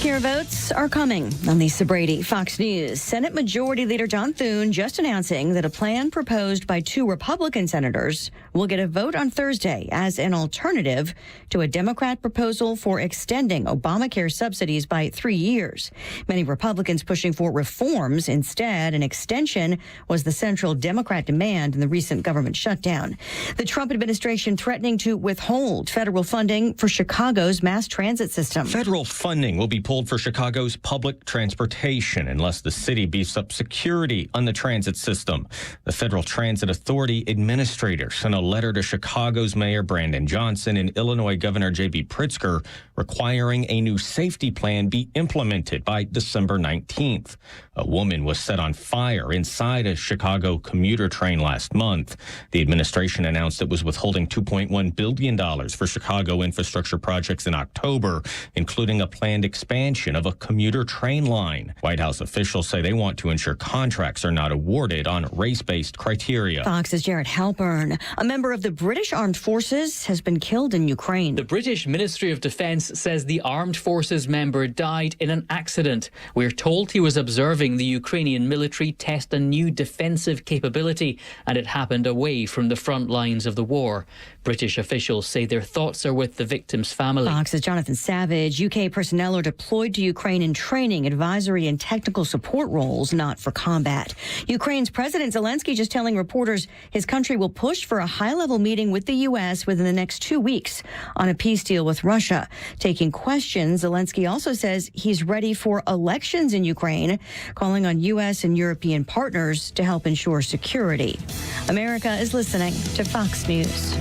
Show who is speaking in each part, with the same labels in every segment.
Speaker 1: Healthcare votes are coming. I'm Lisa Brady, Fox News. Senate Majority Leader John Thune just announcing that a plan proposed by 2 Republican senators will get a vote on Thursday as an alternative to a Democrat proposal for extending Obamacare subsidies by 3 years. Many Republicans pushing for reforms. Instead, an extension was the central Democrat demand in the recent government shutdown. The Trump administration threatening to withhold federal funding for Chicago's mass transit system.
Speaker 2: Federal funding will be pulled for Chicago's public transportation unless the city beefs up security on the transit system. The Federal Transit Authority administrator sent a letter to Chicago's Mayor Brandon Johnson and Illinois Governor J.B. Pritzker requiring a new safety plan be implemented by December 19th. A woman was set on fire inside a Chicago commuter train last month. The administration announced it was withholding $2.1 billion for Chicago infrastructure projects in October, including a planned expansion of a commuter train line. White House officials say they want to ensure contracts are not awarded on race-based criteria.
Speaker 1: Fox's Jared Halpern, a member of the British Armed Forces, has been killed in Ukraine.
Speaker 3: The British Ministry of Defence says the Armed Forces member died in an accident. We're told he was observing the Ukrainian military test a new defensive capability, and it happened away from the front lines of the war. British officials say their thoughts are with the victim's family.
Speaker 1: Fox's Jonathan Savage. UK personnel are deployed to Ukraine in training, advisory, and technical support roles, not for combat. Ukraine's President Zelensky just telling reporters his country will push for a high-level meeting with the U.S. within the next 2 weeks on a peace deal with Russia. Taking questions, Zelensky also says he's ready for elections in Ukraine, calling on U.S. and European partners to help ensure security. America is listening to Fox News.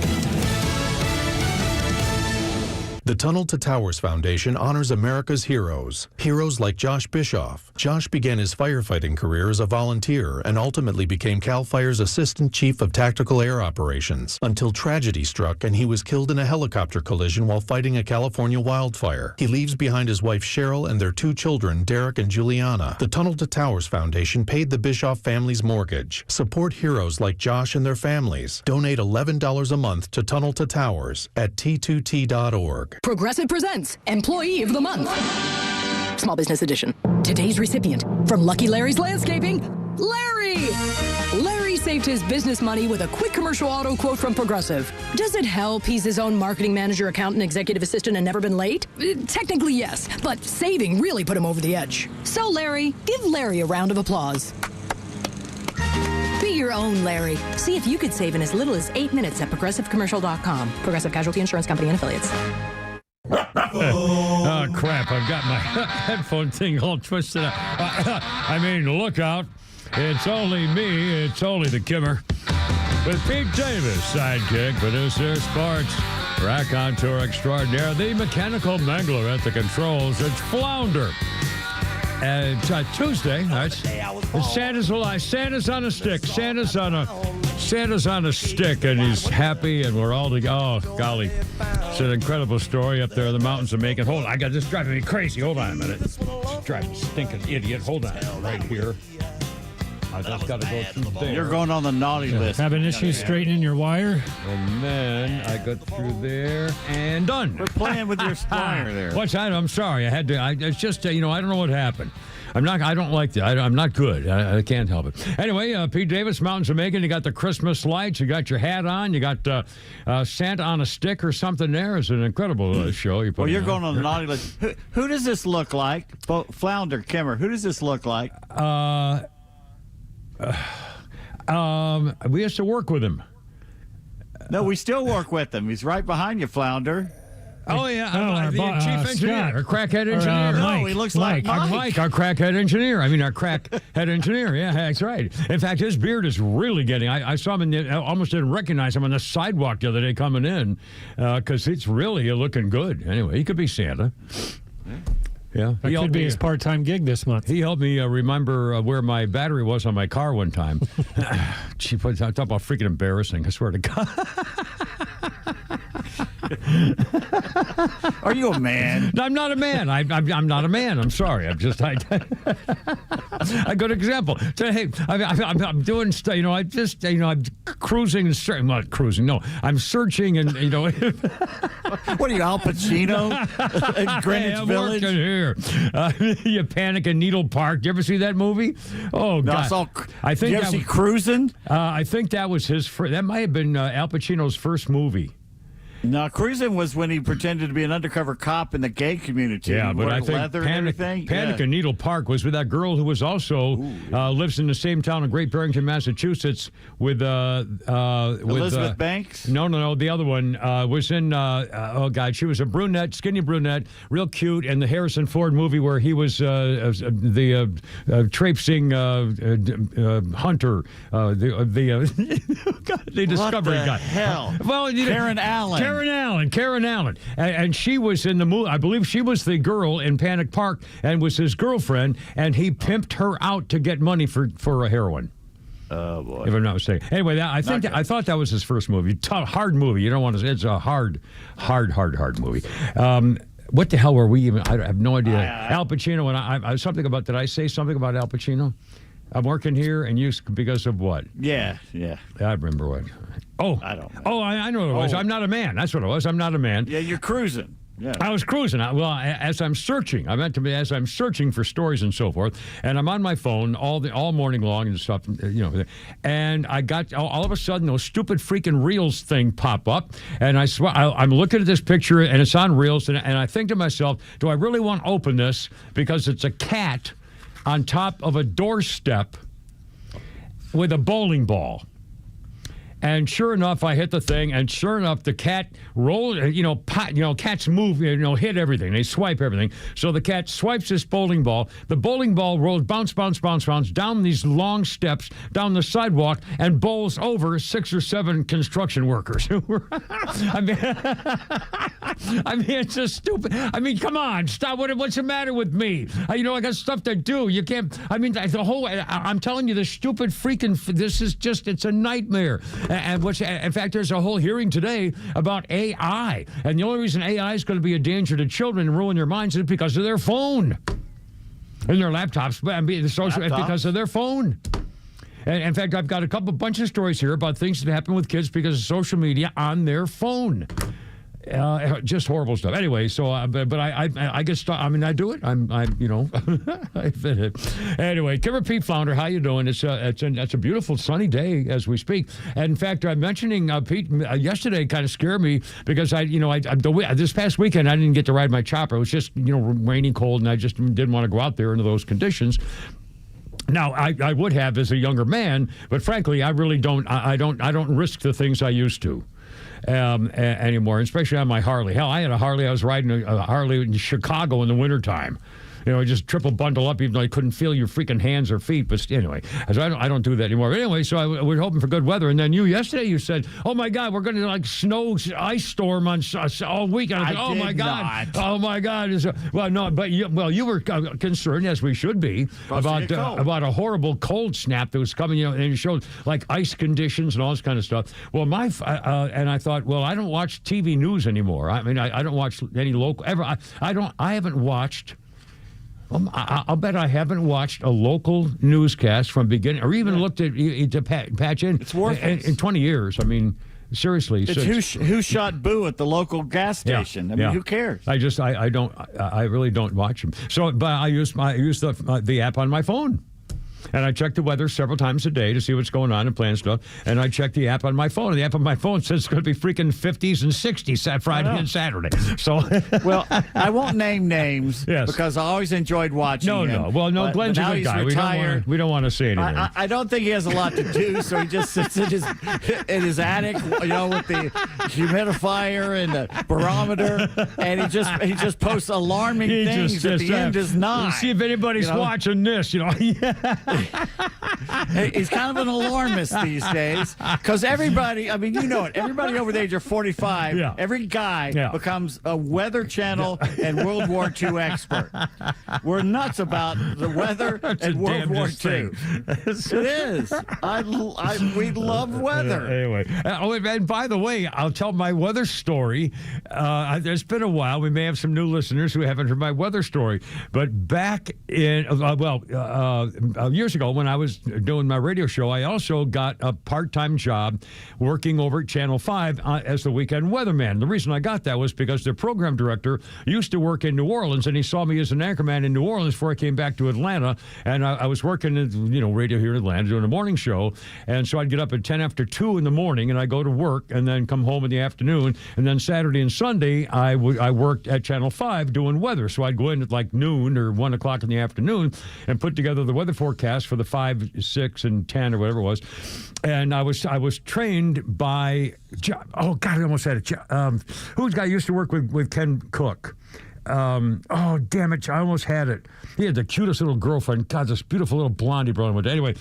Speaker 4: The Tunnel to Towers Foundation honors America's heroes. Heroes like Josh Bischoff. Josh began his firefighting career as a volunteer and ultimately became CAL FIRE's Assistant Chief of Tactical Air Operations until tragedy struck and he was killed in a helicopter collision while fighting a California wildfire. He leaves behind his wife Cheryl and their 2 children, Derek and Juliana. The Tunnel to Towers Foundation paid the Bischoff family's mortgage. Support heroes like Josh and their families. Donate $11 a month to Tunnel to Towers at T2T.org.
Speaker 5: Progressive presents Employee of the Month. Small Business Edition. Today's recipient from Lucky Larry's Landscaping, Larry. Larry saved his business money with a quick commercial auto quote from Progressive. Does it help he's his own marketing manager, accountant, executive assistant, and never been late? Technically, yes, but saving really put him over the edge. So, Larry, give Larry a round of applause. Be your own Larry. See if you could save in as little as 8 minutes at ProgressiveCommercial.com. Progressive Casualty Insurance Company and Affiliates.
Speaker 6: Oh, crap. I've got my headphone thing all twisted up. I mean, look out. It's only me. It's only the Kimmer. With Pete Davis, sidekick, producer, sports, raconteur extraordinaire, the mechanical mangler at the controls. It's Flounder. It's Tuesday. It's Santa's alive. Santa's on a stick. Santa's on a stick, and he's happy, and we're all together. Oh, golly. It's an incredible story up there in the mountains of Macon. Hold on. I got this driving me crazy. Hold on a minute. It's driving me stinking idiot. Hold on. Right here. I just got to go through there.
Speaker 7: You're going on the naughty list.
Speaker 6: Having issues straightening your wire? And then I got through there and done.
Speaker 7: We're playing with your splitter there.
Speaker 6: What's that? I'm sorry. I had to. It's just, I don't know what happened. I don't like that. I'm not good. I can't help it. Anyway, Pete Davis, Mountains of Macon. You got the Christmas lights. You got your hat on. You got Santa on a stick or something there. It's an incredible show. You're
Speaker 7: going on the naughty list. Who does this look like? Flounder, Kimmer, who does this look like?
Speaker 6: We used to work with him.
Speaker 7: No, we still work with him. He's right behind you, Flounder.
Speaker 6: Oh, yeah. The chief engineer, our crackhead engineer.
Speaker 7: No, he looks like Mike.
Speaker 6: Our crackhead engineer. Our crackhead engineer. Yeah, that's right. In fact, his beard is really getting... I saw him, I almost didn't recognize him on the sidewalk the other day coming in because it's really looking good. Anyway, he could be Santa. Yeah,
Speaker 8: that could be his part-time gig this month.
Speaker 6: He helped me remember where my battery was on my car one time. Talk about freaking embarrassing, I swear to God.
Speaker 7: Are you a man?
Speaker 6: No, I'm not a man. I'm not a man. I'm sorry. I'm just a good example. So, hey, I'm doing stuff. I'm cruising and I'm not cruising. No, I'm searching and
Speaker 7: What are you, Al Pacino? In Greenwich
Speaker 6: I'm
Speaker 7: Village?
Speaker 6: working here. You Panic in Needle Park. You ever see that movie? Oh
Speaker 7: No,
Speaker 6: God!
Speaker 7: I
Speaker 6: think
Speaker 7: did you ever see Cruising?
Speaker 6: I think that was his first. That might have been Al Pacino's first movie.
Speaker 7: No, Cruising was when he pretended to be an undercover cop in the gay community.
Speaker 6: Yeah,
Speaker 7: He
Speaker 6: but
Speaker 7: wore
Speaker 6: I think
Speaker 7: leather and everything.
Speaker 6: Panic in Needle Park was with that girl who was also lives in the same town in Great Barrington, Massachusetts, with
Speaker 7: Elizabeth Banks.
Speaker 6: No, the other one was in. Oh God, she was a brunette, skinny brunette, real cute, in the Harrison Ford movie where he was the traipsing hunter, the discovery
Speaker 7: what the
Speaker 6: guy.
Speaker 7: Hell?
Speaker 6: Well,
Speaker 7: Karen Allen.
Speaker 6: Karen Allen. And she was in the movie. I believe she was the girl in Panic Park and was his girlfriend, and he pimped her out to get money for a heroin.
Speaker 7: Oh, boy.
Speaker 6: If I'm not mistaken. Anyway, I thought that was his first movie. Hard movie. You don't want to. It's a hard movie. What the hell were we even? I have no idea. Al Pacino and I something about. Did I say something about Al Pacino? I'm working here, and you because of what?
Speaker 7: Yeah.
Speaker 6: I remember what. Oh,
Speaker 7: I don't know.
Speaker 6: Oh, I know what it was. I'm not a man. That's what it was. I'm not a man.
Speaker 7: Yeah, you're cruising. Yeah.
Speaker 6: I was cruising. As I'm searching, I meant to be as I'm searching for stories and so forth, and I'm on my phone all morning long and stuff, and I got all of a sudden those stupid freaking Reels thing pop up, and I'm looking at this picture and it's on Reels, and I think to myself, do I really want to open this because it's a cat on top of a doorstep with a bowling ball? And sure enough, I hit the thing, and sure enough, the cat rolled. Cats move, hit everything. They swipe everything. So the cat swipes this bowling ball. The bowling ball rolls, bounce down these long steps, down the sidewalk, and bowls over 6 or 7 construction workers. I mean, it's just stupid. I mean, come on, stop. What's the matter with me? I got stuff to do. You can't. I mean, I'm telling you, this stupid freaking. This is just. It's a nightmare. And in fact, there's a whole hearing today about AI. And the only reason AI is going to be a danger to children and ruin their minds is because of their phone and their laptops. Because of their phone. And in fact, I've got a bunch of stories here about things that happen with kids because of social media on their phone. Just horrible stuff. Anyway, so but I get stuck. I mean, I do it. I fit it. Anyway, Kimmer Pete Flounder, how you doing? It's a beautiful sunny day as we speak. And in fact, I'm mentioning Pete yesterday kind of scared me because this past weekend I didn't get to ride my chopper. It was just rainy, cold, and I just didn't want to go out there under those conditions. Now, I would have as a younger man, but frankly, I really don't. I don't risk the things I used to. Anymore, especially on my Harley. Hell, I had a Harley. I was riding a Harley in Chicago in the wintertime. Just triple bundle up, even though I couldn't feel your freaking hands or feet. But anyway, I don't do that anymore. But anyway, so we're hoping for good weather. And then yesterday you said, "Oh my God, we're going to snow ice storm on all week." And I was like, "Oh my God, oh my God!" Well, no, but you were concerned, as we should be, about a horrible cold snap that was coming. And it showed like ice conditions and all this kind of stuff. Well, and I thought, well, I don't watch TV news anymore. I mean, I don't watch any local ever. I haven't watched. I'll bet I haven't watched a local newscast from beginning, or even looked at to patch in.
Speaker 7: It's worthless.
Speaker 6: In 20 years. I mean, seriously.
Speaker 7: It's who shot Boo at the local gas station. I mean, who cares?
Speaker 6: I really don't watch them. So, but I use the app on my phone. And I check the weather several times a day to see what's going on and plan stuff. And I check the app on my phone. And the app on my phone says it's going to be freaking 50s and 60s Friday and Saturday. So,
Speaker 7: well, I won't name names because I always enjoyed watching him.
Speaker 6: No. Well, no, Glenn's a good guy. We don't want to say anything.
Speaker 7: I don't think he has a lot to do, so he just sits in his attic, with the humidifier and the barometer, and he just posts alarming things at the end is 9.
Speaker 6: See if anybody's watching this,
Speaker 7: He's kind of an alarmist these days because everybody, I mean, you know it, everybody over the age of 45, every guy becomes a Weather Channel and World War II expert. We're nuts about the weather and World War II. It is. We love weather.
Speaker 6: Anyway, and by the way, I'll tell my weather story. It's been a while. We may have some new listeners who haven't heard my weather story. But back in, years ago when I was doing my radio show, I also got a part-time job working over at Channel 5 as the weekend weatherman. The reason I got that was because the program director used to work in New Orleans, and he saw me as an anchorman in New Orleans before I came back to Atlanta. And I was working in, radio here in Atlanta doing a morning show. And so I'd get up at 10 after 2 in the morning, and I'd go to work and then come home in the afternoon. And then Saturday and Sunday, I worked at Channel 5 doing weather. So I'd go in at like noon or 1 o'clock in the afternoon and put together the weather forecast for the 5, 6, and 10 or whatever it was. And I was trained by, I almost had it. Who's the guy who used to work with Ken Cook? Oh, damn it. I almost had it. He had the cutest little girlfriend. God, this beautiful little blondie brother with. Anyway,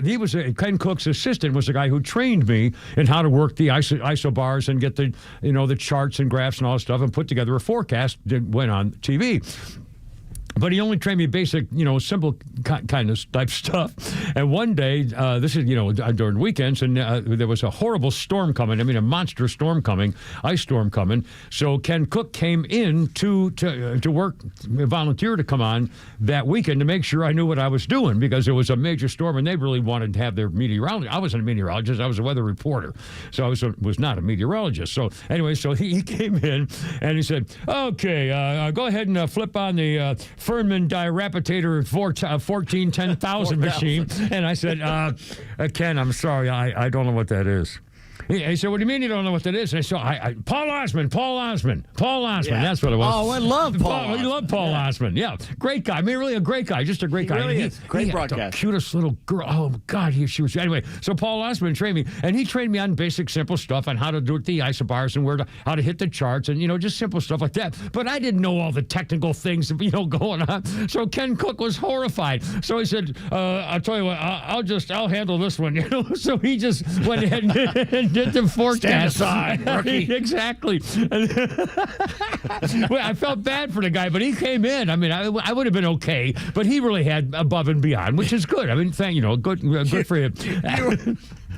Speaker 6: he was Ken Cook's assistant was the guy who trained me in how to work the isobars and get the charts and graphs and all that stuff and put together a forecast that went on TV. But he only trained me basic, simple kind of type stuff. And one day, this is, during weekends, and there was a horrible storm coming. I mean, a monster storm coming, ice storm coming. So Ken Cook came in to work, volunteer to come on that weekend to make sure I knew what I was doing because it was a major storm and they really wanted to have their meteorologist. I wasn't a meteorologist. I was a weather reporter. So I was not a meteorologist. So anyway, he came in and he said, okay, go ahead and flip on the Furman Dirapitator 1410,000 machine. And I said, Ken, I'm sorry, I don't know what that is. He said, what do you mean you don't know what that is? And I said, Paul Osmond. Yeah. That's what it was.
Speaker 7: Oh, I love Paul.
Speaker 6: We love Paul Osmond. Yeah, great guy. I mean, really a great guy. Just a great guy.
Speaker 7: Really is. Great broadcast.
Speaker 6: The cutest little girl. Oh, my God. She was. Anyway, so Paul Osmond trained me. And he trained me on basic, simple stuff on how to do the isobars and how to hit the charts and, just simple stuff like that. But I didn't know all the technical things, going on. So Ken Cook was horrified. So he said, I'll tell you what, I'll handle this one. So he just went ahead and did the forecast.
Speaker 7: Stand aside, rookie.
Speaker 6: Exactly. Well, I felt bad for the guy, but he came in. I mean, I would have been okay, but he really had above and beyond, which is good. I mean, good for him.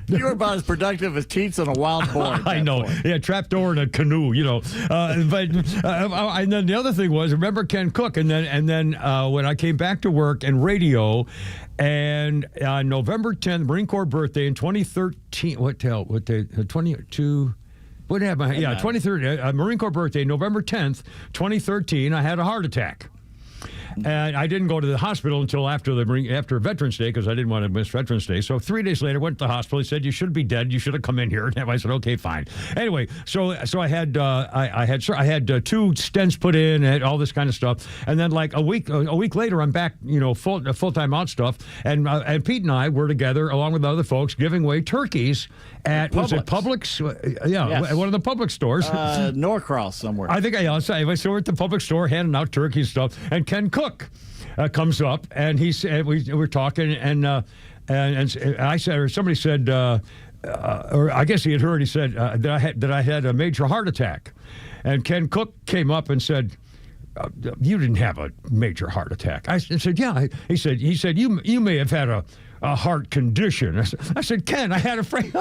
Speaker 7: You were about as productive as teats on a wild boar.
Speaker 6: I know.
Speaker 7: Point.
Speaker 6: Yeah, trapdoor in a canoe, and then the other thing was, remember Ken Cook, and then when I came back to work in radio, and on November 10th, Marine Corps birthday in 2013. What day? 22. What happened? Yeah, 2013. Marine Corps birthday, November 10th, 2013. I had a heart attack. And I didn't go to the hospital until after Veterans Day because I didn't want to miss Veterans Day. So 3 days later, went to the hospital. He said, "You should be dead. You should have come in here." And I said, "Okay, fine." Anyway, so I had 2 stents put in and all this kind of stuff. And then like a week later, I'm back, full-time out stuff. And Pete and I were together along with other folks giving away turkeys at was it Publix? Yes. One of the Publix stores.
Speaker 7: Norcross somewhere.
Speaker 6: I think so we're at the Publix store handing out turkey stuff, and Ken Cook comes up, and he said we were talking, and I said, or somebody said, or I guess he had heard. He said that I had a major heart attack, and Ken Cook came up and said, "You didn't have a major heart attack." I said, "Yeah." He said, "You may have had a heart condition." I said, "Ken, I had a friend."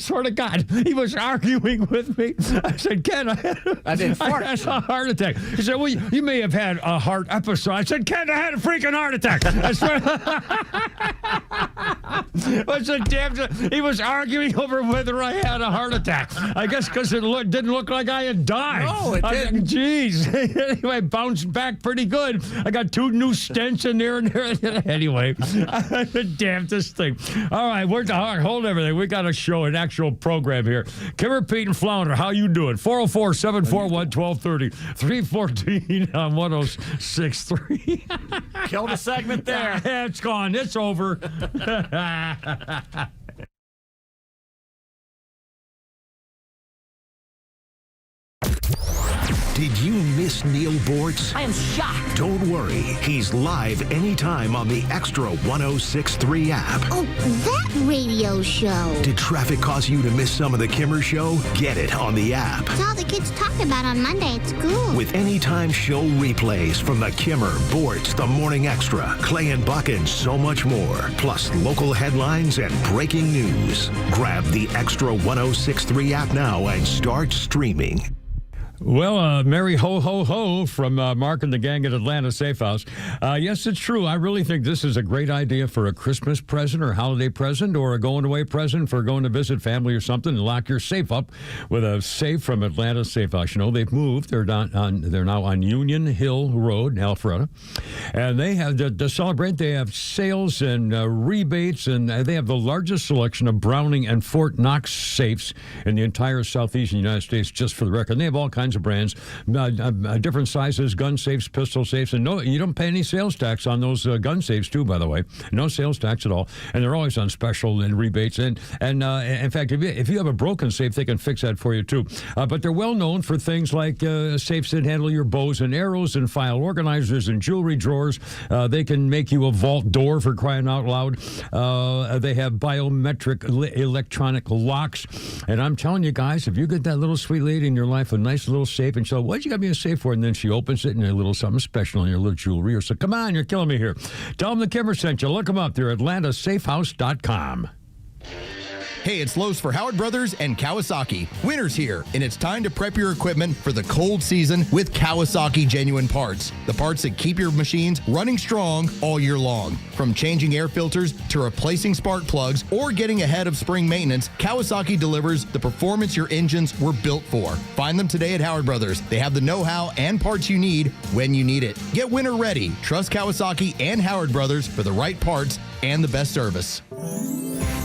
Speaker 6: Sort of God, he was arguing with me. I said, "Ken, I had a heart attack." He said, "Well, you may have had a heart episode." I said, "Ken, I had a freaking heart attack." I said, "Damn, he was arguing over whether I had a heart attack." I guess because it didn't look like I had died.
Speaker 7: No, it didn't.
Speaker 6: Jeez. Anyway, I bounced back pretty good. I got 2 new stents in there and there. Anyway, damnedest thing. All right, hold everything. We got a show, an actual program here. Kimmer, Pete, and Flounder, how you doing? 404-741-1230. 314 on 106.3.
Speaker 7: Killed a segment there.
Speaker 6: It's gone. It's over.
Speaker 9: Did you miss Neil Bortz?
Speaker 5: I am shocked.
Speaker 9: Don't worry. He's live anytime on the Extra 106.3 app.
Speaker 10: Oh, that radio show.
Speaker 9: Did traffic cause you to miss some of the Kimmer Show? Get it on the app.
Speaker 10: It's all the kids talk about on Monday at school.
Speaker 9: With anytime show replays from the Kimmer, Bortz, The Morning Extra, Clay and Buck, and so much more. Plus local headlines and breaking news. Grab the Extra 106.3 app now and start streaming.
Speaker 6: Well, Merry Ho Ho Ho from Mark and the gang at Atlanta Safe House. Yes, it's true. I really think this is a great idea for a Christmas present or holiday present or a going-away present for going to visit family or something, and lock your safe up with a safe from Atlanta Safe House. You know, they've moved. They're now on Union Hill Road in Alpharetta. And they have, to celebrate, they have sales and rebates, and they have the largest selection of Browning and Fort Knox safes in the entire southeastern United States, just for the record. And they have all kinds of brands, different sizes, gun safes, pistol safes, and no, you don't pay any sales tax on those gun safes too, by the way. No sales tax at all, and they're always on special and rebates. And in fact, if you have a broken safe, they can fix that for you too. But they're well known for things like safes that handle your bows and arrows and file organizers and jewelry drawers. They can make you a vault door, for crying out loud. They have biometric electronic locks, and I'm telling you guys, if you get that little sweet lady in your life a nice little safe, and so, what'd you got me a safe for? And then she opens it, and a little something special in your little jewelry. Or so, come on, you're killing me here. Tell them the Kimmer sent you. Look them up. They're AtlantaSafeHouse.com.
Speaker 11: Hey, it's Lowe's for Howard Brothers and Kawasaki. Winter's here, and it's time to prep your equipment for the cold season with Kawasaki genuine parts. The parts that keep your machines running strong all year long. From changing air filters to replacing spark plugs or getting ahead of spring maintenance, Kawasaki delivers the performance your engines were built for. Find them today at Howard Brothers. They have the know-how and parts you need when you need it. Get winter ready. Trust Kawasaki and Howard Brothers for the right parts and the best service.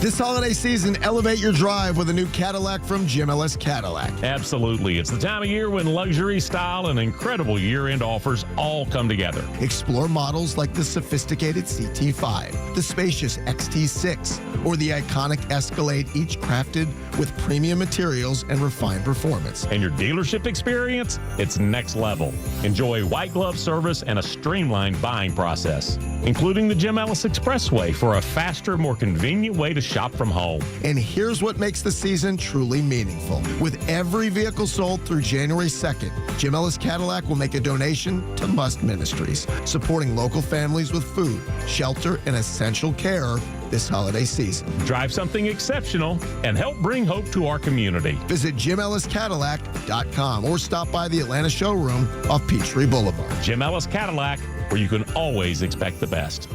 Speaker 12: This holiday season, elevate your drive with a new Cadillac from Jim Ellis Cadillac.
Speaker 13: Absolutely. It's the time of year when luxury, style, and incredible year-end offers all come together.
Speaker 12: Explore models like the sophisticated CT5, the spacious XT6, or the iconic Escalade, each crafted with premium materials and refined performance.
Speaker 13: And your dealership experience? It's next level. Enjoy white glove service and a streamlined buying process, including the Jim Ellis Expressway for a faster, more convenient way to shop from home.
Speaker 12: And here's what makes the season truly meaningful. With every vehicle sold through January 2nd, Jim Ellis Cadillac will make a donation to Must Ministries, supporting local families with food, shelter, and essential care this holiday season.
Speaker 13: Drive something exceptional and help bring hope to our community.
Speaker 12: Visit JimEllisCadillac.com or stop by the Atlanta showroom off Peachtree Boulevard.
Speaker 13: Jim Ellis Cadillac, where you can always expect the best.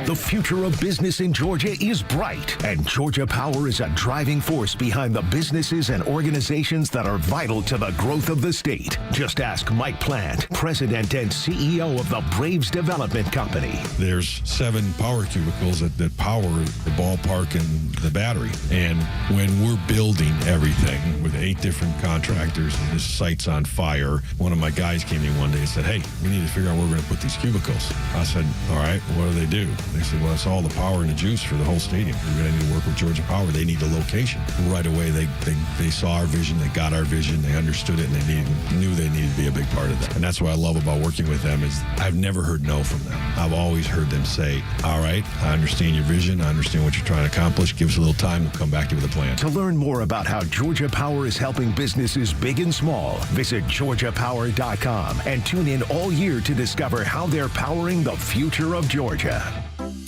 Speaker 9: The future of business in Georgia is bright, and Georgia Power is a driving force behind the businesses and organizations that are vital to the growth of the state. Just ask Mike Plant, President and CEO of the Braves Development Company.
Speaker 14: There's 7 power cubicles that power the ballpark and the battery. And when we're building everything with 8 different contractors and this site's on fire, one of my guys came in one day and said, "Hey, we need to figure out where we're going to put these cubicles." I said, "All right, what do they do?" They said, "Well, it's all the power and the juice for the whole stadium. We're going to need to work with Georgia Power. They need the location." And right away, they saw our vision, they got our vision, they understood it, and they knew they needed to be a big part of that. And that's what I love about working with them is I've never heard no from them. I've always heard them say, "All right, I understand your vision. I understand what you're trying to accomplish. Give us a little time. We'll come back to you with a plan."
Speaker 9: To learn more about how Georgia Power is helping businesses big and small, visit GeorgiaPower.com and tune in all year to discover how they're powering the future of Georgia.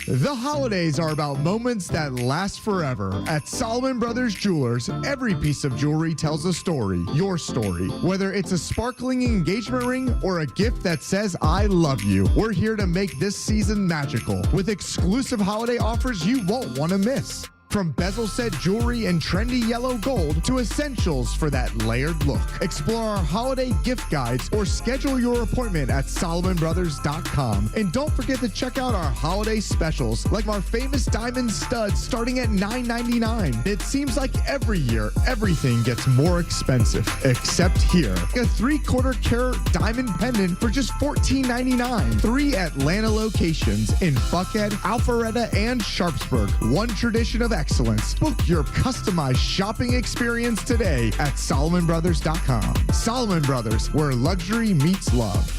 Speaker 15: The holidays are about moments that last forever. At Solomon Brothers Jewelers, every piece of jewelry tells a story, your story. Whether it's a sparkling engagement ring or a gift that says, "I love you," we're here to make this season magical with exclusive holiday offers you won't want to miss. From bezel set jewelry in trendy yellow gold to essentials for that layered look. Explore our holiday gift guides or schedule your appointment at SolomonBrothers.com. And don't forget to check out our holiday specials like our famous diamond studs starting at $9.99. It seems like every year everything gets more expensive, except here. A 3/4 carat diamond pendant for just $14.99. 3 Atlanta locations in Buckhead, Alpharetta, and Sharpsburg. One tradition of excellence. Book your customized shopping experience today at SolomonBrothers.com. Solomon Brothers, where luxury meets love.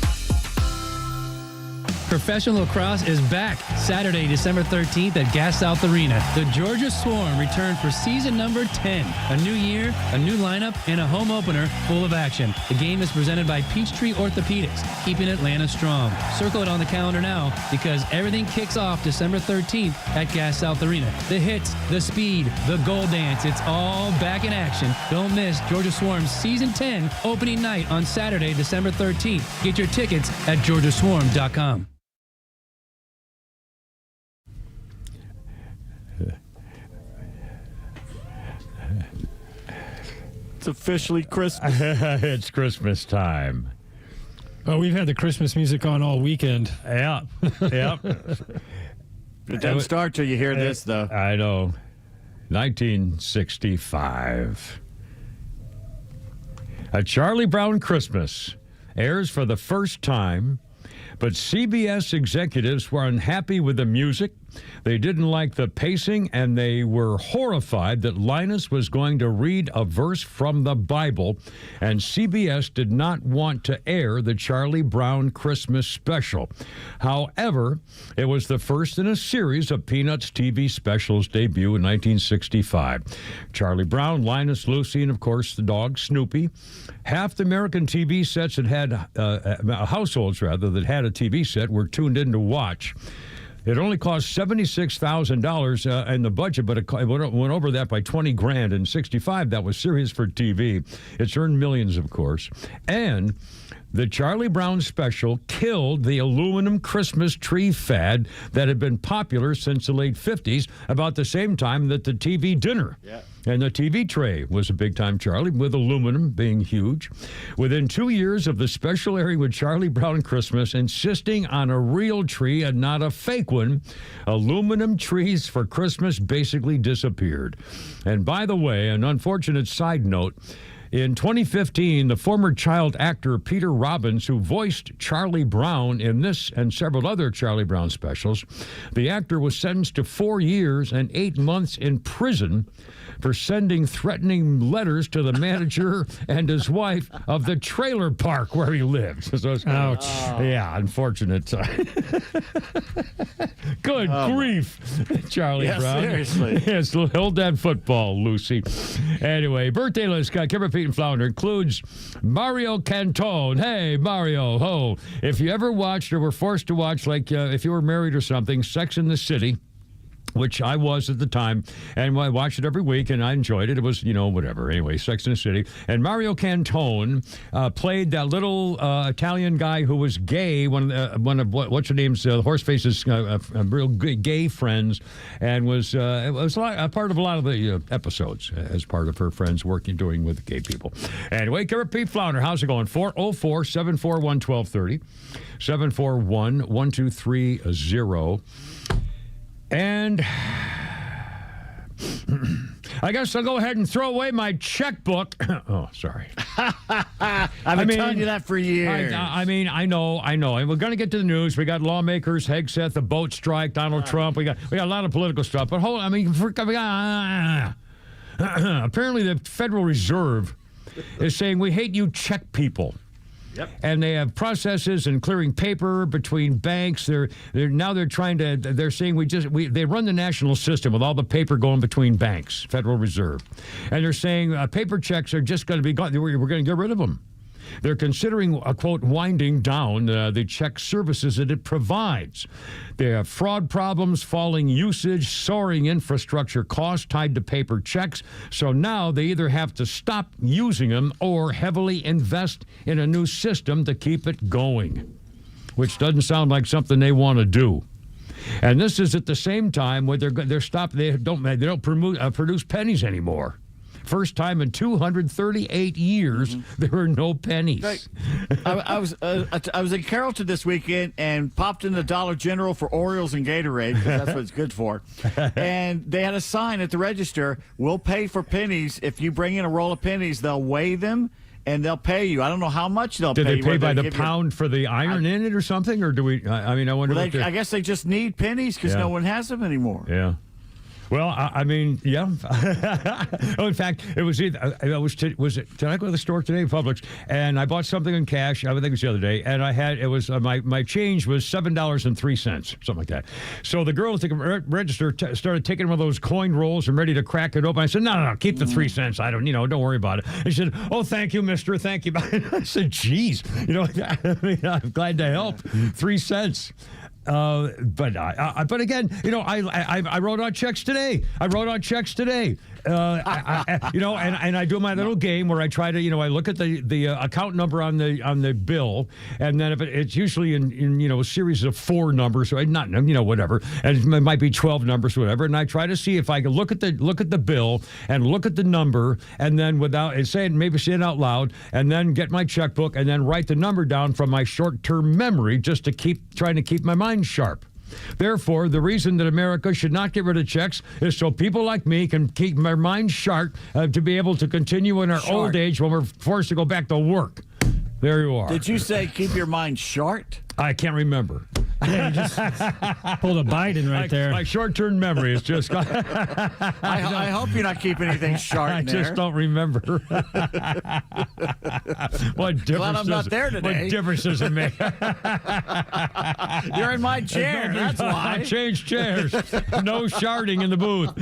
Speaker 8: Professional lacrosse is back Saturday, December 13th at Gas South Arena. The Georgia Swarm return for season number 10. A new year, a new lineup, and a home opener full of action. The game is presented by Peachtree Orthopedics, keeping Atlanta strong. Circle it on the calendar now because everything kicks off December 13th at Gas South Arena. The hits, the speed, the goal dance, it's all back in action. Don't miss Georgia Swarm's season 10 opening night on Saturday, December 13th. Get your tickets at georgiaswarm.com.
Speaker 7: It's officially Christmas.
Speaker 6: It's Christmas time.
Speaker 8: Oh, we've had the Christmas music on all weekend.
Speaker 6: Yeah. Yeah.
Speaker 7: It doesn't start till you hear this, though.
Speaker 6: I know. 1965. A Charlie Brown Christmas airs for the first time, but CBS executives were unhappy with the music. They didn't like the pacing, and they were horrified that Linus was going to read a verse from the Bible, and CBS did not want to air the Charlie Brown Christmas special. However, it was the first in a series of Peanuts TV specials debut in 1965. Charlie Brown, Linus, Lucy, and of course the dog Snoopy. Half the American TV sets that had, households rather, that had a TV set were tuned in to watch. It only cost $76,000 in the budget, but it went over that by $20,000. In '65, that was serious for TV. It's earned millions, of course. And the Charlie Brown special killed the aluminum Christmas tree fad that had been popular since the late 50s, about the same time that the TV dinner. Yeah. And the TV tray was a big-time Charlie, with aluminum being huge. Within 2 years of the special airing with Charlie Brown Christmas, insisting on a real tree and not a fake one, aluminum trees for Christmas basically disappeared. And by the way, an unfortunate side note, in 2015, the former child actor Peter Robbins, who voiced Charlie Brown in this and several other Charlie Brown specials, the actor was sentenced to 4 years and 8 months in prison for sending threatening letters to the manager and his wife of the trailer park where he lived. So ouch. Yeah, unfortunate. Good grief, Charlie Brown.
Speaker 7: Seriously.
Speaker 6: Yes, hold that football, Lucy. Anyway, birthday list, Kevin, Pete, and Flounder includes Mario Cantone. Hey, Mario, ho. If you ever watched or were forced to watch, like if you were married or something, Sex and the City, which I was at the time, and I watched it every week, and I enjoyed it. It was, whatever. Anyway, Sex and the City. And Mario Cantone played that little Italian guy who was gay, one of what's her name's Horseface's real gay friends, and was a part of a lot of the episodes as part of her friends doing with gay people. Anyway, Kevin Pete Flounder, how's it going? 404-741-1230, 741-1230. And I guess I'll go ahead and throw away my checkbook. Oh, sorry.
Speaker 7: I've been telling you that for years.
Speaker 6: I know. And we're going to get to the news. We got lawmakers, Hegseth, the boat strike, Donald Trump. We got a lot of political stuff. But apparently the Federal Reserve is saying we hate you check people. Yep. And they have processes and clearing paper between banks. They're saying they run the national system with all the paper going between banks, Federal Reserve. And they're saying paper checks are just going to be gone. We're going to get rid of them. They're considering, quote, winding down the check services that it provides. They have fraud problems, falling usage, soaring infrastructure costs tied to paper checks. So now they either have to stop using them or heavily invest in a new system to keep it going, which doesn't sound like something they want to do. And this is at the same time where they don't produce pennies anymore. First time in 238 years, there were no pennies.
Speaker 7: I was in Carrollton this weekend and popped in the Dollar General for Orioles and Gatorade, because that's what it's good for. And they had a sign at the register, "We'll pay for pennies. If you bring in a roll of pennies, they'll weigh them and they'll pay you." I don't know how much they'll pay you.
Speaker 6: Do they pay by the pound for the iron in it or something? Or do we, I wonder.
Speaker 7: I guess they just need pennies because no one has them anymore.
Speaker 6: Yeah. Well, I mean, yeah. Oh, in fact, it was either did I go to the store today, Publix, and I bought something in cash. I think it was the other day, and I had my change was $7.03, something like that. So the girl at the register started taking one of those coin rolls and ready to crack it open. I said, no, keep the 3 cents. I don't worry about it. And she said, oh, thank you, mister, thank you. I said, geez, I'm glad to help. 3 cents. But again, I wrote out checks today. And I do my little game where I try to, I look at the account number on the bill, and then if it's usually in a series of 4 numbers, or not, whatever, and it might be 12 numbers, or whatever, and I try to see if I can look at the bill and look at the number, and then maybe say it out loud, and then get my checkbook, and then write the number down from my short-term memory, just to trying to keep my mind sharp. Therefore, the reason that America should not get rid of checks is so people like me can keep their minds sharp to be able to continue in our old age when we're forced to go back to work. There you are.
Speaker 7: Did you say keep your mind short?
Speaker 6: I can't remember.
Speaker 16: Yeah, you just pulled a Biden right there.
Speaker 6: My short-term memory is just...
Speaker 7: I hope you're not keeping anything sharp
Speaker 6: I just don't remember. What difference
Speaker 7: Glad I'm not there today.
Speaker 6: What difference does it make?
Speaker 7: You're in my chair, that's why.
Speaker 6: I changed chairs. No sharding in the booth.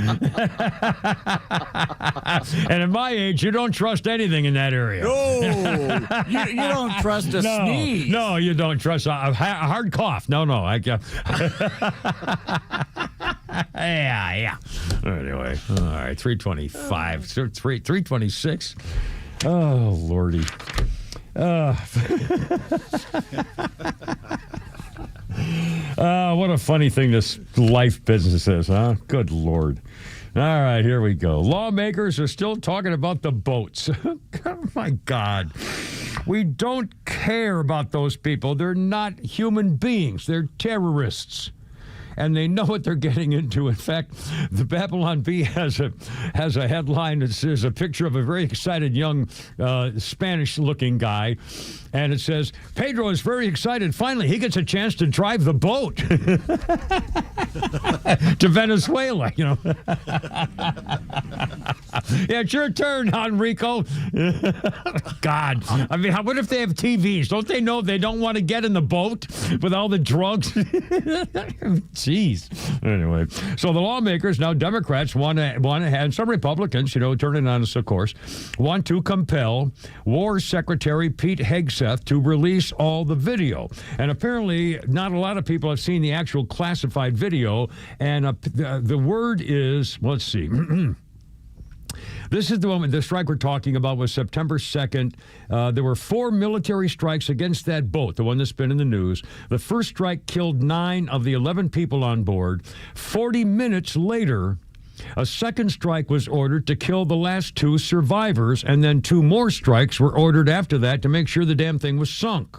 Speaker 6: And at my age, you don't trust anything in that area.
Speaker 7: No, you don't trust a sneeze.
Speaker 6: No, you don't trust a hard cough. No, I can't. Yeah. Anyway, all right, 325, 326. Oh, Lordy. What a funny thing this life business is, huh? Good Lord. All right, here we go. Lawmakers are still talking about the boats. Oh, my God. We don't care about those people. They're not human beings. They're terrorists. And they know what they're getting into. In fact, the Babylon Bee has a headline that says a picture of a very excited young Spanish-looking guy, and it says, Pedro is very excited. Finally, he gets a chance to drive the boat to Venezuela, Yeah, it's your turn, Enrico. God. I mean, what if they have TVs? Don't they know they don't want to get in the boat with all the drugs? Jeez. Anyway, so the lawmakers, now Democrats want to, and some Republicans, turning on us, of course, want to compel War Secretary Pete Hegseth to release all the video. And apparently, not a lot of people have seen the actual classified video. And the word is, let's see. This is the strike we're talking about was September 2nd. There were 4 military strikes against that boat, the one that's been in the news. The first strike killed 9 of the 11 people on board. 40 minutes later, a second strike was ordered to kill the last 2 survivors, and then 2 more strikes were ordered after that to make sure the damn thing was sunk.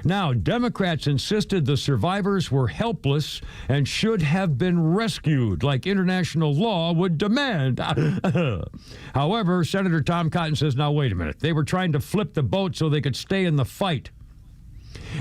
Speaker 6: Now, Democrats insisted the survivors were helpless and should have been rescued, like international law would demand. However, Senator Tom Cotton says, now, wait a minute. They were trying to flip the boat so they could stay in the fight.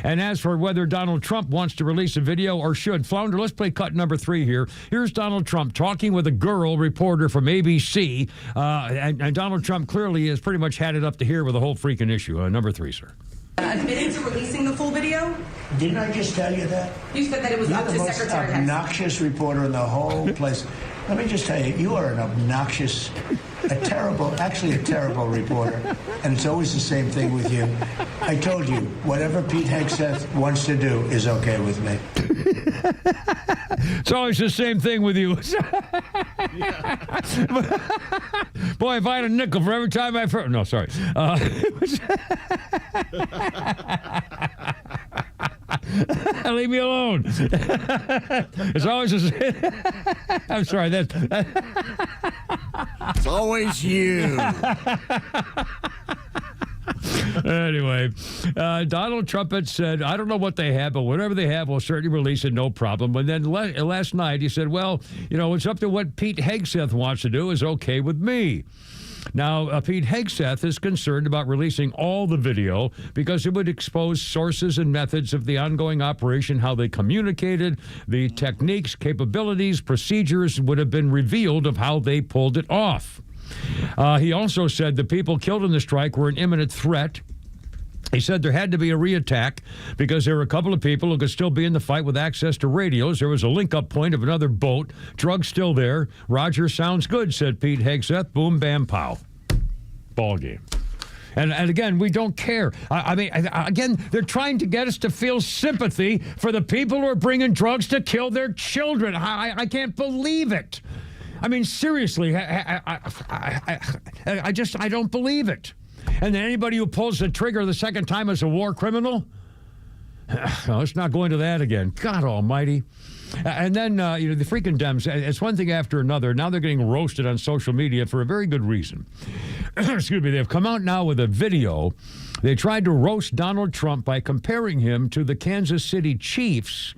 Speaker 6: And as for whether Donald Trump wants to release a video or should, Flounder, let's play cut number 3 here. Here's Donald Trump talking with a girl reporter from ABC. And Donald Trump clearly has pretty much had it up to here with the whole freaking issue. Number 3, sir.
Speaker 17: Admitted to releasing the full video?
Speaker 18: Didn't I just tell you that?
Speaker 17: You said that it was up to Secretary
Speaker 18: You're the most obnoxious reporter in the whole place. Let me just tell you, you are an obnoxious, a terrible reporter. And it's always the same thing with you. I told you, whatever Pete Hegseth wants to do is okay with me.
Speaker 6: It's always the same thing with you. Boy, if I had a nickel for every time I've heard... No, sorry. Leave me alone. It's always the same. I'm sorry.
Speaker 7: It's always you.
Speaker 6: Anyway, Donald Trump had said, I don't know what they have, but whatever they have, we'll certainly release it, no problem. And then last night he said, well, it's up to what Pete Hegseth wants to do is okay with me. Now, Pete Hegseth is concerned about releasing all the video because it would expose sources and methods of the ongoing operation, how they communicated, the techniques, capabilities, procedures would have been revealed of how they pulled it off. He also said the people killed in the strike were an imminent threat. He said there had to be a reattack because there were a couple of people who could still be in the fight with access to radios. There was a link-up point of another boat. Drugs still there. Roger, sounds good, said Pete Hegseth. Boom, bam, pow. Ball game. And again, we don't care. Again, they're trying to get us to feel sympathy for the people who are bringing drugs to kill their children. I can't believe it. I mean, seriously, I don't believe it. And then anybody who pulls the trigger the second time is a war criminal? No, let's not go into that again. God almighty. And then, the freaking Dems, it's one thing after another. Now they're getting roasted on social media for a very good reason. Excuse me. They've come out now with a video. They tried to roast Donald Trump by comparing him to the Kansas City Chiefs,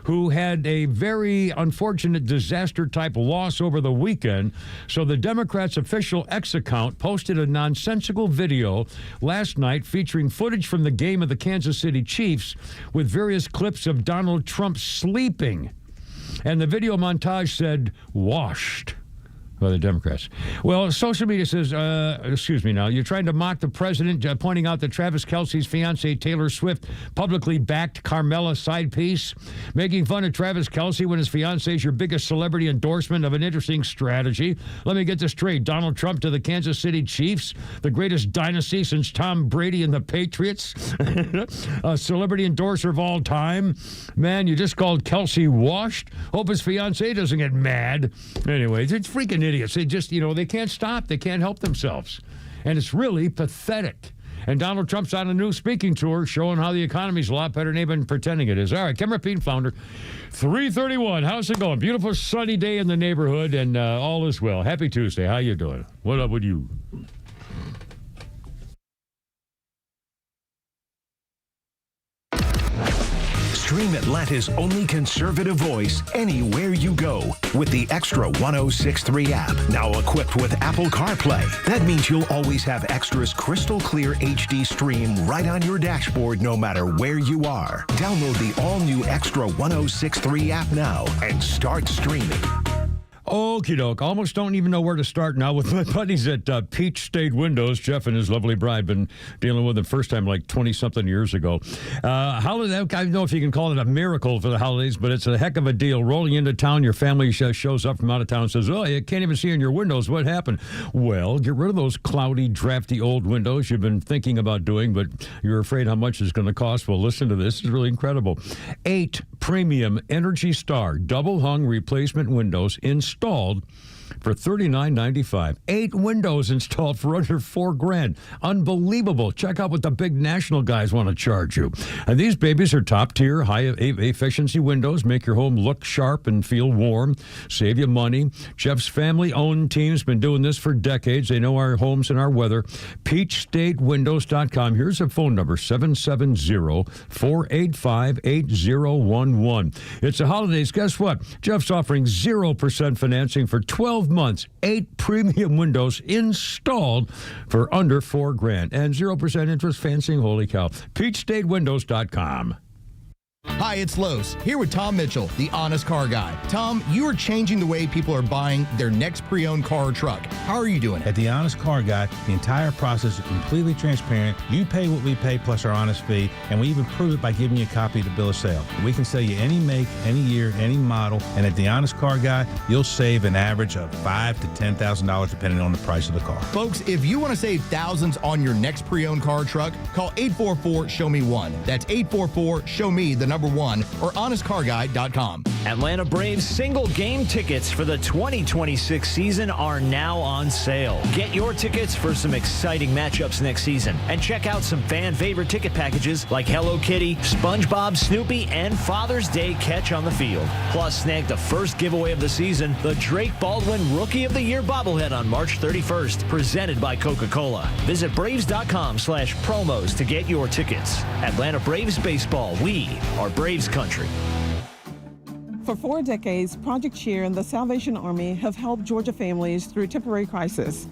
Speaker 6: who had a very unfortunate disaster-type loss over the weekend. So the Democrats' official X account posted a nonsensical video last night featuring footage from the game of the Kansas City Chiefs with various clips of Donald Trump sleeping. And the video montage said, washed. By the Democrats. Well, social media says, excuse me now, you're trying to mock the president, pointing out that Travis Kelce's fiancée, Taylor Swift, publicly backed Carmella side piece, making fun of Travis Kelce when his fiancée is your biggest celebrity endorsement of an interesting strategy. Let me get this straight. Donald Trump to the Kansas City Chiefs, the greatest dynasty since Tom Brady and the Patriots, a celebrity endorser of all time. Man, you just called Kelce washed. Hope his fiancée doesn't get mad. Anyways, it's freaking idiots. They just, they can't stop. They can't help themselves. And it's really pathetic. And Donald Trump's on a new speaking tour showing how the economy's a lot better than they've been pretending it is. All right, Kim Rapine, Flounder, 3:31. How's it going? Beautiful sunny day in the neighborhood, and all is well. Happy Tuesday. How you doing? What up with you?
Speaker 9: Stream Atlanta's only conservative voice anywhere you go with the Extra 106.3 app, now equipped with Apple CarPlay. That means you'll always have Extra's crystal clear HD stream right on your dashboard no matter where you are. Download the all-new Extra 106.3 app now and start streaming.
Speaker 6: Okie doke. Almost don't even know where to start now with my buddies at Peach State Windows. Jeff and his lovely bride been dealing with them first time like 20-something years ago. Holiday, I don't know if you can call it a miracle for the holidays, but it's a heck of a deal. Rolling into town, your family shows up from out of town and says, oh, you can't even see in your windows. What happened? Well, get rid of those cloudy, drafty old windows you've been thinking about doing, but you're afraid how much it's going to cost. Well, listen to this. It's really incredible. 8 premium Energy Star double-hung replacement windows installed for $39.95. 8 windows installed for under $4,000. Unbelievable. Check out what the big national guys want to charge you. And these babies are top-tier, high-efficiency windows. Make your home look sharp and feel warm. Save you money. Jeff's family-owned team's been doing this for decades. They know our homes and our weather. PeachStateWindows.com. Here's a phone number, 770-485-8011. It's the holidays. Guess what? Jeff's offering 0% financing for 12 months, 8 premium windows installed for under $4,000 and 0% interest financing. Holy cow. PeachStateWindows.com.
Speaker 11: Hi, it's Los, here with Tom Mitchell, the honest car guy. Tom, you are changing the way people are buying their next pre-owned car or truck. How are you doing it?
Speaker 19: At the Honest Car Guy, the entire process is completely transparent. You pay what we pay plus our honest fee, and we even prove it by giving you a copy of the bill of sale. We can sell you any make, any year, any model, and at the Honest Car Guy, you'll save an average of $5,000 to $10,000 depending on the price of the car.
Speaker 11: Folks, if you want to save thousands on your next pre-owned car or truck, call 844-SHOW-ME-1. That's 844-SHOW-ME, the number 1, or honestcarguy.com.
Speaker 20: Atlanta Braves single game tickets for the 2026 season are now on sale. Get your tickets for some exciting matchups next season and check out some fan favorite ticket packages like Hello Kitty, SpongeBob, Snoopy, and Father's Day Catch on the Field. Plus, snag the first giveaway of the season, the Drake Baldwin Rookie of the Year bobblehead on March 31st, presented by Coca-Cola. Visit Braves.com/promos to get your tickets. Atlanta Braves baseball, we are Braves country.
Speaker 21: For 4 decades, Project Cheer and the Salvation Army have helped Georgia families through temporary crisis.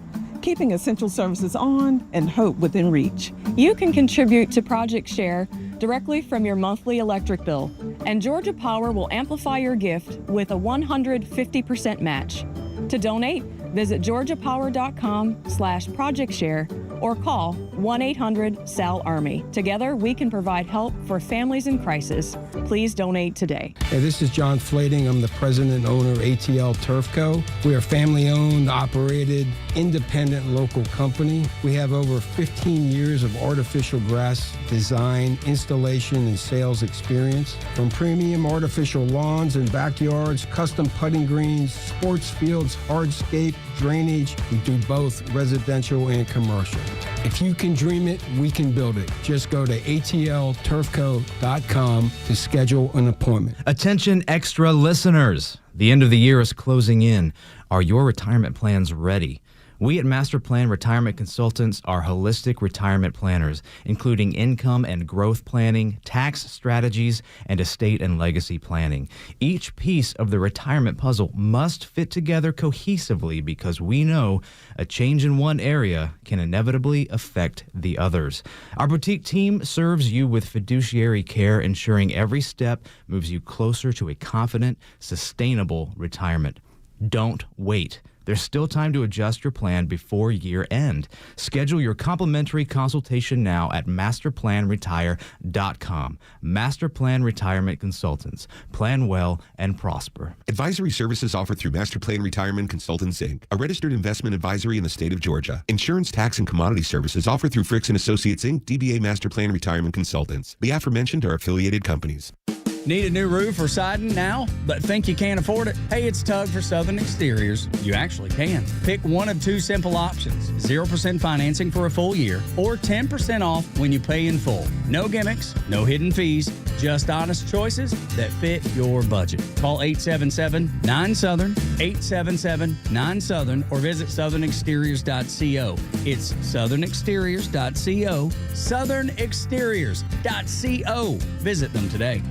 Speaker 2: keeping essential services on and hope within reach. You can contribute to Project Share directly from your monthly electric bill, and Georgia Power will amplify your gift with a 150% match. To donate, visit georgiapower.com/projectshare or call 1-800-SAL-ARMY. Together, we can provide help for families in crisis. Please donate today.
Speaker 22: Hey, this is John Flading. I'm the president and owner of ATL Turf Co. We are a family-owned, operated, independent local company. We have over 15 years of artificial grass design, installation, and sales experience. From premium artificial lawns and backyards, custom putting greens, sports fields, hardscape, drainage. We do both residential and commercial. If you can dream it, we can build it. Just go to atlturfco.com to schedule an appointment.
Speaker 23: Attention extra listeners. The end of the year is closing in. Are your retirement plans ready? We at Master Plan Retirement Consultants are holistic retirement planners, including income and growth planning, tax strategies, and estate and legacy planning. Each piece of the retirement puzzle must fit together cohesively because we know a change in one area can inevitably affect the others. Our boutique team serves you with fiduciary care, ensuring every step moves you closer to a confident, sustainable retirement. Don't wait. There's still time to adjust your plan before year end. Schedule your complimentary consultation now at masterplanretire.com. Master Plan Retirement Consultants. Plan well and prosper.
Speaker 24: Advisory services offered through Master Plan Retirement Consultants, Inc., a registered investment advisory in the state of Georgia. Insurance, tax, and commodity services offered through Fricks & Associates, Inc., DBA Master Plan Retirement Consultants. The aforementioned are affiliated companies.
Speaker 25: Need a new roof or siding now, but think you can't afford it? Hey, it's Tug for Southern Exteriors. You actually can. Pick one of two simple options. 0% financing for a full year or 10% off when you pay in full. No gimmicks, no hidden fees, just honest choices that fit your budget. Call 877-9-SOUTHERN, 877-9-SOUTHERN, or visit southernexteriors.co. It's southernexteriors.co, southernexteriors.co. Visit them today.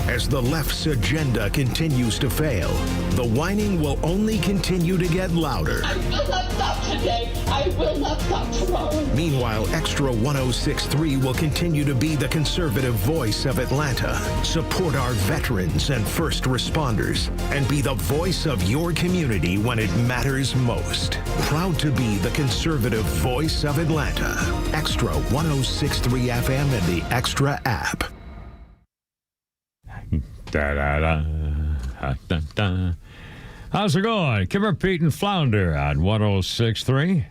Speaker 9: As the left's agenda continues to fail, the whining will only continue to get louder.
Speaker 26: I will not stop today. I will not stop tomorrow.
Speaker 9: Meanwhile, Extra 106.3 will continue to be the conservative voice of Atlanta. Support our veterans and first responders and be the voice of your community when it matters most. Proud to be the conservative voice of Atlanta. Extra 106.3 FM and the Extra app.
Speaker 6: How's it going? Kimmer, Pete, and Flounder on 106.3.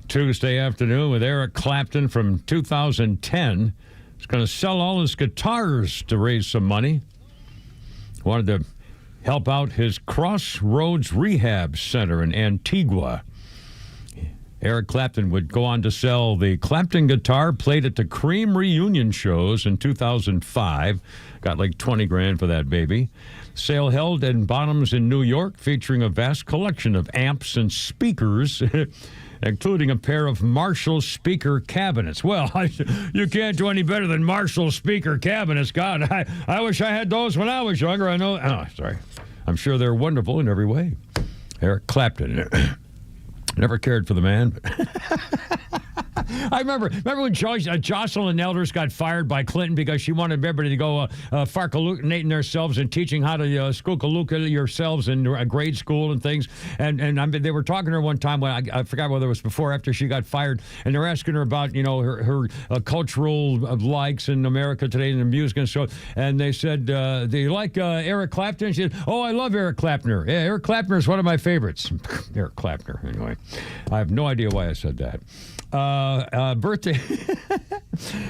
Speaker 6: Tuesday afternoon with Eric Clapton from 2010. He's going to sell all his guitars to raise some money. Wanted to help out his Crossroads Rehab Center in Antigua. Eric Clapton would go on to sell the Clapton guitar, played at the Cream reunion shows in 2005. Got like 20 grand for that baby. Sale held in Bonhams in New York, featuring a vast collection of amps and speakers, including a pair of Marshall speaker cabinets. Well, you can't do any better than Marshall speaker cabinets. God, I wish I had those when I was younger. I know. Oh, sorry. I'm sure they're wonderful in every way. Eric Clapton. Never cared for the man. I remember when Jocelyn Elders got fired by Clinton because she wanted everybody to go farkaloonating themselves and teaching how to skookalooka yourselves in grade school and things. And they were talking to her one time when I forgot whether it was before or after she got fired, and they're asking her about her cultural likes in America today and the music and so. And they said, "Do you like Eric Clapton?" She said, "Oh, I love Eric Clapton. Yeah, Eric Clapton is one of my favorites." Eric Clapton. Anyway, I have no idea why I said that. Birthday.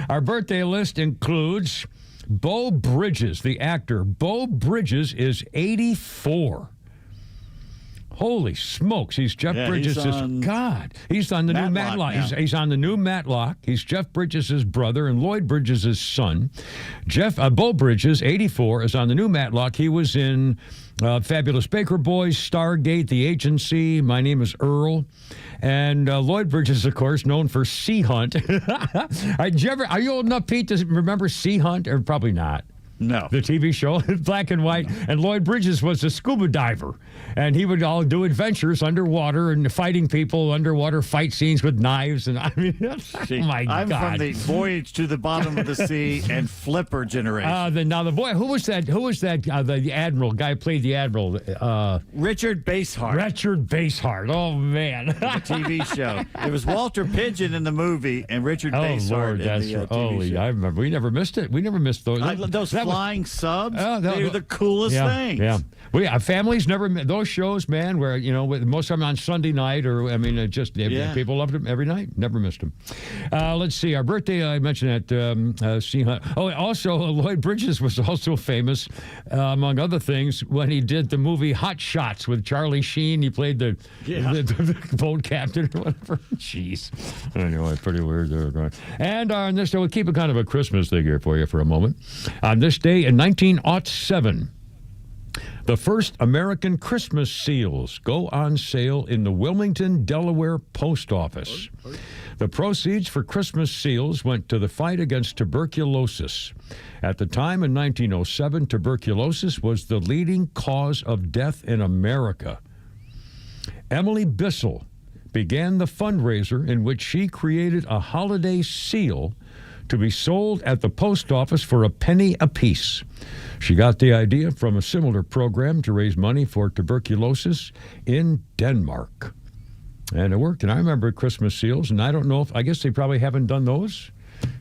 Speaker 6: Our birthday list includes Beau Bridges, the actor. Beau Bridges is 84. Holy smokes, he's Jeff Bridges' God. He's on the new Matlock. He's on the new Matlock. He's Jeff Bridges' brother and Lloyd Bridges' son. Beau Bridges, 84, is on the new Matlock. He was in Fabulous Baker Boys, Stargate, The Agency, My Name is Earl. And Lloyd Bridges, of course, known for Sea Hunt. Are you old enough, Pete, to remember Sea Hunt? Or probably not.
Speaker 7: No.
Speaker 6: The TV show, black and white. And Lloyd Bridges was a scuba diver. And he would all do adventures underwater and fighting people, underwater fight scenes with knives. And I mean, oh my
Speaker 7: I'm
Speaker 6: God.
Speaker 7: from the Voyage to the Bottom of the Sea and Flipper generation.
Speaker 6: Now the boy, who was that? The admiral guy who played the admiral.
Speaker 7: Richard Basehart.
Speaker 6: Richard Basehart. Oh man.
Speaker 7: The TV show. It was Walter Pidgeon in the movie and Richard Basehart
Speaker 6: Lord,
Speaker 7: in
Speaker 6: that's
Speaker 7: the TV
Speaker 6: holy!
Speaker 7: show.
Speaker 6: I remember. We never missed it. We never missed those.
Speaker 7: Those flying subs.
Speaker 6: that
Speaker 7: They were the coolest things.
Speaker 6: Yeah. Families never those shows, man. Where most of them on Sunday night, or people loved them every night. Never missed them. Let's see. Our birthday. I mentioned that. Also Lloyd Bridges was also famous, among other things, when he did the movie Hot Shots with Charlie Sheen. He played the boat captain or whatever. Jeez. Anyway, pretty weird there. And on this day, we'll keep it kind of a Christmas thing here for you for a moment. On this day in 1907, the first American Christmas seals go on sale in the Wilmington, Delaware post office. The proceeds for Christmas seals went to the fight against tuberculosis. At the time in 1907, tuberculosis was the leading cause of death in America. Emily Bissell began the fundraiser in which she created a holiday seal to be sold at the post office for a penny apiece. She got the idea from a similar program to raise money for tuberculosis in Denmark. And it worked. And I remember Christmas seals, and I don't know I guess they probably haven't done those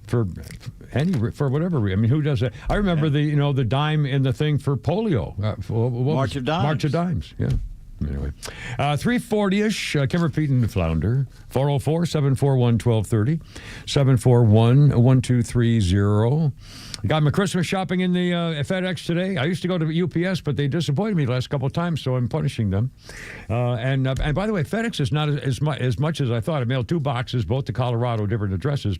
Speaker 6: for whatever reason. I mean, who does that? I remember the dime in the thing for polio.
Speaker 7: March of Dimes.
Speaker 6: March of Dimes, yeah. Anyway, 3:40-ish, Kimmer, Pete, and Flounder, 404-741-1230, 741-1230. Got my Christmas shopping in the FedEx today. I used to go to UPS, but they disappointed me the last couple of times, so I'm punishing them. And by the way, FedEx is not as much as I thought. I mailed 2 boxes, both to Colorado, different addresses,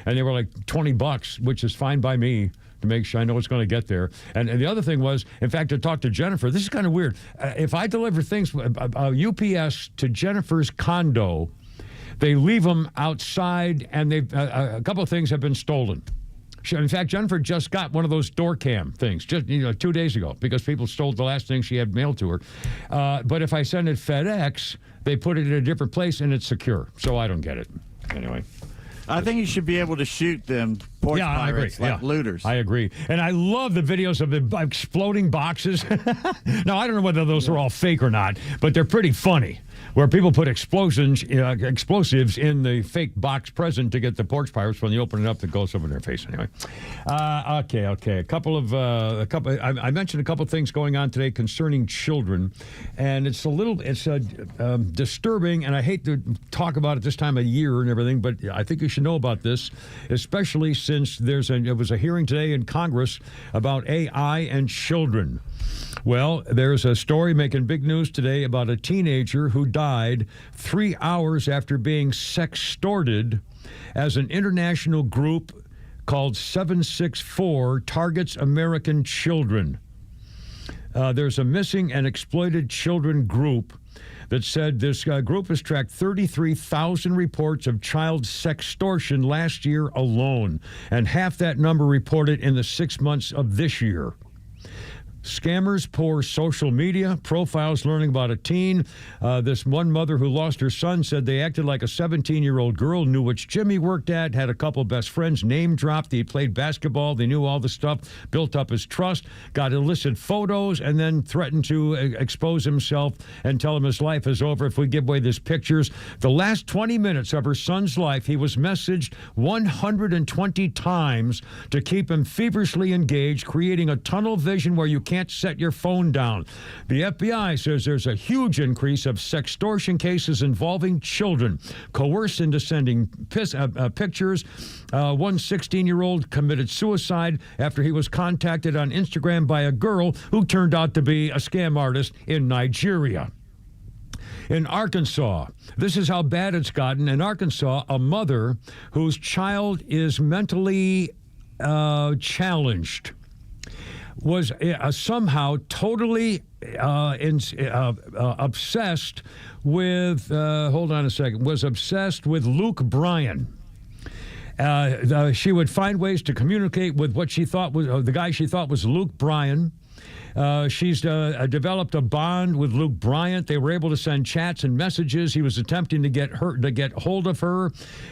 Speaker 6: and they were like $20, which is fine by me, to make sure I know it's going to get there. And the other thing was, in fact, to talk to Jennifer, this is kind of weird. If I deliver things, UPS to Jennifer's condo, they leave them outside, and a couple of things have been stolen. In fact, Jennifer just got one of those door cam things just 2 days ago because people stole the last thing she had mailed to her. But if I send it FedEx, they put it in a different place, and it's secure. So I don't get it. Anyway.
Speaker 7: I think you should be able to shoot them porch pirates like looters.
Speaker 6: I agree. And I love the videos of the exploding boxes. Now, I don't know whether those are all fake or not, but they're pretty funny, where people put explosives in the fake box present to get the porch pirates when you open it up that goes over their face anyway. Okay. I mentioned a couple of things going on today concerning children, and it's disturbing, and I hate to talk about it this time of year and everything, but I think you should know about this, especially since it was a hearing today in Congress about AI and children. Well, there's a story making big news today about a teenager who died 3 hours after being sextorted as an international group called 764 targets American children. There's a missing and exploited children group that said this group has tracked 33,000 reports of child sextortion last year alone, and half that number reported in the 6 months of this year. Scammers pour social media profiles learning about a teen. This one mother who lost her son said they acted like a 17-year-old girl, knew which gym he worked at, had a couple of best friends, name dropped. He played basketball. They knew all the stuff, built up his trust, got illicit photos, and then threatened to expose himself and tell him his life is over if we give away these pictures. The last 20 minutes of her son's life, he was messaged 120 times to keep him feverishly engaged, creating a tunnel vision where you can't set your phone down. The FBI says there's a huge increase of sextortion cases involving children, coerced into sending pictures. One 16-year-old committed suicide after he was contacted on Instagram by a girl who turned out to be a scam artist in Nigeria. In Arkansas, this is how bad it's gotten. In Arkansas, a mother whose child is mentally challenged was somehow totally obsessed with, was obsessed with Luke Bryan. She would find ways to communicate with what she thought was the guy she thought was Luke Bryan. She's developed a bond with Luke Bryant. They were able to send chats and messages. He was attempting to get hold of her.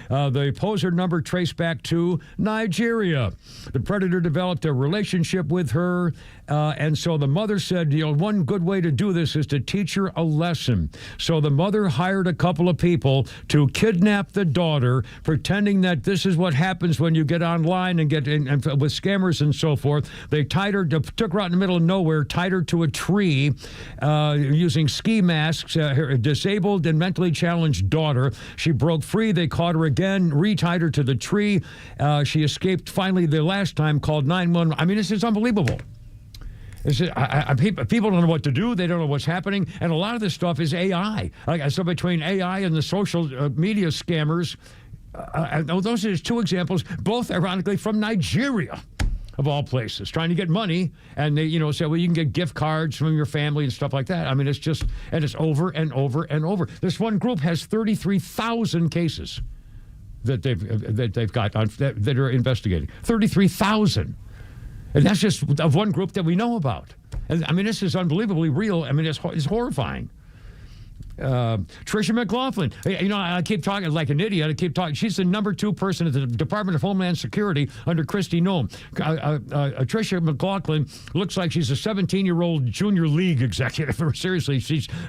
Speaker 6: The poser number traced back to Nigeria. The predator developed a relationship with her, and so the mother said, one good way to do this is to teach her a lesson. So the mother hired a couple of people to kidnap the daughter, pretending that this is what happens when you get online and get in, and with scammers and so forth. They tied her, took her out in the middle of nowhere, tied her to a tree using ski masks, her disabled and mentally challenged daughter. She broke free. They caught her again, retied her to the tree. She escaped finally the last time, called 911. I mean, this is unbelievable. People don't know what to do. They don't know what's happening. And a lot of this stuff is AI. So between AI and the social media scammers, those are two examples, both ironically from Nigeria, of all places, trying to get money, and they, say, well, you can get gift cards from your family and stuff like that. I mean, it's just, and it's over and over and over. This one group has 33,000 cases that they've got that are investigating. 33,000, and that's just of one group that we know about. And I mean, this is unbelievably real. I mean, it's horrifying. Tricia McLaughlin, I keep talking like an idiot. I keep talking. She's the number 2 person at the Department of Homeland Security under Kristi Noem. Tricia McLaughlin looks like she's a 17-year-old junior league executive. Seriously,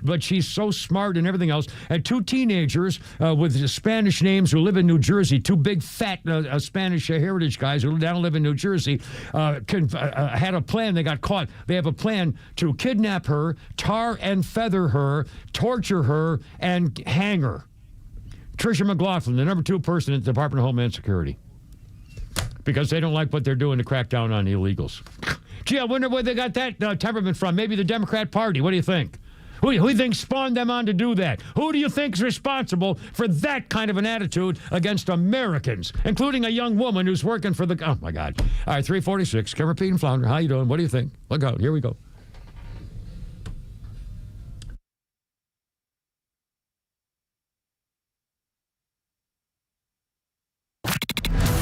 Speaker 6: but she's so smart and everything else. And 2 teenagers with Spanish names who live in New Jersey, 2 big fat Spanish heritage guys who now live in New Jersey, had a plan. They got caught. They have a plan to kidnap her, tar and feather her, torture her, and hang her. Tricia McLaughlin, the number 2 person at the Department of Homeland Security, because they don't like what they're doing to crack down on illegals. Gee, I wonder where they got that temperament from. Maybe the Democrat Party. What do you think? Who do you think spawned them on to do that? Who do you think is responsible for that kind of an attitude against Americans, including a young woman who's working for the... Oh, my God. All right, 346. Kim Repeat and Flounder. How you doing? What do you think? Look out. Here we go.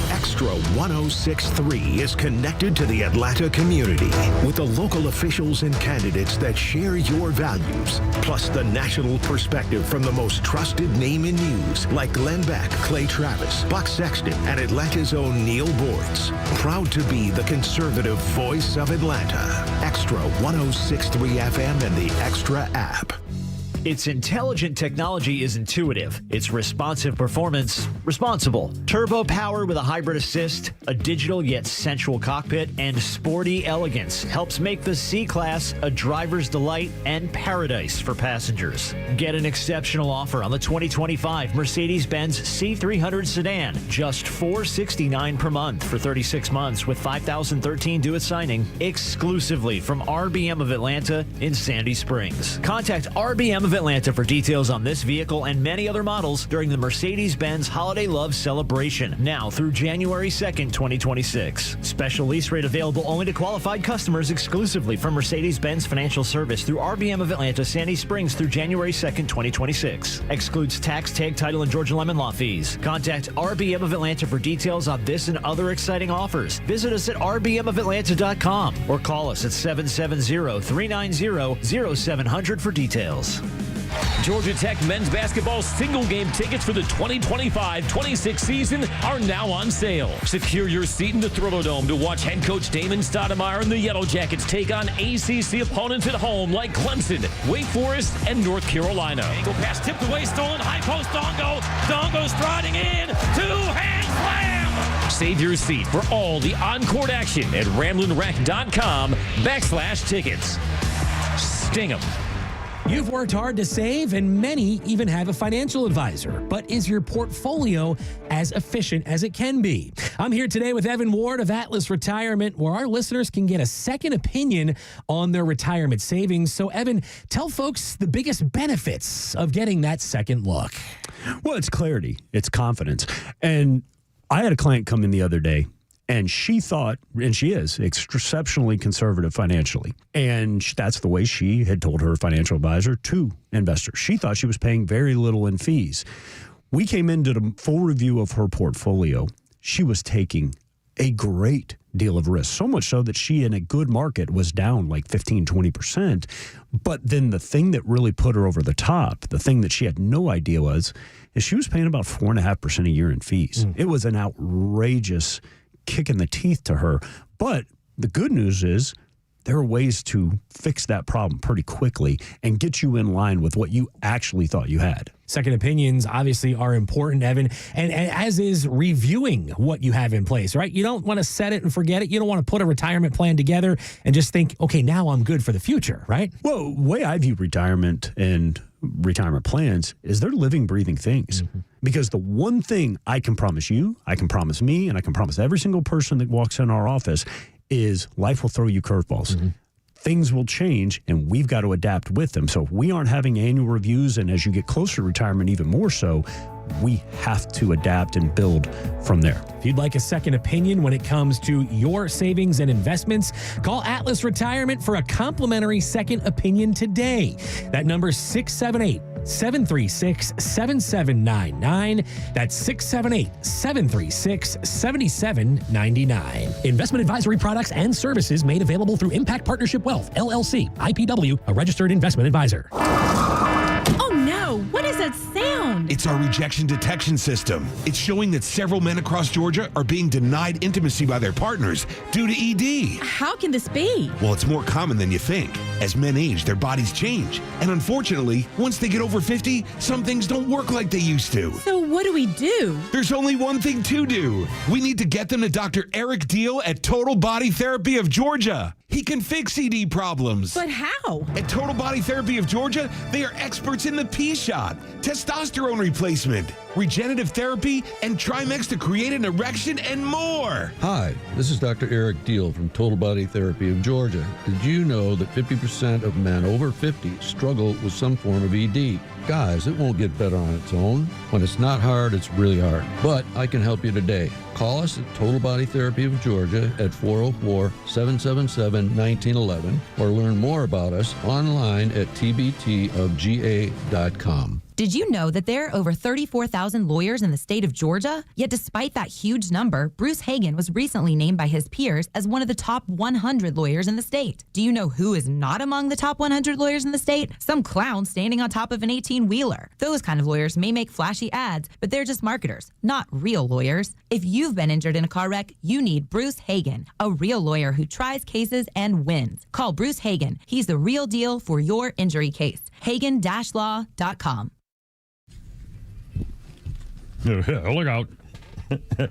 Speaker 9: Extra 106.3 is connected to the Atlanta community with the local officials and candidates that share your values, plus the national perspective from the most trusted name in news like Glenn Beck, Clay Travis, Buck Sexton, and Atlanta's own Neil Boards. Proud to be the conservative voice of Atlanta. Extra 106.3 FM and the Extra app.
Speaker 20: Its intelligent technology is intuitive. Its responsive performance, responsible. Turbo power with a hybrid assist, a digital yet sensual cockpit, and sporty elegance helps make the C-Class a driver's delight and paradise for passengers. Get an exceptional offer on the 2025 Mercedes-Benz C300 sedan. Just $469 per month for 36 months with $5,013 due at signing, exclusively from RBM of Atlanta in Sandy Springs. Contact RBM of Atlanta for details on this vehicle and many other models during the Mercedes-Benz Holiday Love Celebration, now through January 2nd, 2026. Special lease rate available only to qualified customers exclusively from Mercedes-Benz Financial Service through RBM of Atlanta, Sandy Springs through January 2nd, 2026. Excludes tax, tag, title, and Georgia Lemon Law fees. Contact RBM of Atlanta for details on this and other exciting offers. Visit us at rbmofatlanta.com or call us at 770-390-0700 for details.
Speaker 1: Georgia Tech men's basketball single game tickets for the 2025-26 season are now on sale. Secure your seat in the Thriller Dome to watch head coach Damon Stoudemire and the Yellow Jackets take on ACC opponents at home like Clemson, Wake Forest, and North Carolina. Angle pass tipped away, stolen, high post, Dongo. Dongo striding in, two-hand slam. Save your seat for all the on-court action at RamlinRec.com/tickets. Sting 'em.
Speaker 3: You've worked hard to save, and many even have a financial advisor. But is your portfolio as efficient as it can be? I'm here today with Evan Ward of Atlas Retirement, where our listeners can get a second opinion on their retirement savings. So, Evan, tell folks the biggest benefits of getting that second look.
Speaker 4: Well, it's clarity. It's confidence. And I had a client come in the other day, and she thought, and she is, exceptionally conservative financially. And that's the way she had told her financial advisor to investors. She thought she was paying very little in fees. We came into the full review of her portfolio. she was taking a great deal of risk, so much so that she, in a good market, was down like 15, 20%. But then the thing that really put her over the top, the thing that she had no idea is she was paying about 4.5% a year in fees. It was an outrageous kick in the teeth to her. But the good news is there are ways to fix that problem pretty quickly and get you in line with what you actually thought you had.
Speaker 3: Second opinions obviously are important, Evan, and as is reviewing what you have in place, right? You don't want to set it and forget it. You don't want to put a retirement plan together and just think, okay, now I'm good for the future, right?
Speaker 4: Well, the way I view retirement and retirement plans is they're living, breathing things. Because the one thing I can promise you, I can promise me, and I can promise every single person that walks in our office is life will throw you curveballs. Things will change, and we've got to adapt with them. So if we aren't having annual reviews, and as you get closer to retirement even more so, we have to adapt and build from there.
Speaker 3: If you'd like a second opinion when it comes to your savings and investments, call Atlas Retirement for a complimentary second opinion today. That number is 678-736-7799. That's 678-736-7799. Investment advisory products and services made available through Impact Partnership Wealth, LLC, IPW, a registered investment advisor.
Speaker 5: Oh no, what is that sound?
Speaker 10: It's our rejection detection system. It's showing that several men across Georgia are being denied intimacy by their partners due to ED.
Speaker 5: How can this be?
Speaker 10: Well, it's more common than you think. As men age, their bodies change. And unfortunately, once they get over 50, some things don't work like they used to.
Speaker 5: So what do we do?
Speaker 10: There's only one thing to do. We need to get them to Dr. Eric Deal at Total Body Therapy of Georgia. He can fix ED problems.
Speaker 5: But how?
Speaker 10: At Total Body Therapy of Georgia, they are experts in the P-shot, testosterone replacement, regenerative therapy, and Trimex to create an erection and more.
Speaker 12: Hi, this is Dr. Eric Deal from Total Body Therapy of Georgia. Did you know that 50% of men over 50 struggle with some form of ED? Guys, it won't get better on its own. When it's not hard, it's really hard. But I can help you today. Call us at Total Body Therapy of Georgia at 404-777-1911 or learn more about us online at tbtofga.com.
Speaker 13: Did you know that there are over 34,000 lawyers in the state of Georgia? Yet despite that huge number, Bruce Hagan was recently named by his peers as one of the top 100 lawyers in the state. Do you know who is not among the top 100 lawyers in the state? Some clown standing on top of an 18-wheeler. Those kind of lawyers may make flashy ads, but they're just marketers, not real lawyers. If you've been injured in a car wreck, you need Bruce Hagan, a real lawyer who tries cases and wins. Call Bruce Hagan. He's the real deal for your injury case. Hagan-law.com.
Speaker 6: Look out. If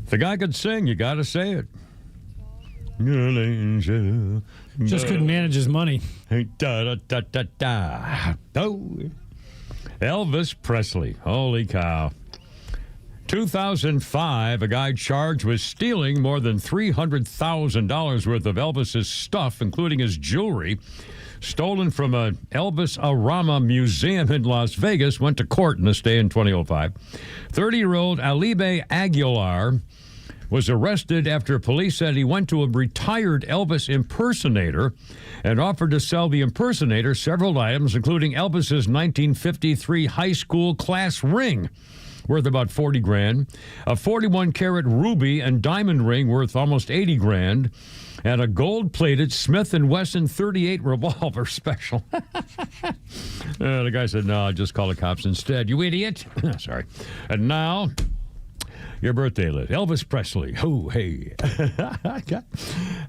Speaker 6: the guy could sing, you got to say it.
Speaker 16: Just couldn't manage his money.
Speaker 6: Elvis Presley. Holy cow. 2005, a guy charged with stealing more than $300,000 worth of Elvis's stuff, including his jewelry, stolen from a Elvis Arama museum in Las Vegas, went to court in this day in 2005. 30-year-old Alibe Aguilar was arrested after police said he went to a retired Elvis impersonator and offered to sell the impersonator several items, including Elvis's 1953 high school class ring, worth about $40,000, a 41-carat ruby and diamond ring worth almost $80,000, and a gold-plated Smith & Wesson .38 revolver special. The guy said, no, I'll just call the cops instead. You idiot. Sorry. And now, your birthday list. Elvis Presley. Oh, hey.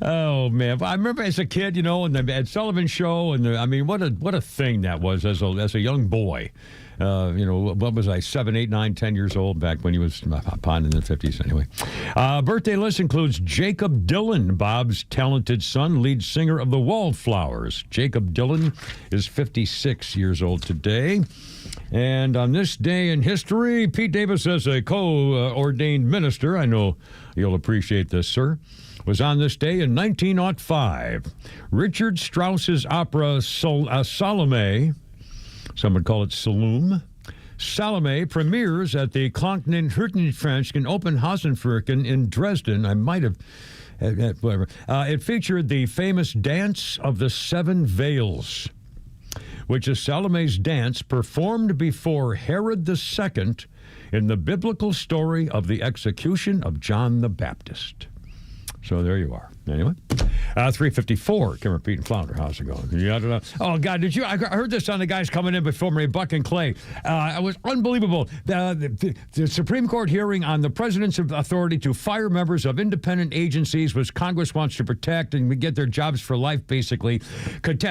Speaker 6: Oh, man. I remember as a kid, you know, in the Ed Sullivan Show, and I mean, what a thing that was as a young boy. You know, what was I, 7, 8, 9, 10 years old back when he was pond in the 50s anyway. Birthday list includes Jacob Dylan, Bob's talented son, lead singer of the Wallflowers. Jacob Dylan is 56 years old today. And on this day in history, Pete Davis, as a co-ordained minister, I know you'll appreciate this, sir, was on this day in 1905. Richard Strauss's opera Salome, some would call it Saloom. Salome premieres at the Klanken Hüttenfranken Opernhausenfirken in Dresden. I might have, whatever. It featured the famous Dance of the Seven Veils, which is Salome's dance performed before Herod II in the biblical story of the execution of John the Baptist. So there you are. Anyway, 354, Kimmer, Pete, and Flounder. How's it going? Oh, God, I heard this on the guys coming in before me, Buck and Clay. It was unbelievable. The Supreme Court hearing on the president's authority to fire members of independent agencies, which Congress wants to protect and get their jobs for life, basically.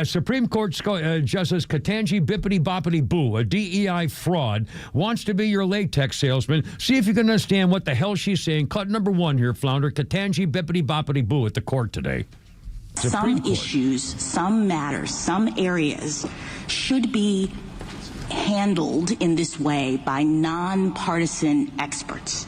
Speaker 6: Supreme Court Justice Ketanji Bippity Boppity Boo, a DEI fraud, wants to be your latex salesman. See if you can understand what the hell she's saying. Cut number 1 here, Flounder. Ketanji Bippity Boppity Boo at the court today.
Speaker 8: Some issues, some matters, some areas should be handled in this way by nonpartisan experts.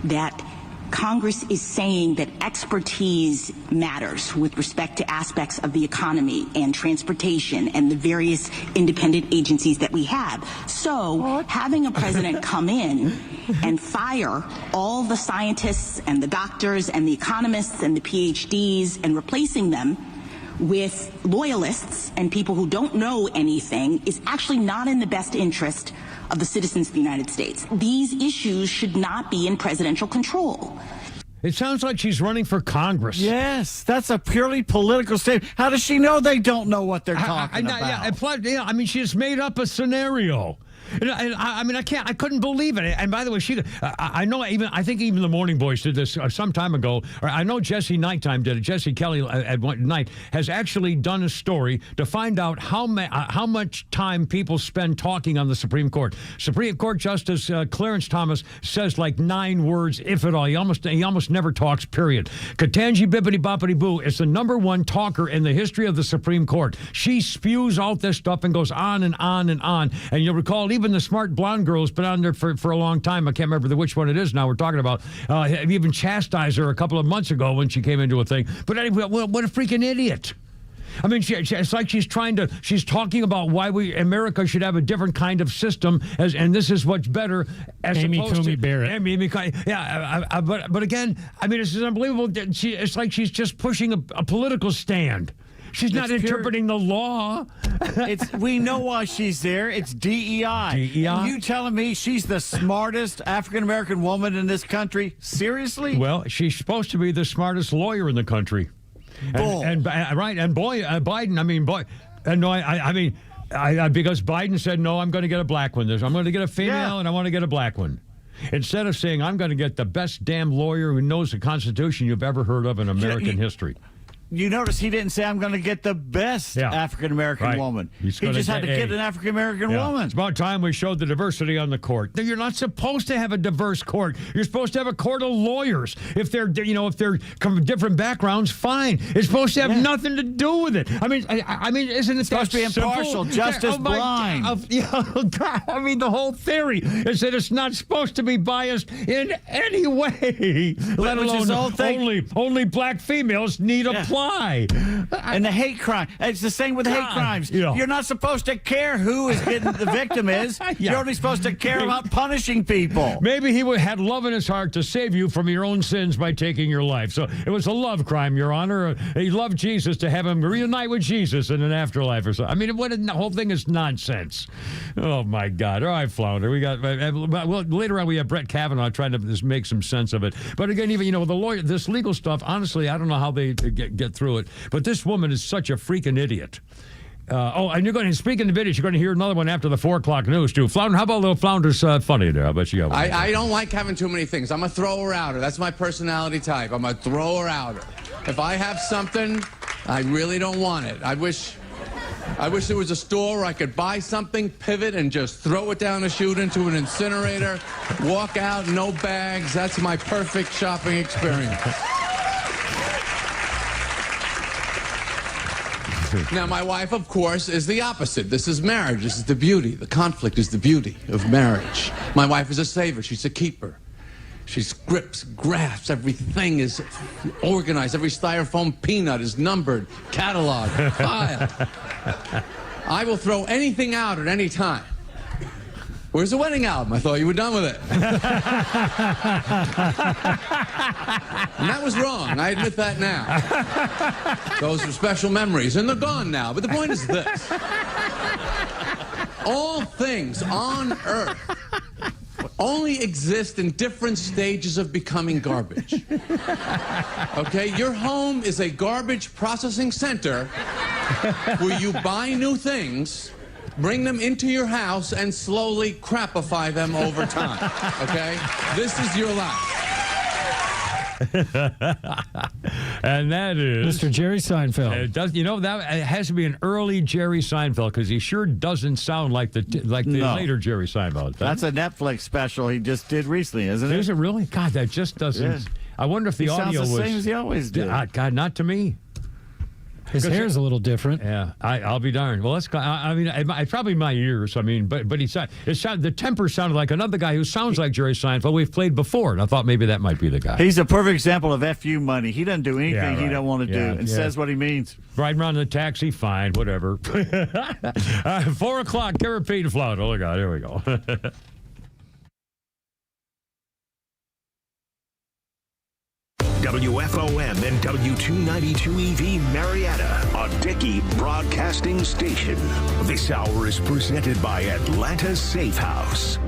Speaker 8: That Congress is saying that expertise matters with respect to aspects of the economy and transportation and the various independent agencies that we have. So having a president come in and fire all the scientists and the doctors and the economists and the PhDs and replacing them with loyalists and people who don't know anything is actually not in the best interest of the citizens of the United States. These issues should not be in presidential control.
Speaker 6: It sounds like she's running for Congress.
Speaker 7: Yes, that's a purely political statement. How does she know they don't know what they're talking about?
Speaker 6: I mean, she just made up a scenario. And I couldn't believe it. And by the way, I think even the Morning Boys did this some time ago. Or I know Jesse Nighttime did it. Jesse Kelly at one night has actually done a story to find out how much time people spend talking on the Supreme Court. Supreme Court Justice Clarence Thomas says like 9 words, if at all. He almost never talks, period. Ketanji Bippity Boppity Boo is the #1 talker in the history of the Supreme Court. She spews out this stuff and goes on and on and on. And you'll recall even the smart blonde girl has been on there for a long time. I can't remember which one it is now we're talking about. Even chastised her a couple of months ago when she came into a thing. But anyway, what a freaking idiot. I mean, it's like she's talking about why America should have a different kind of system, and this is what's better as
Speaker 16: Amy
Speaker 6: opposed
Speaker 16: Coney
Speaker 6: to
Speaker 16: Barrett.
Speaker 6: But again, I mean, it's unbelievable. It's like she's just pushing a political stand. She's not interpreting the law.
Speaker 7: We know why she's there. It's DEI.
Speaker 6: DEI?
Speaker 7: And you telling me she's the smartest African-American woman in this country? Seriously?
Speaker 6: Well, she's supposed to be the smartest lawyer in the country. And boy, Biden, I mean, boy, and no, because Biden said, no, I'm going to get a black one. I'm going to get a female and I want to get a black one. Instead of saying, I'm going to get the best damn lawyer who knows the Constitution you've ever heard of in American history.
Speaker 7: You notice he didn't say, I'm going to get the best African-American woman. He just had to get an African-American woman.
Speaker 6: It's about time we showed the diversity on the court. You're not supposed to have a diverse court. You're supposed to have a court of lawyers. If they're from different backgrounds, fine. It's supposed to have nothing to do with it. I mean, isn't it
Speaker 7: supposed to be impartial, justice blind?
Speaker 6: I mean, the whole theory is that it's not supposed to be biased in any way. Let alone only black females need a
Speaker 7: and the hate crime. It's the same with hate crimes. You're not supposed to care who the victim is. You're only supposed to care about punishing people.
Speaker 6: Maybe he had love in his heart to save you from your own sins by taking your life. So it was a love crime, Your Honor. He loved Jesus to have him reunite with Jesus in an afterlife or something. I mean, the whole thing is nonsense. Oh, my God. All right, Flounder. We got, later on we have Brett Kavanaugh trying to just make some sense of it. But again, even, the lawyer, this legal stuff, honestly, I don't know how they get through it. But this woman is such a freaking idiot. And you're going to, speaking of idiots, you're going to hear another one after the 4 o'clock news, too. Flounder, how about a little Flounder's funny there? How about you got one?
Speaker 14: I don't like having too many things. I'm a thrower-outer. That's my personality type. I'm a thrower-outer. If I have something, I really don't want it. I wish there was a store where I could buy something, pivot, and just throw it down a chute into an incinerator, walk out, no bags. That's my perfect shopping experience. Now, my wife, of course, is the opposite. This is marriage. This is the beauty. The conflict is the beauty of marriage. My wife is a saver. She's a keeper. She grips, grasps. Everything is organized. Every styrofoam peanut is numbered, cataloged, filed. I will throw anything out at any time. Where's the wedding album? I thought you were done with it. And that was wrong. I admit that now. Those are special memories, and they're gone now. But the point is this. All things on earth only exist in different stages of becoming garbage. Okay? Your home is a garbage processing center where you buy new things, bring them into your house, and slowly crapify them over time. Okay? This is your life.
Speaker 6: And that is
Speaker 16: Mr. Jerry Seinfeld.
Speaker 6: It does, that it has to be an early Jerry Seinfeld because he sure doesn't sound like the later Jerry Seinfeld.
Speaker 7: That's a Netflix special he just did recently, isn't it?
Speaker 6: Is it really? God, that just doesn't.
Speaker 7: Yeah.
Speaker 6: I wonder if the audio
Speaker 7: sounds the
Speaker 6: was
Speaker 7: same as he always did.
Speaker 6: God, not to me.
Speaker 16: His hair's a little different.
Speaker 6: Yeah, I'll be darned. Well, it's probably my ears. But the temper sounded like another guy who sounds like Jerry Seinfeld we've played before, and I thought maybe that might be the guy.
Speaker 7: He's a perfect example of FU money. He doesn't do anything he don't want to do and says what he means.
Speaker 6: Riding around in the taxi, fine, whatever. 4 o'clock, Kimmer, Pete, and Flauta. Look out, here we go.
Speaker 9: WFOM and W292EV Marietta, a Dickey broadcasting station. This hour is presented by Atlanta's Safe House.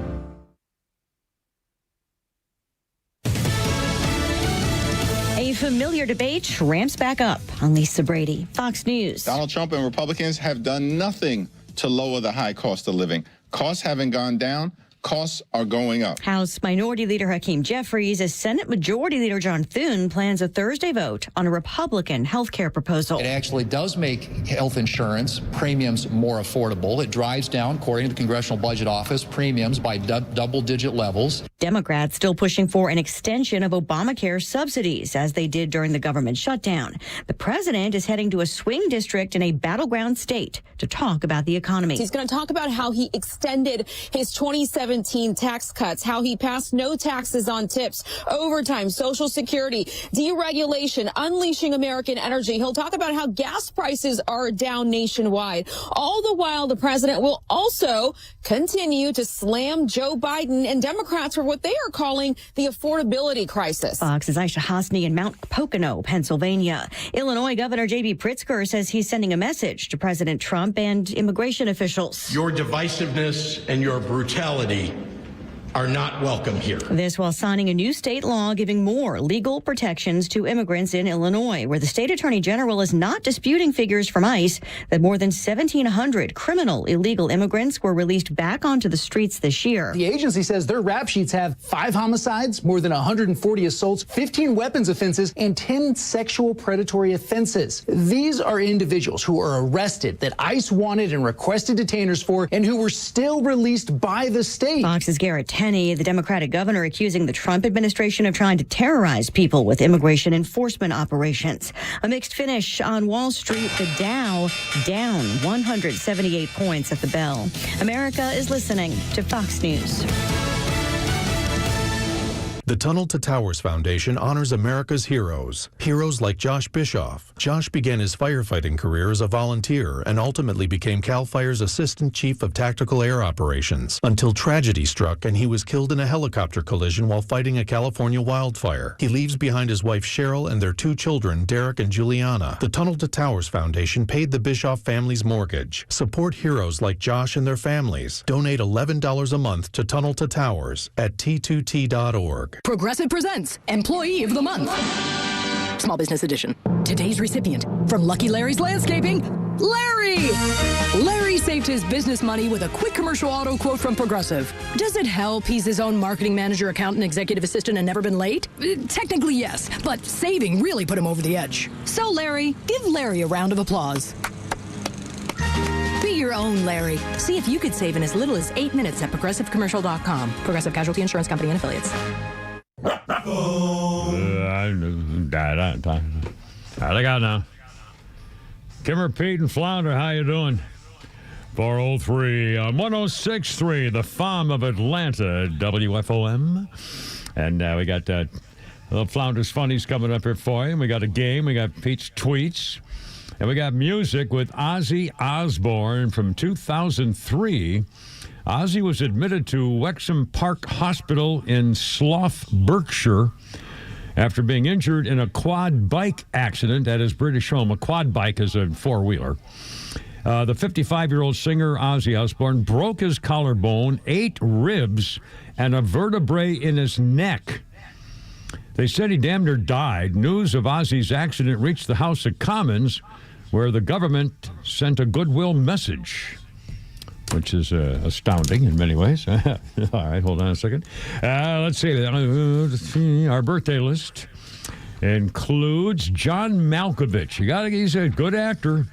Speaker 11: A familiar debate ramps back up on Lisa Brady, Fox News.
Speaker 15: Donald Trump and Republicans have done nothing to lower the high cost of living. Costs haven't gone down. Costs are going up.
Speaker 11: House Minority Leader Hakeem Jeffries as Senate Majority Leader John Thune plans a Thursday vote on a Republican health care proposal.
Speaker 17: It actually does make health insurance premiums more affordable. It drives down, according to the Congressional Budget Office, premiums by double-digit levels.
Speaker 11: Democrats still pushing for an extension of Obamacare subsidies, as they did during the government shutdown. The president is heading to a swing district in a battleground state to talk about the economy.
Speaker 18: He's going to talk about how he extended his 2017 tax cuts, how he passed no taxes on tips, overtime, Social Security, deregulation, unleashing American energy. He'll talk about how gas prices are down nationwide. All the while, the president will also continue to slam Joe Biden and Democrats for what they are calling the affordability crisis.
Speaker 11: Fox's Aisha Hasni in Mount Pocono, Pennsylvania. Illinois Governor J.B. Pritzker says he's sending a message to President Trump and immigration officials.
Speaker 19: Your divisiveness and your brutality are not welcome here.
Speaker 11: This while signing a new state law giving more legal protections to immigrants in Illinois, where the state attorney general is not disputing figures from ICE that more than 1,700 criminal illegal immigrants were released back onto the streets this year.
Speaker 21: The agency says their rap sheets have 5 homicides, more than 140 assaults, 15 weapons offenses, and 10 sexual predatory offenses. These are individuals who are arrested that ICE wanted and requested detainers for and who were still released by the state.
Speaker 11: Fox's Garrett Tenney, the Democratic governor, accusing the Trump administration of trying to terrorize people with immigration enforcement operations. A mixed finish on Wall Street, the Dow down 178 points at the bell. America is listening to Fox News.
Speaker 27: The Tunnel to Towers Foundation honors America's heroes. Heroes like Josh Bischoff. Josh began his firefighting career as a volunteer and ultimately became CAL FIRE's Assistant Chief of Tactical Air Operations until tragedy struck and he was killed in a helicopter collision while fighting a California wildfire. He leaves behind his wife Cheryl and their 2 children, Derek and Juliana. The Tunnel to Towers Foundation paid the Bischoff family's mortgage. Support heroes like Josh and their families. Donate $11 a month to Tunnel to Towers at T2T.org.
Speaker 28: Progressive presents Employee of the Month. Small Business Edition. Today's recipient from Lucky Larry's Landscaping, Larry! Larry saved his business money with a quick commercial auto quote from Progressive. Does it help he's his own marketing manager, accountant, executive assistant, and never been late? Technically, yes, but saving really put him over the edge. So, Larry, give Larry a round of applause. Be your own Larry. See if you could save in as little as 8 minutes at ProgressiveCommercial.com. Progressive Casualty Insurance Company and Affiliates.
Speaker 6: I got now. Kimmer, Pete, and Flounder, how you doing? 403 on 106.3, the farm of Atlanta, WFOM. And we got little Flounder's Funnies coming up here for you. We got a game. We got Pete's tweets. And we got music with Ozzy Osbourne from 2003. Ozzy was admitted to Wexham Park Hospital in Slough, Berkshire, after being injured in a quad bike accident at his British home. A quad bike is a four-wheeler. The 55-year-old singer Ozzy Osbourne broke his collarbone, 8 ribs, and a vertebrae in his neck. They said he damn near died. News of Ozzy's accident reached the House of Commons, where the government sent a goodwill message, which is astounding in many ways. All right, hold on a second. Let's see. Our birthday list includes John Malkovich. He's a good actor.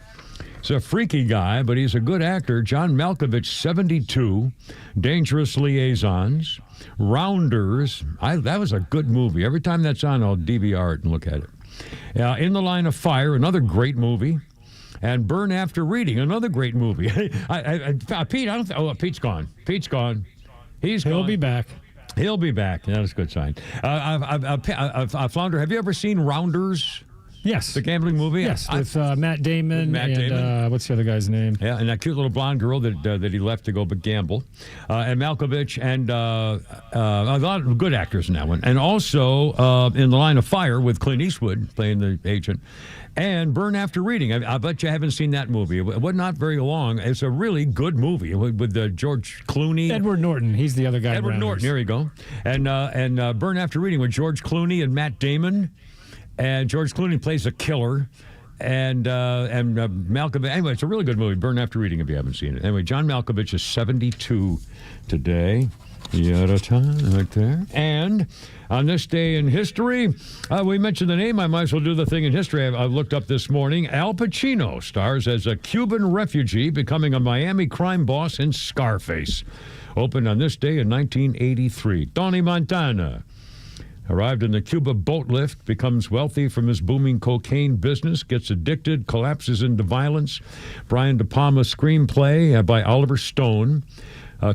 Speaker 6: He's a freaky guy, but he's a good actor. John Malkovich, 72. Dangerous Liaisons. Rounders. That was a good movie. Every time that's on, I'll DVR it and look at it. In the Line of Fire, another great movie. And Burn After Reading, another great movie. Pete's gone. Pete's gone. He'll
Speaker 16: be back.
Speaker 6: He'll be back. That's a good sign. Flounder, have you ever seen Rounders?
Speaker 16: Yes.
Speaker 6: The gambling movie?
Speaker 16: Yes, with Matt Damon and what's the other guy's name?
Speaker 6: Yeah, and that cute little blonde girl that he left to go gamble. And Malkovich and a lot of good actors in that one. And also in The Line of Fire with Clint Eastwood playing the agent. And Burn After Reading. I bet you haven't seen that movie. It was not very long. It's a really good movie with George Clooney.
Speaker 16: Edward Norton. He's the other guy.
Speaker 6: Edward Norton. There you go. And Burn After Reading with George Clooney and Matt Damon. And George Clooney plays a killer. And Malkovich. Anyway, it's a really good movie. Burn After Reading if you haven't seen it. Anyway, John Malkovich is 72 today. Right there. And on this day in history, we mentioned the name. I might as well do the thing in history I looked up this morning. Al Pacino stars as a Cuban refugee becoming a Miami crime boss in Scarface. Opened on this day in 1983. Tony Montana arrived in the Cuba boat lift, becomes wealthy from his booming cocaine business, gets addicted, collapses into violence. Brian De Palma screenplay by Oliver Stone.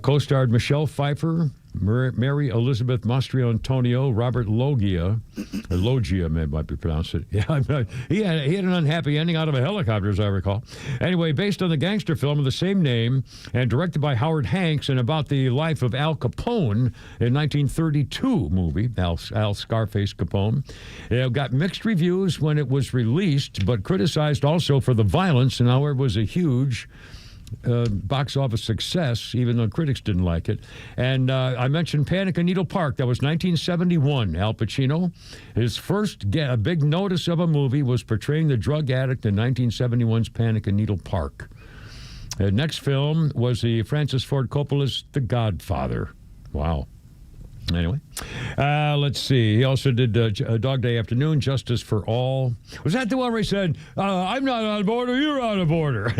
Speaker 6: Co-starred Michelle Pfeiffer, Mary Elizabeth Mastriantonio, Robert Loggia, or Loggia, might be pronounced it. Yeah, he had an unhappy ending out of a helicopter, as I recall. Anyway, based on the gangster film of the same name and directed by Howard Hanks and about the life of Al Capone in 1932 movie, Al Scarface Capone. It got mixed reviews when it was released, but criticized also for the violence, and however was a huge box office success, even though critics didn't like it. And I mentioned Panic at Needle Park. That was 1971. Al Pacino, his first big notice of a movie was portraying the drug addict in 1971's Panic at Needle Park. The next film was the Francis Ford Coppola's The Godfather. Wow. Anyway, let's see. He also did Dog Day Afternoon, Justice for All. Was that the one where he said, I'm not on board or you're on a border?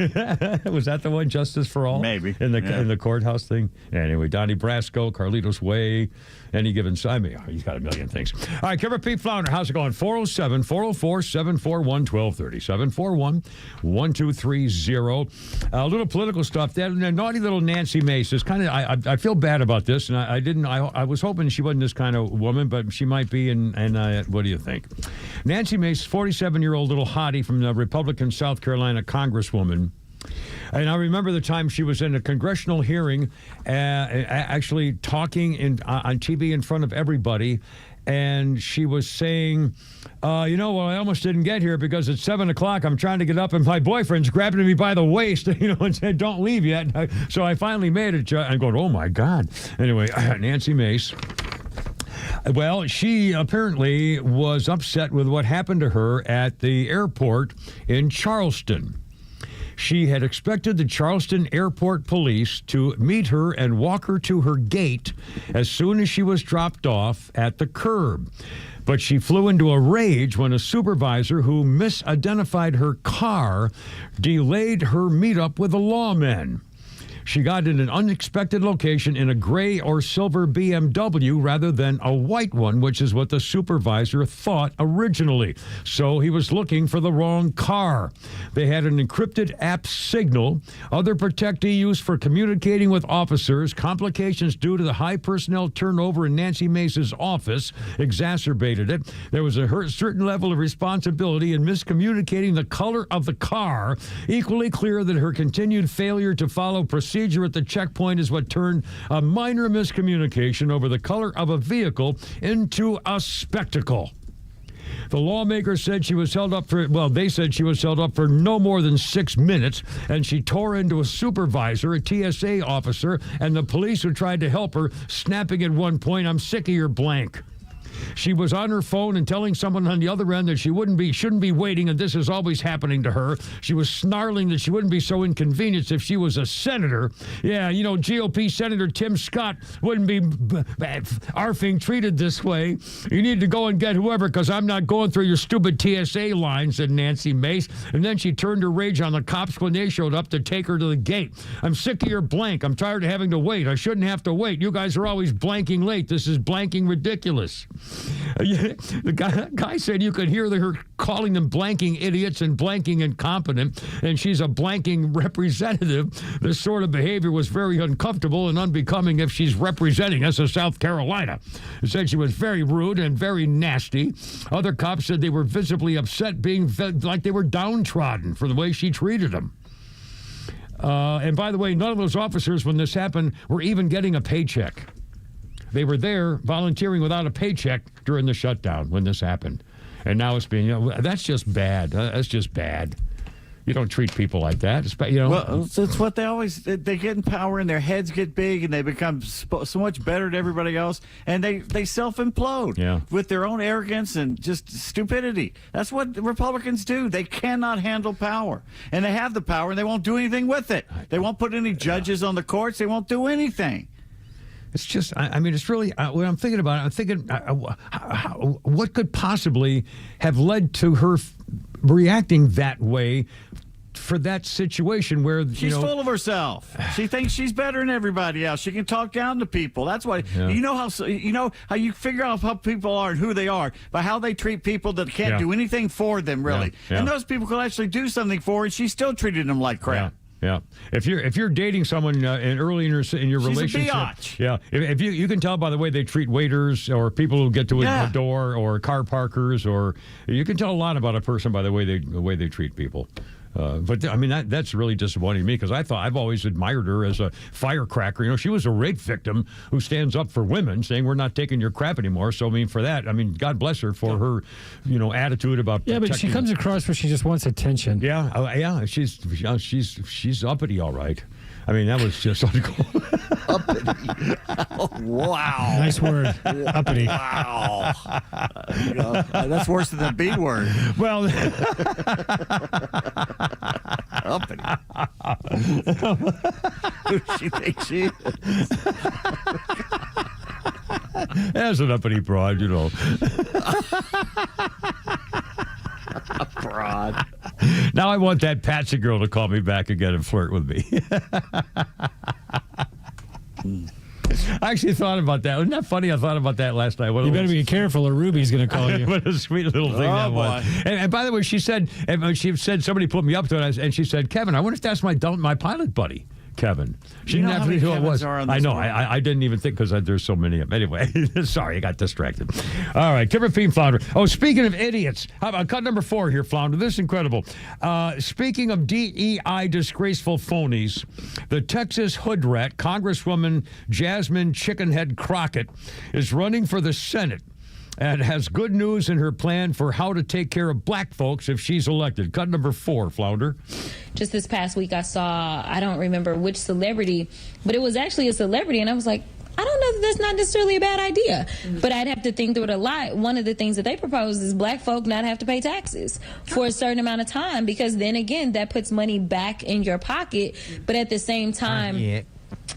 Speaker 6: Was that the one, Justice for All?
Speaker 7: Maybe.
Speaker 6: In the courthouse thing? Anyway, Donnie Brasco, Carlitos Way, Any Given Sunday. He's got a million things. All right, Kevin P. Flounder, how's it going? 407-404-741-1230. 741-1230. A little political stuff. That naughty little Nancy Mace is kind of, I feel bad about this, and I was hoping she wasn't this kind of woman, but she might be, and what do you think? Nancy Mace, 47-year-old little hottie from the Republican South Carolina congresswoman. And I remember the time she was in a congressional hearing, actually talking on TV in front of everybody, and she was saying, I almost didn't get here because it's 7 o'clock. I'm trying to get up, and my boyfriend's grabbing me by the waist, and said, don't leave yet. So I finally made it. I'm going, oh, my God. Anyway, Nancy Mace. Well, she apparently was upset with what happened to her at the airport in Charleston. She had expected the Charleston Airport police to meet her and walk her to her gate as soon as she was dropped off at the curb. But she flew into a rage when a supervisor who misidentified her car delayed her meetup with the lawmen. She got in an unexpected location in a gray or silver BMW rather than a white one, which is what the supervisor thought originally. So he was looking for the wrong car. They had an encrypted app signal, other protectee used for communicating with officers. Complications due to the high personnel turnover in Nancy Mace's office exacerbated it. There was a certain level of responsibility in miscommunicating the color of the car. Equally clear that her continued failure to follow procedure at the checkpoint is what turned a minor miscommunication over the color of a vehicle into a spectacle. The lawmaker said she was held up for, well, they said she was held up for no more than 6 minutes, and she tore into a supervisor, a TSA officer, and the police who tried to help her, snapping at one point, "I'm sick of your blank." She was on her phone and telling someone on the other end that she shouldn't be waiting, and this is always happening to her. She was snarling that she wouldn't be so inconvenienced if she was a senator. Yeah, you know, GOP Senator Tim Scott wouldn't be arfing treated this way. You need to go and get whoever, because I'm not going through your stupid TSA line, said Nancy Mace. And then she turned her rage on the cops when they showed up to take her to the gate. "I'm sick of your blank. I'm tired of having to wait. I shouldn't have to wait. You guys are always blanking late. This is blanking ridiculous." The guy said you could hear her calling them blanking idiots and blanking incompetent, and she's a blanking representative. This sort of behavior was very uncomfortable and unbecoming if she's representing us in South Carolina. It said she was very rude and very nasty. Other cops said they were visibly upset, being like they were downtrodden for the way she treated them. And by the way, none of those officers, when this happened, were even getting a paycheck. They were there volunteering without a paycheck during the shutdown when this happened. And now it's being, that's just bad. That's just bad. You don't treat people like that.
Speaker 7: Well, it's what they always, they get in power and their heads get big and they become so much better than everybody else. And they self-implode with their own arrogance and just stupidity. That's what the Republicans do. They cannot handle power. And they have the power and they won't do anything with it. They won't put any judges on the courts. They won't do anything.
Speaker 6: It's just, I mean, it's really, when I'm thinking about it, I'm thinking, what could possibly have led to her reacting that way for that situation where,
Speaker 7: she's full of herself. She thinks she's better than everybody else. She can talk down to people. That's why, you know how you figure out how people are and who they are by how they treat people that can't do anything for them, really. And those people can actually do something for her, and she still treated them like crap.
Speaker 6: Yeah, if you're dating someone early in your relationship, if you can tell by the way they treat waiters or people who get to a door or car parkers, or you can tell a lot about a person by the way they treat people. But I mean that's really disappointing to me, because I've always admired her as a firecracker. You know, she was a rape victim who stands up for women, saying we're not taking your crap anymore. So I mean, for that, I mean, God bless her for her, attitude about protecting.
Speaker 16: But she comes across where she just wants attention.
Speaker 6: She's uppity, all right. I mean, that was just
Speaker 7: uppity. Wow.
Speaker 16: Nice word. Uppity.
Speaker 7: Wow. That's worse than the B word.
Speaker 6: Well,
Speaker 7: uppity. Who does she think she is?
Speaker 6: As an uppity broad,
Speaker 7: Broad.
Speaker 6: Now I want that Patsy girl to call me back again and flirt with me. I actually thought about that. Wasn't that funny? I thought about that last night.
Speaker 16: You better be careful or Ruby's going to call you.
Speaker 6: What a sweet little thing that was. And by the way, she said somebody put me up to it, and she said, "Kevin, I wonder if that's my pilot buddy, Kevin." She didn't have to who it was. I know. I didn't even think, because there's so many of them. Anyway, sorry, I got distracted. All right, Kimmer Fiend, Flounder. Oh, speaking of idiots, how about cut number 4 here, Flounder? This is incredible. Speaking of DEI disgraceful phonies, the Texas hood rat, Congresswoman Jasmine Chickenhead Crockett, is running for the Senate and has good news in her plan for how to take care of black folks if she's elected. Cut number 4, Flounder.
Speaker 1: Just this past week, I saw, I don't remember which celebrity, but it was actually a celebrity, and I was like, I don't know that that's not necessarily a bad idea, but I'd have to think through it a lot. One of the things that they propose is black folk not have to pay taxes for a certain amount of time, because then again, that puts money back in your pocket, but at the same time,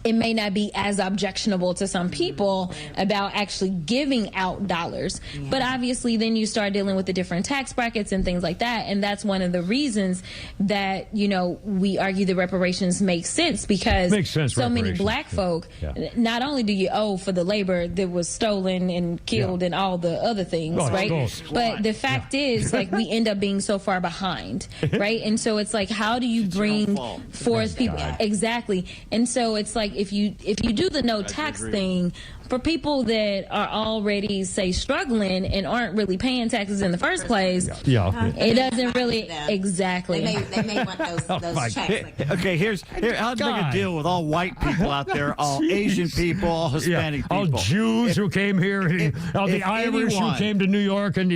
Speaker 1: it may not be as objectionable to some people about actually giving out dollars. But obviously then you start dealing with the different tax brackets and things like that. And that's one of the reasons that, we argue the reparations make sense, because so many black folk, not only do you owe for the labor that was stolen and killed and all the other things, right? But the fact is, like, we end up being so far behind, right? And so it's like, how do you bring forth people? Exactly. And so it's like, if you do the no tax thing, for people that are already, say, struggling and aren't really paying taxes in the first place, it doesn't really exactly.
Speaker 2: They may want those checks.
Speaker 7: Okay, here. I'll make a deal with all white people out there, all Asian people, all Hispanic people,
Speaker 6: all Jews who came here, all the Irish who came to New York, and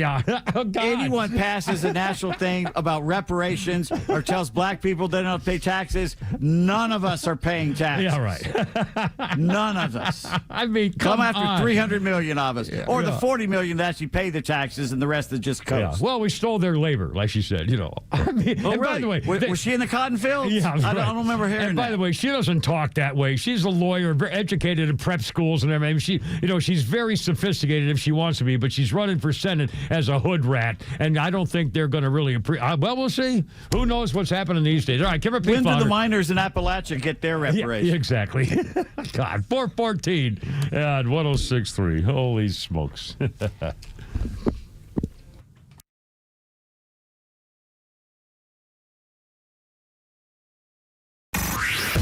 Speaker 7: anyone passes a national thing about reparations or tells black people they don't have to pay taxes, none of us are paying taxes.
Speaker 6: Yeah, right.
Speaker 7: None of us.
Speaker 6: I mean,
Speaker 7: come after 300 million of us, or the 40 million that actually pay the taxes, and the rest that just coast.
Speaker 6: Well, we stole their labor, like she said. I mean,
Speaker 7: oh,
Speaker 6: and
Speaker 7: really?
Speaker 6: By the way,
Speaker 7: was she in the cotton fields?
Speaker 6: Yeah,
Speaker 7: I don't remember hearing
Speaker 6: that. And by the way, she doesn't talk that way. She's a lawyer, very educated in prep schools and everything. She's very sophisticated if she wants to be, but she's running for Senate as a hood rat, and I don't think they're going to really appreciate. Well, we'll see. Who knows what's happening these days? All right, Kimmer P.
Speaker 7: When do the miners in Appalachia get their reparations?
Speaker 6: Yeah, exactly. God, 414 and 106.3. Holy smokes.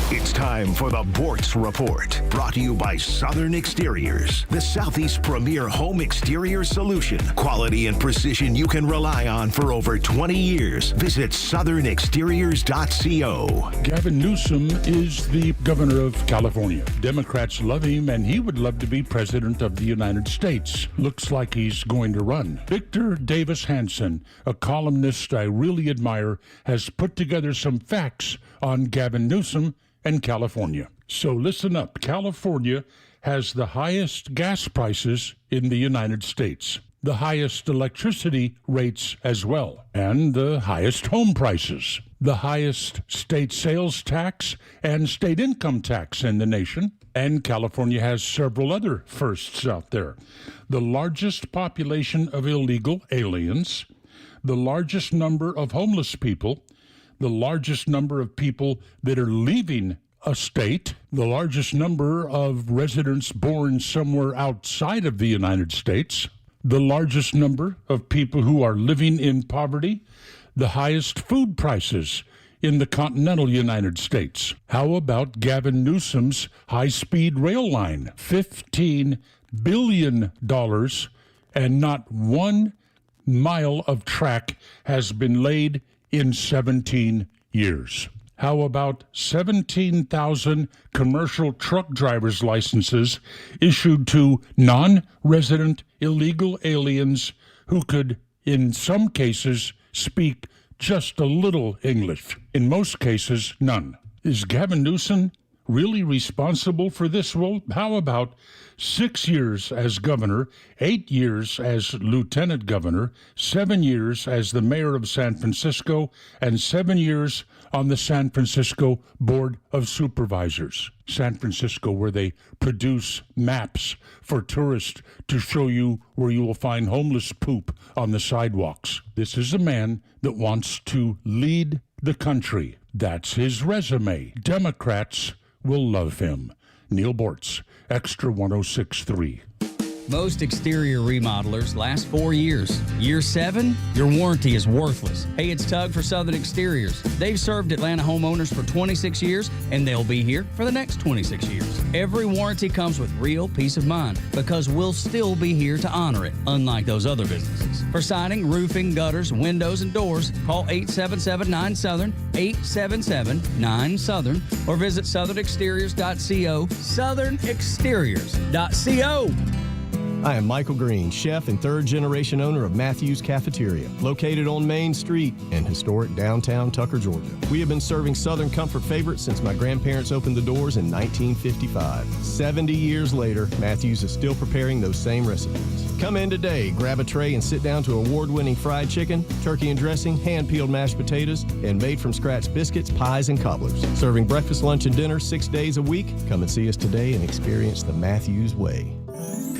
Speaker 9: It's time for the Bortz Report, brought to you by Southern Exteriors, the Southeast premier home exterior solution. Quality and precision you can rely on for over 20 years. Visit southernexteriors.co.
Speaker 4: Gavin Newsom is the governor of California. Democrats love him, and he would love to be president of the United States. Looks like he's going to run. Victor Davis Hanson, a columnist I really admire, has put together some facts on Gavin Newsom and California. So listen up. California has the highest gas prices in the United States, the highest electricity rates as well, and the highest home prices, the highest state sales tax and state income tax in the nation. And California has several other firsts out there. The largest population of illegal aliens, the largest number of homeless people, the largest number of people that are leaving a state, the largest number of residents born somewhere outside of the United States, the largest number of people who are living in poverty, the highest food prices in the continental United States. How about Gavin Newsom's high-speed rail line? $15 billion, and not 1 mile of track has been laid in 17 years. How about 17,000 commercial truck driver's licenses issued to non-resident illegal aliens who could, in some cases, speak just a little English. In most cases, none. Is Gavin Newsom really responsible for this? Well, how about 6 years as governor, 8 years as lieutenant governor, 7 years as the mayor of San Francisco, and 7 years on the San Francisco Board of Supervisors. San Francisco, where they produce maps for tourists to show you where you will find homeless poop on the sidewalks. This is a man that wants to lead the country. That's his resume. Democrats will love him. Neil Bortz, Extra 106.3.
Speaker 20: Most exterior remodelers last 4 years. Year 7, your warranty is worthless. Hey, it's Tug for Southern Exteriors. They've served Atlanta homeowners for 26 years, and they'll be here for the next 26 years. Every warranty comes with real peace of mind, because we'll still be here to honor it, unlike those other businesses. For siding, roofing, gutters, windows, and doors, call 877-9-SOUTHERN, 877-9-SOUTHERN, or visit southernexteriors.co, southernexteriors.co.
Speaker 22: I am Michael Green, chef and third-generation owner of Matthew's Cafeteria, located on Main Street in historic downtown Tucker, Georgia. We have been serving Southern comfort favorites since my grandparents opened the doors in 1955. 70 years later, Matthew's is still preparing those same recipes. Come in today, grab a tray and sit down to award-winning fried chicken, turkey and dressing, hand-peeled mashed potatoes, and made-from-scratch biscuits, pies, and cobblers. Serving breakfast, lunch, and dinner 6 days a week. Come and see us today and experience the Matthew's way.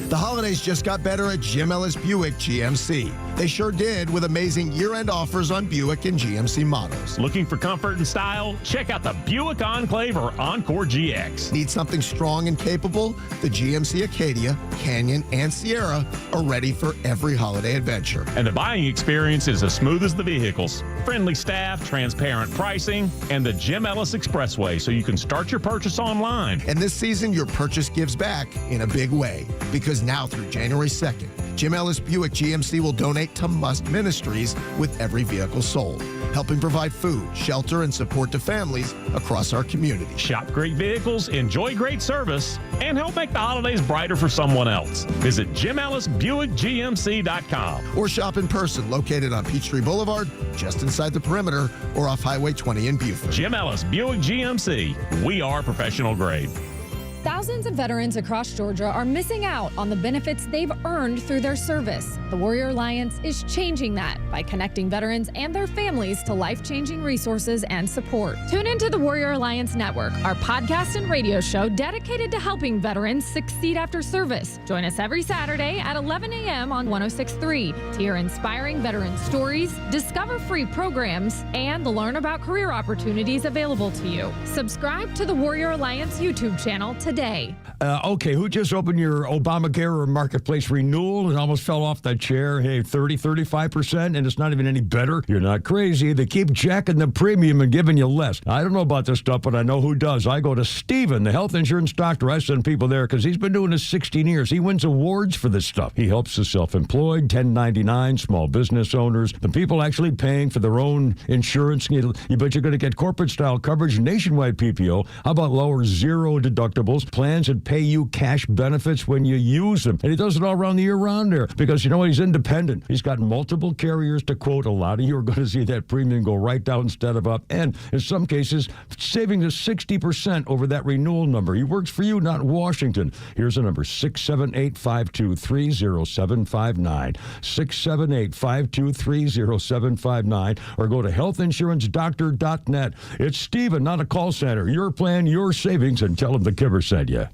Speaker 22: The holidays just got better at Jim Ellis Buick GMC. They sure did, with amazing year-end offers on Buick and GMC models.
Speaker 3: Looking for comfort and style? Check out the Buick Enclave or Encore GX.
Speaker 22: Need something strong and capable? The GMC Acadia, Canyon, and Sierra are ready for every holiday adventure.
Speaker 3: And the buying experience is as smooth as the vehicles. Friendly staff, transparent pricing, and the Jim Ellis Expressway, so you can start your purchase online.
Speaker 22: And this season, your purchase gives back in a big way, because now through January 2nd, Jim Ellis Buick GMC will donate to Must Ministries with every vehicle sold, helping provide food, shelter, and support to families across our community.
Speaker 3: Shop great vehicles, enjoy great service, and help make the holidays brighter for someone else. Visit JimEllisBuickGMC.com.
Speaker 22: Or shop in person, located on Peachtree Boulevard, just inside the perimeter, or off Highway 20 in Buford.
Speaker 3: Jim Ellis Buick GMC. We are professional grade.
Speaker 5: Thousands of veterans across Georgia are missing out on the benefits they've earned through their service. The Warrior Alliance is changing that by connecting veterans and their families to life-changing resources and support. Tune into the Warrior Alliance Network, our podcast and radio show dedicated to helping veterans succeed after service. Join us every Saturday at 11 a.m. on 106.3 to hear inspiring veteran stories, discover free programs, and learn about career opportunities available to you. Subscribe to the Warrior Alliance YouTube channel today.
Speaker 6: Okay, who just opened your Obamacare or Marketplace renewal and almost fell off that chair? Hey, 35%, and it's not even any better? You're not crazy. They keep jacking the premium and giving you less. I don't know about this stuff, but I know who does. I go to Steven, the health insurance doctor. I send people there because he's been doing this 16 years. He wins awards for this stuff. He helps the self-employed, 1099, small business owners, the people actually paying for their own insurance. You bet you're going to get corporate-style coverage, nationwide PPO. How about lower zero deductibles? Plans that pay you cash benefits when you use them. And he does it all around the year round there because, you know what, he's independent. He's got multiple carriers to quote. A lot of you are going to see that premium go right down instead of up. And in some cases, saving us 60% over that renewal number. He works for you, not Washington. Here's the number, 678-523-0759. 678-523-0759. Or go to healthinsurancedoctor.net. It's Steven, not a call center. Your plan, your savings, and tell him the Kibber said you.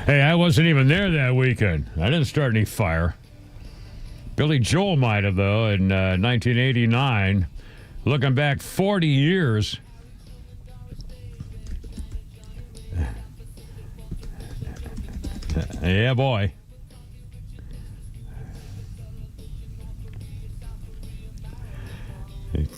Speaker 6: Hey, I wasn't even there that weekend. I didn't start any fire. Billy Joel might have, though, in 1989. Looking back 40 years. Yeah, boy.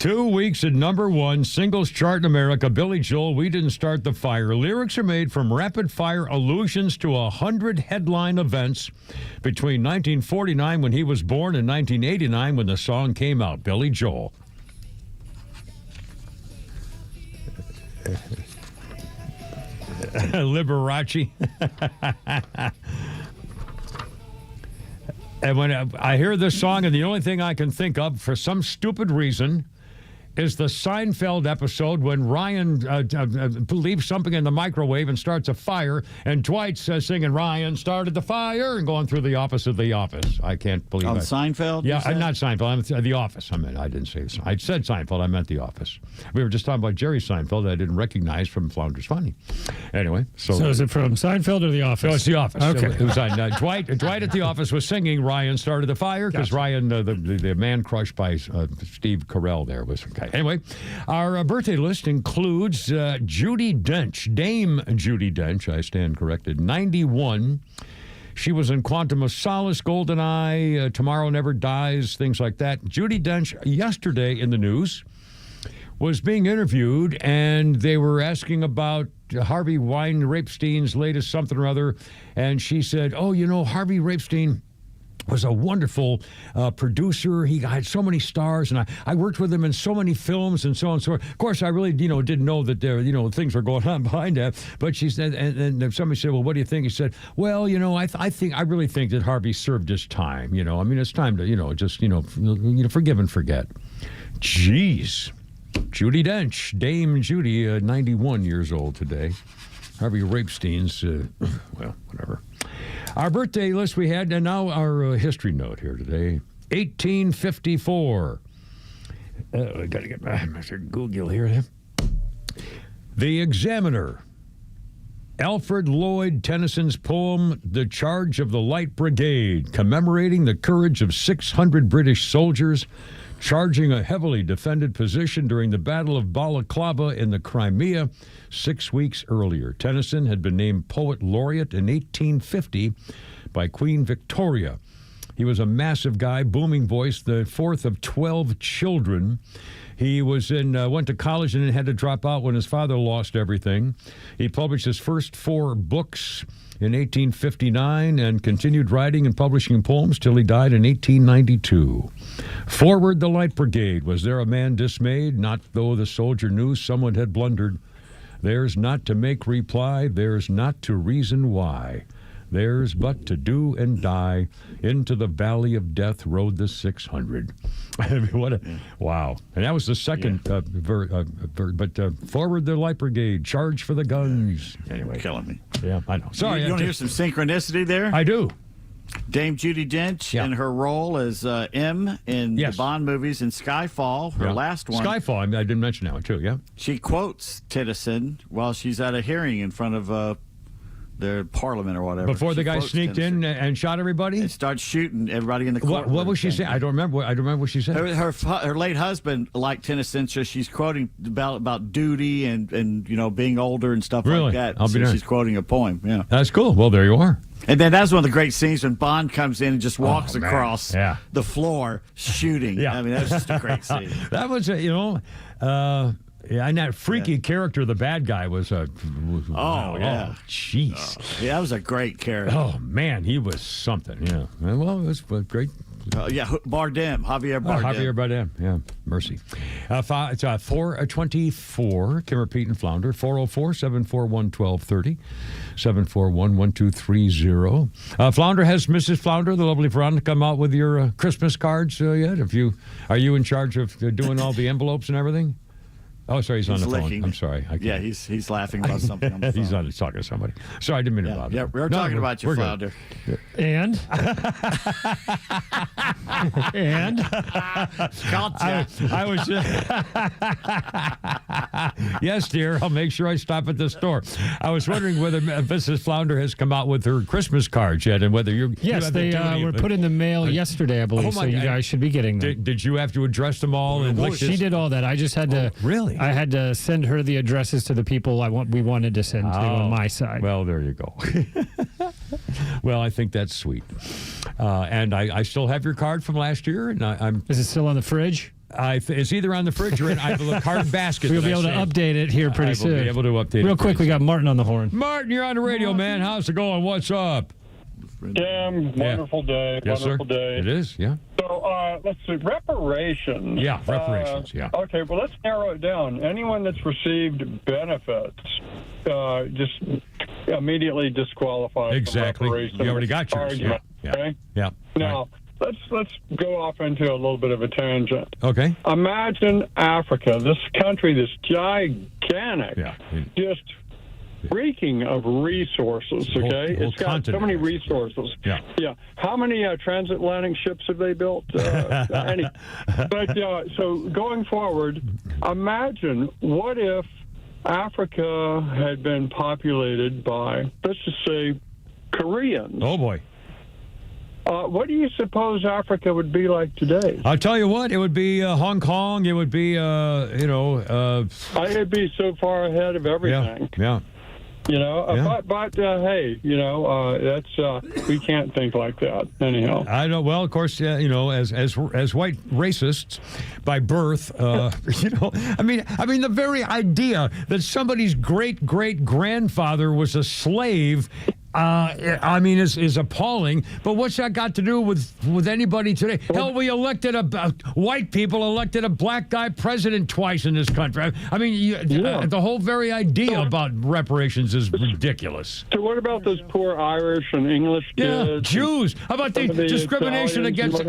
Speaker 6: Two weeks at #1 singles chart in America. Billy Joel, We Didn't Start the Fire. Lyrics are made from rapid-fire allusions to 100 headline events between 1949, when he was born, and 1989, when the song came out. Billy Joel. Liberace. And when I hear this song, and the only thing I can think of, for some stupid reason, is the Seinfeld episode when Ryan leaves something in the microwave and starts a fire, and Dwight's singing "Ryan started the fire" and going through the office of The Office. I can't believe it.
Speaker 7: On Seinfeld?
Speaker 6: Yeah, not Seinfeld. The Office. I didn't say this. I said Seinfeld. I meant The Office. We were just talking about Jerry Seinfeld that I didn't recognize from Flounders Funny. Anyway, so
Speaker 16: is it from Seinfeld or The Office?
Speaker 6: No, it's The Office.
Speaker 16: Okay.
Speaker 6: It was on Dwight at The Office was singing "Ryan started the fire" because Ryan, the man crushed by Steve Carell, there was okay. Anyway, our birthday list includes Judi Dench, Dame Judi Dench, I stand corrected, 91. She was in Quantum of Solace, GoldenEye, Tomorrow Never Dies, things like that. Judi Dench, yesterday in the news, was being interviewed, and they were asking about Harvey Weinstein's latest something or other, and she said, oh, you know, Harvey Weinstein was a wonderful producer. He had so many stars, and I worked with him in so many films and so on and so on. Of course, I really, didn't know that there, things were going on behind that. But she said, and somebody said, well, what do you think? He said, well, I really think that Harvey served his time. It's time to, forgive and forget. Jeez. Judi Dench, Dame Judi, 91 years old today. Harvey Weinstein's, well, whatever. Our birthday list we had, and now our history note here today. 1854. I got to get Mr. Google here. The Examiner Alfred Lloyd Tennyson's poem, The Charge of the Light Brigade, commemorating the courage of 600 British soldiers charging a heavily defended position during the Battle of Balaclava in the Crimea 6 weeks earlier. Tennyson had been named Poet Laureate in 1850 by Queen Victoria. He was a massive guy, booming voice, the fourth of 12 children. He went to college and then had to drop out when his father lost everything. He published his first 4 books in 1859 and continued writing and publishing poems till he died in 1892. Forward the Light Brigade. Was there a man dismayed? Not though the soldier knew someone had blundered. Theirs not to make reply, theirs not to reason why. Theirs but to do and die. Into the valley of death rode the 600. I mean, wow. And that was the second forward the Light Brigade, charge for the guns.
Speaker 7: Anyway, you're killing me.
Speaker 6: Yeah, I know. Sorry.
Speaker 7: You want to hear some synchronicity there?
Speaker 6: I do.
Speaker 7: Dame Judi Dench in her role as M in the Bond movies in Skyfall, her last one.
Speaker 6: Skyfall, I didn't mention that one too, yeah.
Speaker 7: She quotes Tennyson while she's at a hearing in front of the parliament or whatever.
Speaker 6: Before the guy sneaked in and shot everybody?
Speaker 7: And started shooting everybody in the court.
Speaker 6: What was she saying? I don't remember what she said.
Speaker 7: Her late husband liked Tennyson, so she's quoting about duty and being older and stuff like that.
Speaker 6: I'll be there.
Speaker 7: She's quoting a poem, yeah.
Speaker 6: That's cool. Well, there you are.
Speaker 7: And then that's one of the great scenes when Bond comes in and just walks across the floor shooting. I mean, that's just a great scene.
Speaker 6: That was, and that freaky character, the bad guy, was a... Jeez.
Speaker 7: Yeah, that was a great character.
Speaker 6: Oh, man, he was something, yeah. Well, it was great.
Speaker 7: Javier Bardem.
Speaker 6: Javier Bardem, yeah, mercy. It's 424, Kimmer, Pete, and Flounder, 404-741-1230, 741-1230. Flounder, has Mrs. Flounder, the lovely Veronica, come out with your Christmas cards yet? Are you in charge of doing all the envelopes and everything? Oh, sorry, he's on the
Speaker 7: licking.
Speaker 6: phone. I'm sorry.
Speaker 7: He's laughing about something on the phone.
Speaker 6: He's talking to somebody. Sorry, I didn't mean to bother.
Speaker 7: Yeah, we're talking about you, Flounder.
Speaker 16: And? And?
Speaker 6: I was... Yes, dear, I'll make sure I stop at the store. I was wondering whether Mrs. Flounder has come out with her Christmas cards yet and whether you're...
Speaker 16: Yes, they were put in the mail yesterday, I believe, so you guys should be getting them.
Speaker 6: Did you have to address them all?
Speaker 16: She did all that. I just had to...
Speaker 6: Really?
Speaker 16: I had to send her the addresses to the people we wanted to send to on my side.
Speaker 6: Well, there you go. Well, I think that's sweet. And I still have your card from last year. And
Speaker 16: Is it still on the fridge?
Speaker 6: It's either on the fridge or I have a card basket.
Speaker 16: We'll be able to update it here pretty soon.
Speaker 6: We'll be able to update it.
Speaker 16: Real quick, we got Martin on the horn.
Speaker 6: Martin, you're on the radio, man. How's it going? What's up?
Speaker 8: Tim, wonderful day.
Speaker 6: Yes,
Speaker 8: wonderful
Speaker 6: sir.
Speaker 8: day.
Speaker 6: It is, yeah.
Speaker 8: So let's see, reparations.
Speaker 6: Yeah, reparations, yeah.
Speaker 8: Okay, well, let's narrow it down. Anyone that's received benefits, just immediately disqualified.
Speaker 6: Exactly.
Speaker 8: From reparations.
Speaker 6: You already got yours.
Speaker 8: Argument,
Speaker 6: Yeah.
Speaker 8: okay?
Speaker 6: Yeah.
Speaker 8: Now, let's go off into a little bit of a tangent.
Speaker 6: Okay.
Speaker 8: Imagine Africa, this country, this gigantic, just reeking of resources, okay?
Speaker 6: Whole
Speaker 8: it's got so many resources.
Speaker 6: Yeah.
Speaker 8: How many transatlantic ships have they built? Any. But so going forward, imagine what if Africa had been populated by, let's just say, Koreans.
Speaker 6: Oh, boy.
Speaker 8: What do you suppose Africa would be like today?
Speaker 6: I'll tell you what, it would be Hong Kong. It would be,
Speaker 8: I'd be so far ahead of everything.
Speaker 6: Yeah.
Speaker 8: But hey, that's we can't think like that anyhow.
Speaker 6: I know. Well, of course, as white racists by birth, I mean, the very idea that somebody's great grandfather was a slave. Is appalling. But what's that got to do with anybody today? Hell, white people elected a black guy president twice in this country. I mean, the whole very idea about reparations is ridiculous.
Speaker 8: So what about those poor Irish and English kids?
Speaker 6: Yeah, Jews. How about the discrimination against...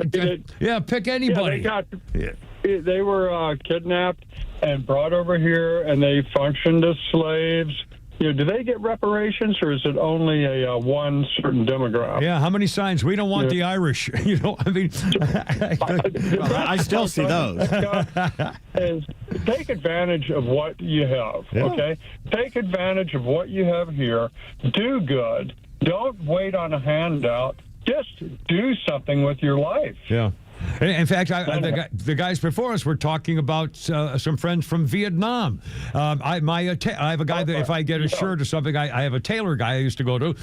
Speaker 6: pick anybody.
Speaker 8: They were kidnapped and brought over here, and they functioned as slaves. Do they get reparations, or is it only a one certain demographic?
Speaker 6: Yeah, how many signs? We don't want the Irish. I still see those.
Speaker 8: take advantage of what you have, okay? Take advantage of what you have here. Do good. Don't wait on a handout. Just do something with your life.
Speaker 6: Yeah. In fact, the guys before us were talking about some friends from Vietnam. I have a guy that if I get a shirt or something, I have a tailor guy I used to go to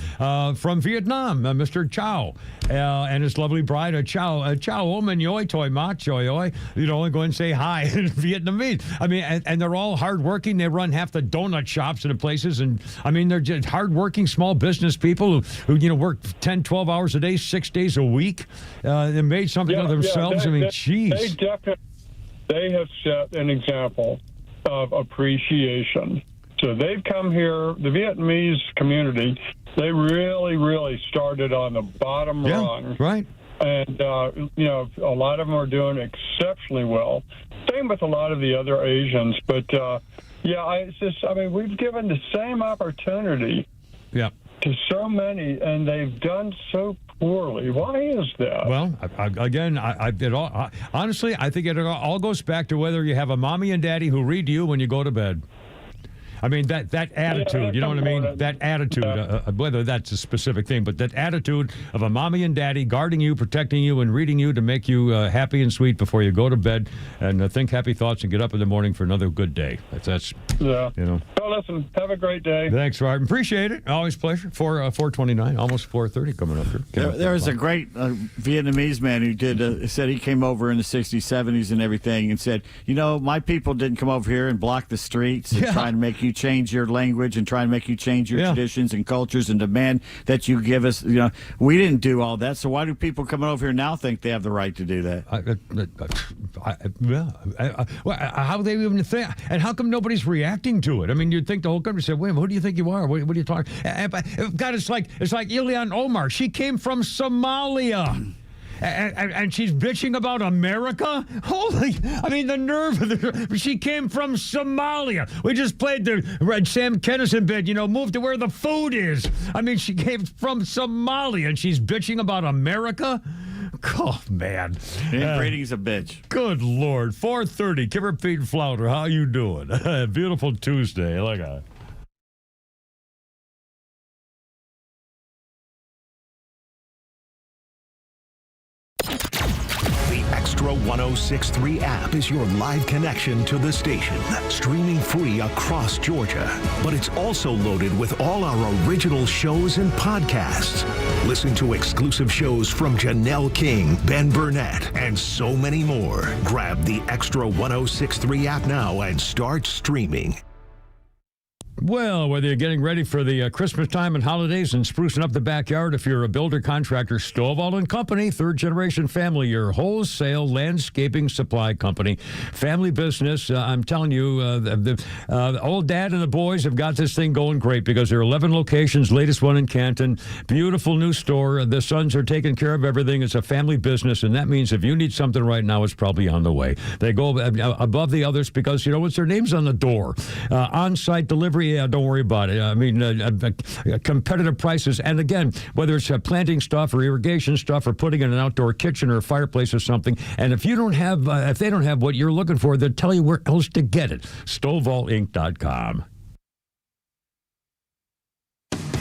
Speaker 6: from Vietnam, Mr. Chow, and his lovely bride, Chow Omen Yoi Toi Ma Choi Oi. Go and say hi in Vietnamese. I mean, and they're all hardworking. They run half the donut shops in the places, and I mean, they're just hardworking small business people who work 10, 12 hours a day, 6 days a week. They made something of themselves. Geez.
Speaker 8: They have set an example of appreciation. So they've come here, the Vietnamese community, they really, really started on the bottom rung.
Speaker 6: Right.
Speaker 8: And, a lot of them are doing exceptionally well. Same with a lot of the other Asians. But, we've given the same opportunity to so many, and they've done so poorly. Why is that?
Speaker 6: Well, honestly, I think it all goes back to whether you have a mommy and daddy who read you when you go to bed. I mean, that attitude, you know what I mean? That attitude, whether that's a specific thing, but that attitude of a mommy and daddy guarding you, protecting you, and reading you to make you happy and sweet before you go to bed and think happy thoughts and get up in the morning for another good day. That's
Speaker 8: Well, listen, have a great day.
Speaker 6: Thanks, Martin. Appreciate it. Always a pleasure. 4:29, almost 4:30 coming up here.
Speaker 7: There was a great Vietnamese man who said he came over in the 60s, 70s and everything and said, my people didn't come over here and block the streets and try to make you change your language and try and make you change your traditions and cultures and demand that you give us. We didn't do all that. So why do people coming over here now think they have the right to do that?
Speaker 6: How they even think? And how come nobody's reacting to it? I mean, you'd think the whole country said, "Wait, who do you think you are? What are you talking?" God, it's like Ilhan Omar. She came from Somalia. And she's bitching about America? The nerve of her. She came from Somalia. We just played the Sam Kinison bit, move to where the food is. I mean, she came from Somalia, and she's bitching about America? Oh, man.
Speaker 7: Brady's a bitch.
Speaker 6: Good Lord. 4:30. Kimmer, Pete, and Flounder. How you doing? Beautiful Tuesday. Look at it.
Speaker 9: Extra 106.3 app is your live connection to the station, streaming free across Georgia. But it's also loaded with all our original shows and podcasts. Listen to exclusive shows from Janelle King, Ben Burnett, and so many more. Grab the Extra 106.3 app now and start streaming.
Speaker 6: Well, whether you're getting ready for the Christmas time and holidays and sprucing up the backyard, if you're a builder, contractor, Stovall & Company, third-generation family, your wholesale landscaping supply company, family business. I'm telling you, the old dad and the boys have got this thing going great because there are 11 locations, latest one in Canton, beautiful new store. The sons are taking care of everything. It's a family business, and that means if you need something right now, it's probably on the way. They go above the others because, it's their names on the door. On-site delivery. Yeah, don't worry about it. I mean, competitive prices. And again, whether it's planting stuff or irrigation stuff or putting in an outdoor kitchen or a fireplace or something. And if you don't have, if they don't have what you're looking for, they'll tell you where else to get it. StovallInc.com.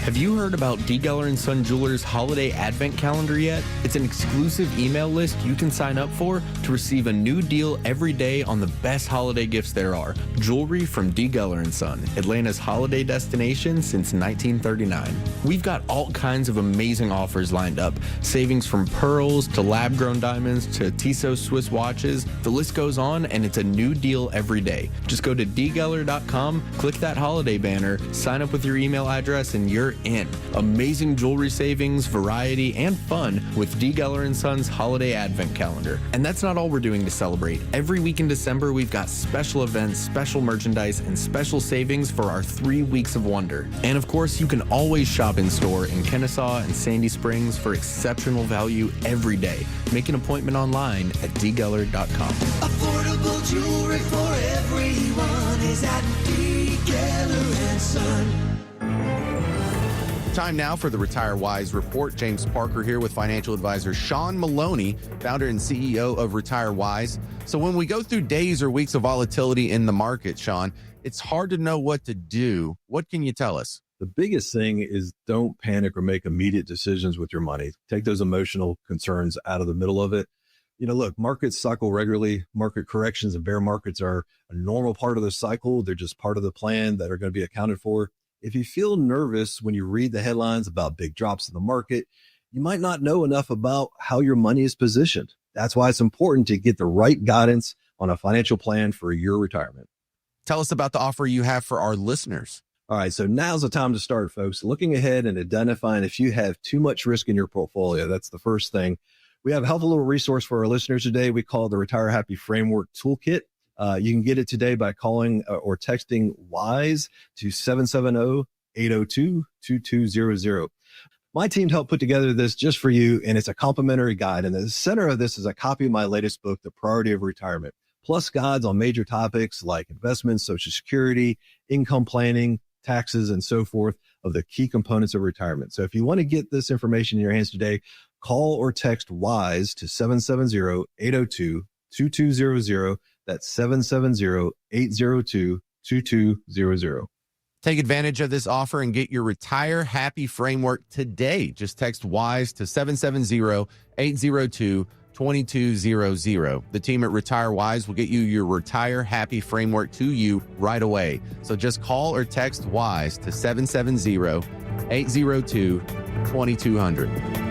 Speaker 10: Have you heard about D. Geller & Son Jewelers Holiday Advent Calendar yet? It's an exclusive email list you can sign up for to receive a new deal every day on the best holiday gifts there are. Jewelry from D. Geller & Son, Atlanta's holiday destination since 1939. We've got all kinds of amazing offers lined up. Savings from pearls to lab-grown diamonds to Tissot Swiss watches. The list goes on, and it's a new deal every day. Just go to dgeller.com, click that holiday banner, sign up with your email address, and you're in. Amazing jewelry savings, variety, and fun with D. Geller & Son's Holiday Advent Calendar. And that's not all we're doing to celebrate. Every week in December, we've got special events, special merchandise, and special savings for our 3 weeks of wonder. And of course, you can always shop in store in Kennesaw and Sandy Springs for exceptional value every day. Make an appointment online at dgeller.com.
Speaker 12: Affordable jewelry for everyone is at D. Geller & Son.
Speaker 13: Time now for the Retire Wise Report. James Parker here with financial advisor Sean Maloney, founder and CEO of Retire Wise. So when we go through days or weeks of volatility in the market, Sean, it's hard to know what to do. What can you tell us?
Speaker 14: The biggest thing is don't panic or make immediate decisions with your money. Take those emotional concerns out of the middle of it. Look, markets cycle regularly. Market corrections and bear markets are a normal part of the cycle. They're just part of the plan that are going to be accounted for. If you feel nervous when you read the headlines about big drops in the market, you might not know enough about how your money is positioned. That's why it's important to get the right guidance on a financial plan for your retirement.
Speaker 13: Tell us about the offer you have for our listeners.
Speaker 14: All right, so now's the time to start, folks. Looking ahead and identifying if you have too much risk in your portfolio. That's the first thing. We have a helpful little resource for our listeners today. We call it the Retire Happy Framework Toolkit. You can get it today by calling or texting WISE to 770-802-2200. My team helped put together this just for you, and it's a complimentary guide. And the center of this is a copy of my latest book, The Priority of Retirement, plus guides on major topics like investments, Social Security, income planning, taxes, and so forth of the key components of retirement. So if you want to get this information in your hands today, call or text WISE to 770-802-2200. That's 770-802-2200.
Speaker 13: Take advantage of this offer and get your Retire Happy Framework today. Just text WISE to 770-802-2200. The team at Retire Wise will get you your Retire Happy Framework to you right away. So just call or text WISE to 770-802-2200.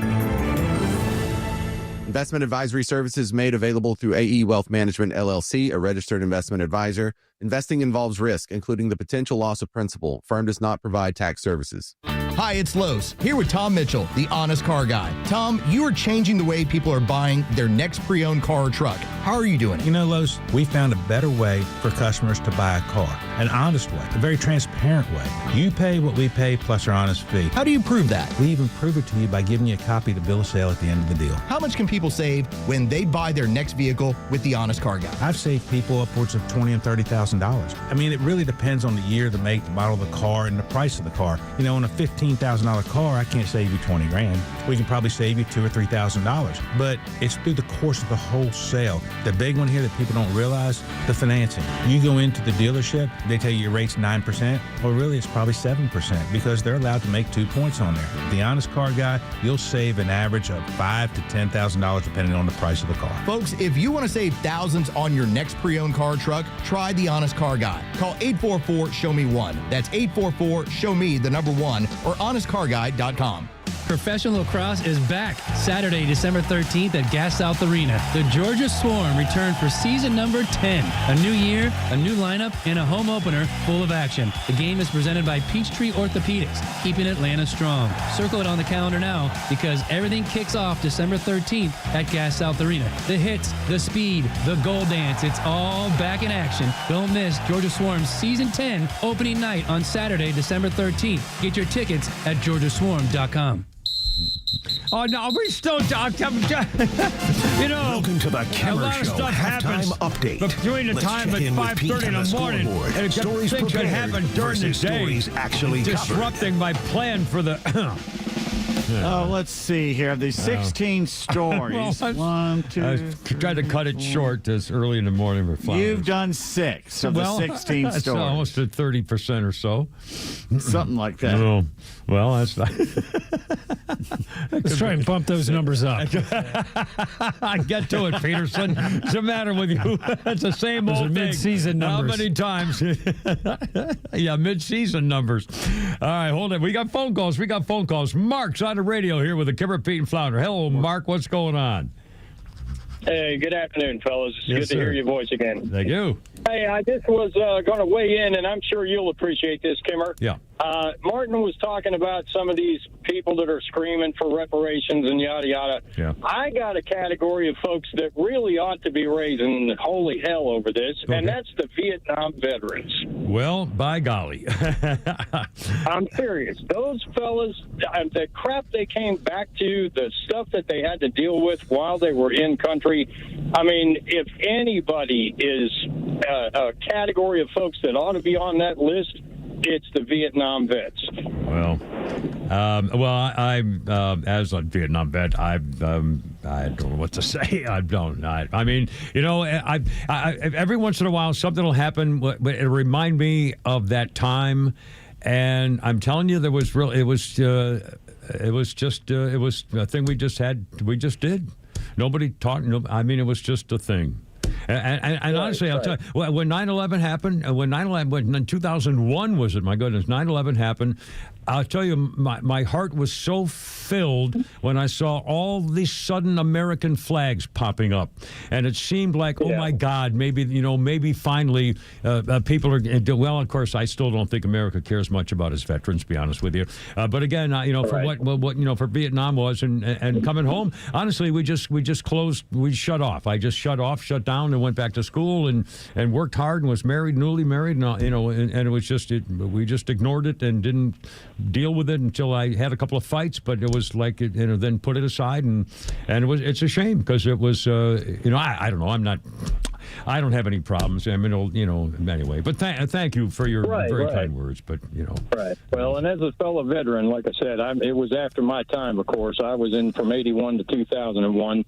Speaker 13: Investment advisory services made available through AE Wealth Management, LLC, a registered investment advisor. Investing involves risk, including the potential loss of principal. Firm does not provide tax services.
Speaker 15: Hi, it's Los, here with Tom Mitchell, the Honest Car Guy. Tom, you are changing the way people are buying their next pre-owned car or truck. How are you doing it?
Speaker 17: Los, we found a better way for customers to buy a car. An honest way, a very transparent way. You pay what we pay plus our honest fee.
Speaker 15: How do you prove that?
Speaker 17: We even prove it to you by giving you a copy of the bill of sale at the end of the deal.
Speaker 15: How much can people save when they buy their next vehicle with the Honest Car Guy?
Speaker 17: I've saved people upwards of $20,000 and $30,000. I mean, it really depends on the year, the make, the model of the car, and the price of the car. On a $15,000 car, I can't save you $20,000. We can probably save you $2,000 or $3,000. But it's through the course of the whole sale. The big one here that people don't realize, the financing. You go into the dealership, they tell you your rate's 9%. Well, really, it's probably 7% because they're allowed to make 2 points on there. The Honest Car Guy, you'll save an average of $5,000 to $10,000 depending on the price of the car.
Speaker 15: Folks, if you want to save thousands on your next pre-owned car or truck, try the Honest Car Guy. Call 844-SHOW-ME-1. That's 844-SHOW-ME1 or honestcarguy.com.
Speaker 23: Professional lacrosse is back Saturday, December 13th at Gas South Arena. The Georgia Swarm returned for season number 10. A new year, a new lineup, and a home opener full of action. The game is presented by Peachtree Orthopedics, keeping Atlanta strong. Circle it on the calendar now because everything kicks off December 13th at Gas South Arena. The hits, the speed, the goal dance, it's all back in action. Don't miss Georgia Swarm's season 10 opening night on Saturday, December 13th. Get your tickets at georgiaswarm.com.
Speaker 6: Oh, no, we still talk.
Speaker 9: Welcome to the Kimmer
Speaker 6: a lot of
Speaker 9: Show
Speaker 6: stuff happens
Speaker 9: update.
Speaker 6: Between the time at 5:30 in the morning, and
Speaker 9: stories
Speaker 6: things that happen during the day,
Speaker 9: stories actually
Speaker 6: disrupting my plan for the.
Speaker 7: Let's see here. The 16 stories.
Speaker 6: One, two. I tried to cut it short this early in the morning. For fun.
Speaker 7: You've done 6 of the 16 stories.
Speaker 6: That's almost at 30% or so.
Speaker 7: Something like that.
Speaker 6: Oh, well, that's not.
Speaker 16: Let's try and bump those numbers up.
Speaker 6: I get to it, Peterson. What's the matter with you? It's the same old thing.
Speaker 16: Mid-season numbers.
Speaker 6: How many times? Yeah, mid-season numbers. All right, hold it. We got phone calls. Mark's on the radio here with the Kimmer, Pete, and Flounder. Hello, Mark. What's going on?
Speaker 24: Hey, good afternoon, fellas. It's good to hear your voice again.
Speaker 6: Thank you.
Speaker 24: Hey, I just was going to weigh in, and I'm sure you'll appreciate this, Kimmer.
Speaker 6: Yeah.
Speaker 24: Martin was talking about some of these people that are screaming for reparations and yada, yada.
Speaker 6: Yeah.
Speaker 24: I got a category of folks that really ought to be raising holy hell over this, and that's the Vietnam veterans.
Speaker 6: Well, by golly.
Speaker 24: I'm serious. Those fellas, the crap they came back to, the stuff that they had to deal with while they were in country, I mean, if anybody is a category of folks that ought to be on that list, it's the Vietnam vets.
Speaker 6: Well, I'm as a Vietnam vet. I don't know what to say. I mean, every once in a while something will happen. But it'll remind me of that time, and I'm telling you, it was just a thing we just had. We just did. Nobody talked. I mean, it was just a thing. And honestly, I'll tell you, when 9/11 happened, when 2001 was it? My goodness, 9/11 happened. I'll tell you, my heart was so filled when I saw all these sudden American flags popping up, and it seemed like, oh my God, maybe finally people are. Well, of course, I still don't think America cares much about its veterans, to be honest with you. But again, for what for Vietnam was, and coming home, honestly, we just closed, we shut off. I just shut down, and went back to school and worked hard and was newly married, and it was just we just ignored it and didn't deal with it until I had a couple of fights, but it was like then put it aside, and it's a shame because it was I don't know, I don't have any problems. I mean, anyway. But thank you for your very kind words. But
Speaker 24: right. Well, and as a fellow veteran, like I said, it was after my time. Of course, I was in from '81 to 2001.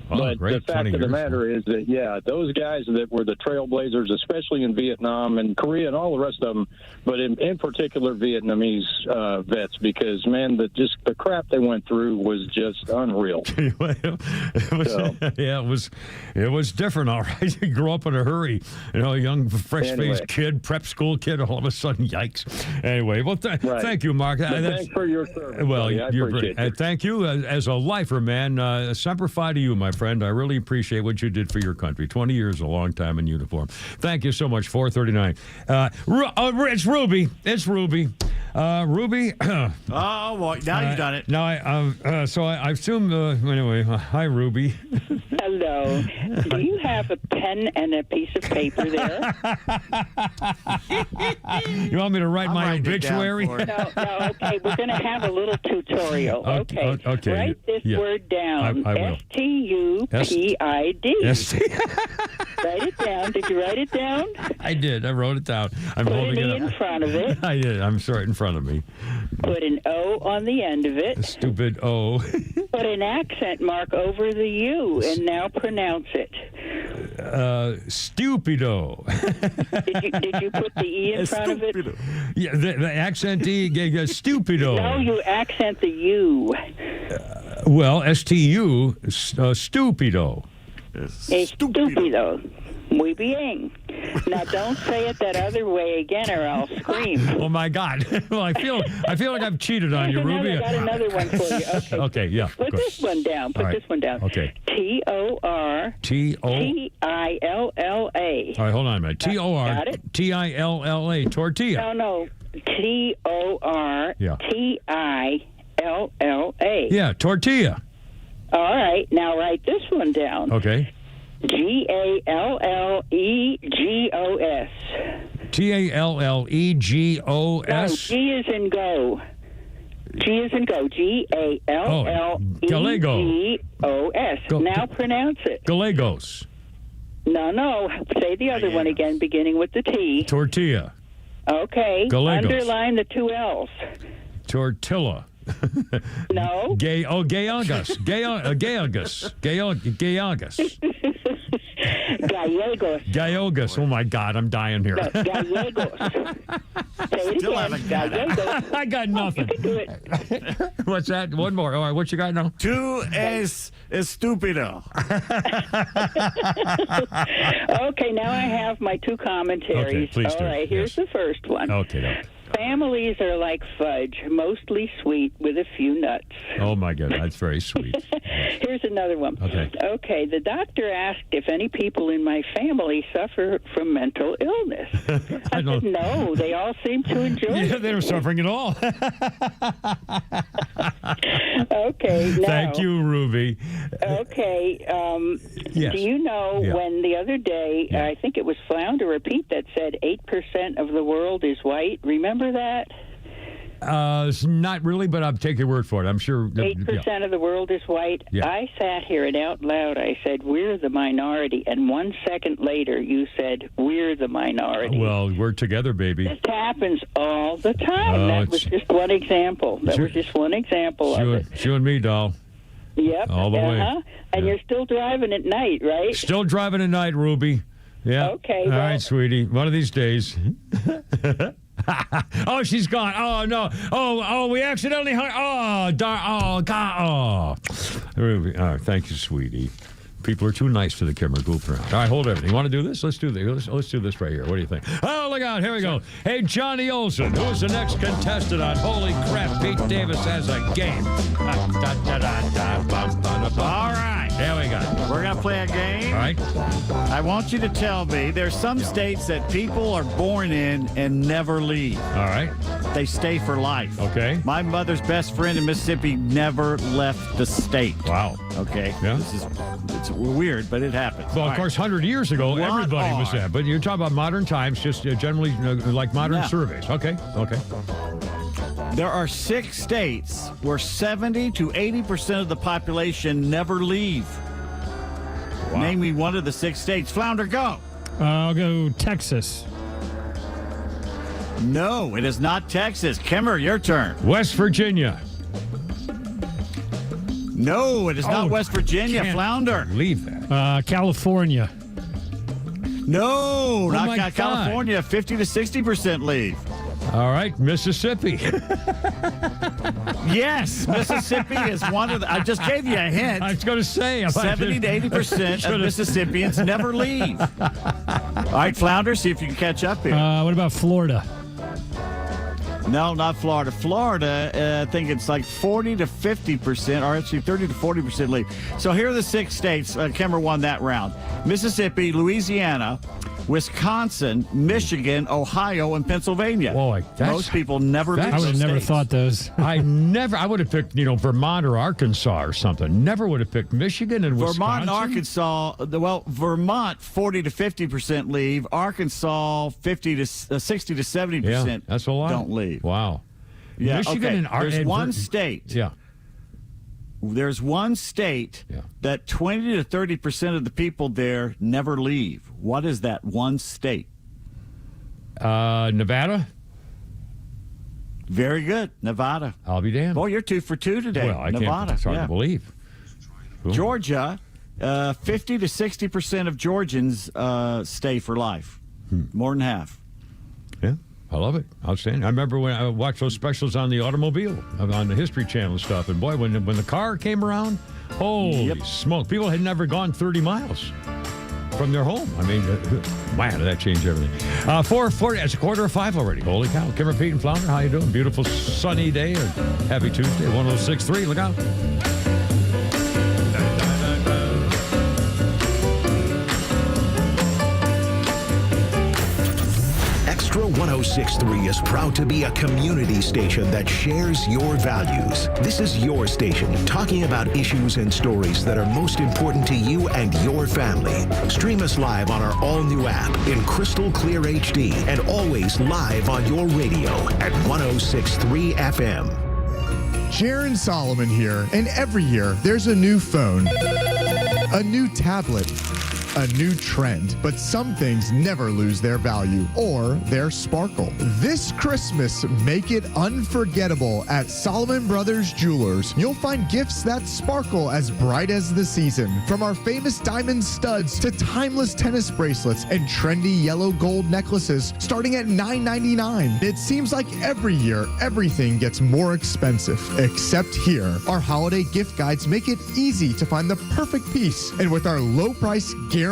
Speaker 24: But the fact of the matter is that those guys that were the trailblazers, especially in Vietnam and Korea and all the rest of them, but in particular Vietnamese vets, because man, the crap they went through was just unreal.
Speaker 6: It was different. All right. You grow up in a hurry, a young, fresh-faced kid, prep school kid, all of a sudden, yikes. Anyway, well, thank you, Mark.
Speaker 24: Thanks for your service.
Speaker 6: Well,
Speaker 24: I appreciate it.
Speaker 6: Thank you. As a lifer, man, semper fi to you, my friend. I really appreciate what you did for your country. 20 years, a long time in uniform. Thank you so much. 439. It's Ruby. It's Ruby. Ruby.
Speaker 7: Oh, boy. Now you've done it.
Speaker 6: Now, I assume, anyway, hi, Ruby.
Speaker 11: Hello. Do you have a pen and a piece of paper there?
Speaker 6: You want me to write my obituary?
Speaker 11: No, okay. We're going to have a little tutorial. Okay. Write this word down.
Speaker 6: I will.
Speaker 11: STUPID. Write it down. Did you write it down?
Speaker 6: I did. I wrote it down. I'm
Speaker 11: Put
Speaker 6: holding
Speaker 11: an
Speaker 6: it
Speaker 11: E in front of it.
Speaker 6: I did. I'm sorry, in front of me.
Speaker 11: Put an O on the end of it.
Speaker 6: Stupid O.
Speaker 11: Put an accent mark over the U, and now pronounce it.
Speaker 6: Stupido.
Speaker 11: Did you put the E in front of it?
Speaker 6: Yeah, the accent E, stupido.
Speaker 11: No, you accent the U.
Speaker 6: Well, STU, stupido.
Speaker 11: Stupido. Muy bien. Now don't say it that other way again, or I'll scream.
Speaker 6: Oh my God! Well, I feel like I've cheated on you, Ruby.
Speaker 11: I got another one for you. Okay.
Speaker 6: Okay. Yeah.
Speaker 11: Put this one down. This one down.
Speaker 6: Okay.
Speaker 11: TORTILLA.
Speaker 6: All right, hold on a minute. TORTILLA. Tortilla.
Speaker 11: No. TORTILLA.
Speaker 6: Yeah, tortilla.
Speaker 11: All right. Now write this one down.
Speaker 6: Okay.
Speaker 11: GALLEGOS.
Speaker 6: TALLEGOS.
Speaker 11: No, G is in go. G is in go. GALLEGOS. Now pronounce it.
Speaker 6: Gallegos.
Speaker 11: No. Say the other one again, beginning with the T.
Speaker 6: Tortilla.
Speaker 11: Okay.
Speaker 6: Gallegos.
Speaker 11: Underline the two L's.
Speaker 6: Tortilla.
Speaker 11: No.
Speaker 6: Gallegos. Gallegos. Oh my God, I'm dying here.
Speaker 11: No, Gallegos. Say it again. Gallegos.
Speaker 6: I got nothing.
Speaker 11: You can do it.
Speaker 6: What's that? One more. All right, what you got now?
Speaker 7: Two es stupido.
Speaker 11: Okay, now I have my two commentaries.
Speaker 6: Okay, please do.
Speaker 11: All right, here's the first one.
Speaker 6: Okay, no.
Speaker 11: Families are like fudge, mostly sweet with a few nuts.
Speaker 6: Oh, my God, that's very sweet.
Speaker 11: Here's another one. Okay, the doctor asked if any people in my family suffer from mental illness. I said, no, they all seem to enjoy it.
Speaker 6: Yeah, they were suffering at all.
Speaker 11: Okay, now.
Speaker 6: Thank you, Ruby.
Speaker 11: Okay,
Speaker 6: yes.
Speaker 11: Do you know when the other day, I think it was Flounder or Pete that said 8% of the world is white? Remember that?
Speaker 6: Not really, but I'll take your word for it. I'm sure.
Speaker 11: 8% of the world is white.
Speaker 6: Yeah.
Speaker 11: I sat here and out loud I said, we're the minority. And 1 second later, you said, we're the minority.
Speaker 6: Well, we're together, baby.
Speaker 11: This happens all the time. That was just one example. That was just one example of it.
Speaker 6: You and me, doll.
Speaker 11: Yep.
Speaker 6: All the way.
Speaker 11: And you're still driving at night, right?
Speaker 6: Still driving at night, Ruby. Yeah.
Speaker 11: Okay.
Speaker 6: All right, sweetie. One of these days. Oh, she's gone. Oh, no. Oh, we accidentally hung. Oh, God. Oh. Ruby. All right, thank you, sweetie. People are too nice to the Kimmer goof around. All right, hold everything. You want to do this? Let's do this. Let's do this right here. What do you think? Oh, look out. Here we go. Hey, Johnny Olson, who's the next contestant on Holy Crap, Pete Davis Has a Game.
Speaker 7: All right.
Speaker 6: There we go.
Speaker 7: We're going to play a game.
Speaker 6: All right.
Speaker 7: I want you to tell me there's some states that people are born in and never leave.
Speaker 6: All right.
Speaker 7: They stay for life.
Speaker 6: Okay.
Speaker 7: My mother's best friend in Mississippi never left the state.
Speaker 6: Wow.
Speaker 7: Okay.
Speaker 6: Yeah.
Speaker 7: It's weird, but it happens.
Speaker 6: Well, of course, 100 years ago, everybody was that. But you're talking about modern times, just generally like modern surveys. Okay.
Speaker 7: There are 6 states where 70 to 80% of the population never leave. Wow. Name me one of the 6 states. Flounder, go.
Speaker 16: I'll go Texas.
Speaker 7: No, it is not Texas. Kimmer, your turn.
Speaker 6: West Virginia.
Speaker 7: No, it is not West Virginia. Flounder.
Speaker 6: Leave that.
Speaker 16: California.
Speaker 7: No, not California. 50 to 60% leave.
Speaker 6: All right, Mississippi.
Speaker 7: Yes, Mississippi is one of the... I just gave you a hint.
Speaker 6: I was going to say...
Speaker 7: 70 to 80% of Mississippians never leave. All right, Flounder, see if you can catch up here.
Speaker 16: What about Florida?
Speaker 7: No, not Florida. Florida, I think it's like 40 to 50%, or actually 30 to 40% leave. So here are the 6 states. Kimmer won that round. Mississippi, Louisiana, Wisconsin, Michigan, Ohio, and Pennsylvania.
Speaker 6: Boy,
Speaker 7: most people never leave.
Speaker 16: I would have never thought those.
Speaker 6: I would have picked, Vermont or Arkansas or something. Never would have picked Michigan and Wisconsin.
Speaker 7: Vermont and Arkansas, Vermont, 40 to 50% leave. Arkansas, 60 to 70%
Speaker 6: that's a lot.
Speaker 7: don't leave.
Speaker 6: Wow.
Speaker 7: Yeah,
Speaker 6: Michigan and
Speaker 7: there's one state.
Speaker 6: Yeah.
Speaker 7: There's one state that 20 to 30% of the people there never leave. What is that one state?
Speaker 6: Nevada?
Speaker 7: Very good. Nevada.
Speaker 6: I'll be damned.
Speaker 7: Boy, you're 2 for 2 today.
Speaker 6: Well, I
Speaker 7: Nevada.
Speaker 6: can't. It's hard to believe. Cool.
Speaker 7: Georgia, 50 to 60% of Georgians stay for life. More than half.
Speaker 6: Yeah. I love it. Outstanding. I remember when I watched those specials on the automobile, on the History Channel and stuff. And boy, when the car came around, holy smoke. People had never gone 30 miles from their home. I mean, man, that changed everything. 4:40, it's 4:45 already. Holy cow. Kimmer, Pete, and Flounder, how you doing? Beautiful sunny day. Happy Tuesday. 106.3. Look out.
Speaker 9: Extra 106.3 is proud to be a community station that shares your values. This is your station, talking about issues and stories that are most important to you and your family. Stream us live on our all-new app in crystal clear HD and always live on your radio at 106.3 FM.
Speaker 1: Jaron Solomon here, and every year there's a new phone, a new tablet, a new trend, but some things never lose their value or their sparkle. This Christmas, make it unforgettable at Solomon Brothers Jewelers. You'll find gifts that sparkle as bright as the season, from our famous diamond studs to timeless tennis bracelets and trendy yellow gold necklaces starting at $9.99. It seems like every year everything gets more expensive, except here. Our holiday gift guides make it easy to find the perfect piece, and with our low price guarantee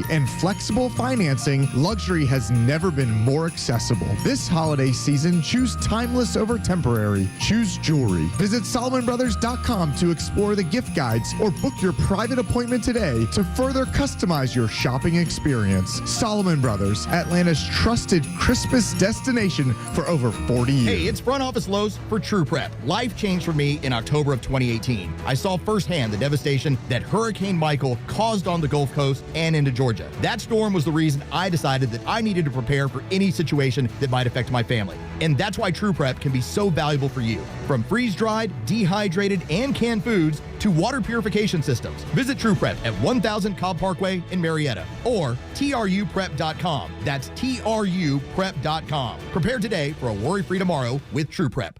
Speaker 1: and flexible financing, luxury has never been more accessible. This holiday season, choose timeless over temporary. Choose jewelry. Visit SolomonBrothers.com to explore the gift guides or book your private appointment today to further customize your shopping experience. Solomon Brothers, Atlanta's trusted Christmas destination for over 40 years.
Speaker 15: Hey, it's front office Lowe's for True Prep. Life changed for me in October of 2018. I saw firsthand the devastation that Hurricane Michael caused on the Gulf Coast and into Georgia. That storm was the reason I decided that I needed to prepare for any situation that might affect my family. And that's why True Prep can be so valuable for you. From freeze-dried, dehydrated, and canned foods to water purification systems. Visit True Prep at 1000 Cobb Parkway in Marietta or truprep.com. That's truprep.com. Prepare today for a worry-free tomorrow with True Prep.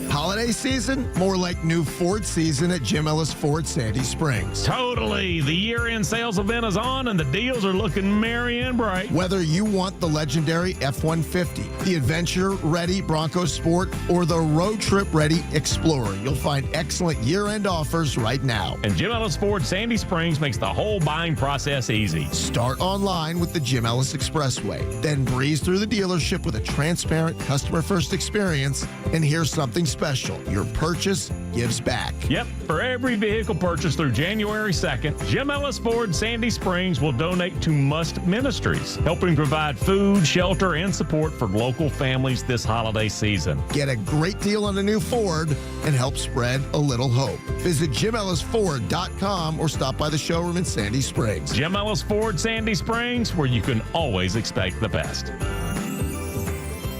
Speaker 2: Holiday season? More like new Ford season at Jim Ellis Ford Sandy Springs.
Speaker 3: Totally. The year-end sales event is on and the deals are looking merry and bright.
Speaker 2: Whether you want the legendary F-150, the adventure-ready Bronco Sport, or the road trip-ready Explorer, you'll find excellent year-end offers right now.
Speaker 3: And Jim Ellis Ford Sandy Springs makes the whole buying process easy.
Speaker 2: Start online with the Jim Ellis Expressway, then breeze through the dealership with a transparent customer-first experience. And here's something special. Your purchase gives back.
Speaker 3: Yep. For every vehicle purchased through January 2nd, Jim Ellis Ford Sandy Springs will donate to Must Ministries, helping provide food, shelter, and support for local families this holiday season.
Speaker 2: Get a great deal on a new Ford and help spread a little hope. Visit JimEllisFord.com or stop by the showroom in Sandy Springs.
Speaker 3: Jim Ellis Ford Sandy Springs, where you can always expect the best.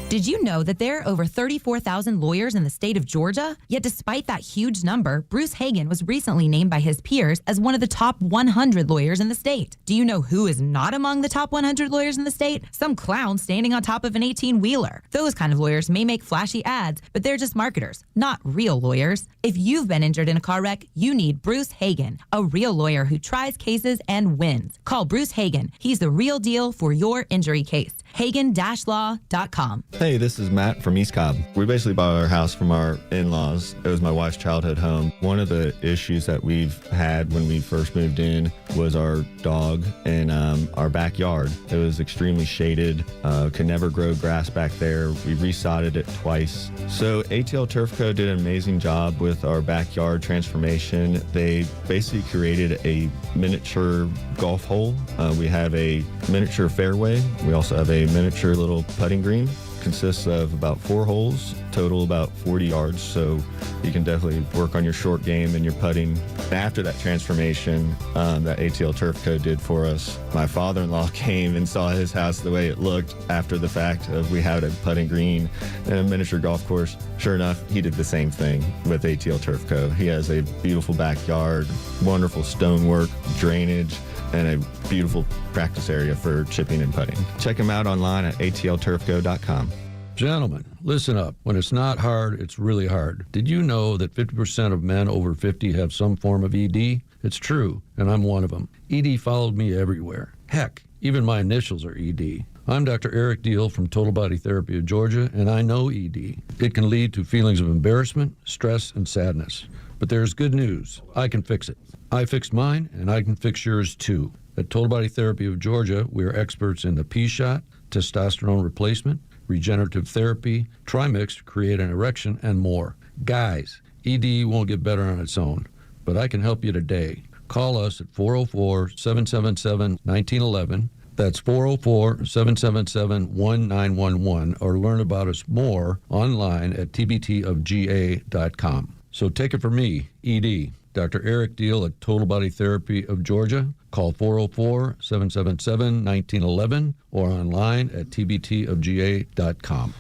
Speaker 18: Did you know that there are over 34,000 lawyers in the state of Georgia? Yet despite that huge number, Bruce Hagen was recently named by his peers as one of the top 100 lawyers in the state. Do you know who is not among the top 100 lawyers in the state? Some clown standing on top of an 18-wheeler. Those kind of lawyers may make flashy ads, but they're just marketers, not real lawyers. If you've been injured in a car wreck, you need Bruce Hagen, a real lawyer who tries cases and wins. Call Bruce Hagen. He's the real deal for your injury case. Hagen-law.com.
Speaker 19: Hey, this is Matt from East Cobb. We basically bought our house from our in-laws. It was my wife's childhood home. One of the issues that we've had when we first moved in was our dog in our backyard. It was extremely shaded, could never grow grass back there. We resodded it twice. So ATL Turf Co. did an amazing job with our backyard transformation. They basically created a miniature golf hole. We have a miniature fairway. We also have a miniature little putting green. Consists of about 4 holes, total about 40 yards, so you can definitely work on your short game and your putting. After that transformation that ATL Turf Co. did for us, my father-in-law came and saw his house the way it looked after the fact of we had a putting green and a miniature golf course. Sure enough, he did the same thing with ATL Turf Co. He has a beautiful backyard, wonderful stonework, drainage, and a beautiful practice area for chipping and putting. Check him out online at atlturfco.com.
Speaker 21: Gentlemen, listen up. When it's not hard, it's really hard. Did you know that 50% of men over 50 have some form of ED? It's true, and I'm one of them. ED followed me everywhere. Heck, even my initials are ED. I'm Dr. Eric Deal from Total Body Therapy of Georgia, and I know ED. It can lead to feelings of embarrassment, stress, and sadness. But there's good news. I can fix it. I fixed mine, and I can fix yours too. At Total Body Therapy of Georgia, we are experts in the P-shot, testosterone replacement, regenerative therapy, trimix to create an erection, and more. Guys, ED won't get better on its own, but I can help you today. Call us at 404-777-1911. That's 404-777-1911, or learn about us more online at tbtofga.com. So take it from me, ED, Dr. Eric Deal at Total Body Therapy of Georgia. Call 404-777-1911 or online at tbtofga.com.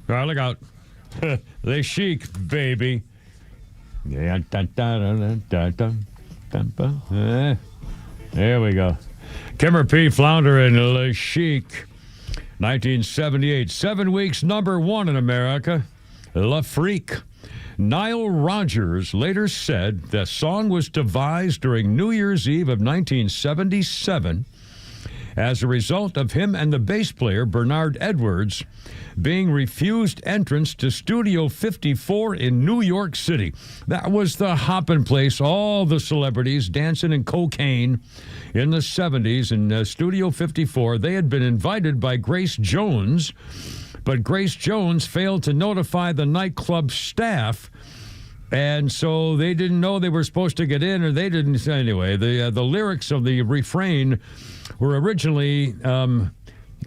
Speaker 6: All right, look out. They chic, baby. There we go. Kimmer P. Flounder and Le Chic. 1978, 7 weeks, #1 in America. La Freak. Nile Rodgers later said the song was devised during New Year's Eve of 1977 as a result of him and the bass player Bernard Edwards being refused entrance to Studio 54 in New York City. That was the hopping place, all the celebrities dancing in cocaine in the 70s in Studio 54. They had been invited by Grace Jones, but Grace Jones failed to notify the nightclub staff, and so they didn't know they were supposed to get in, or they didn't. Anyway, the lyrics of the refrain were originally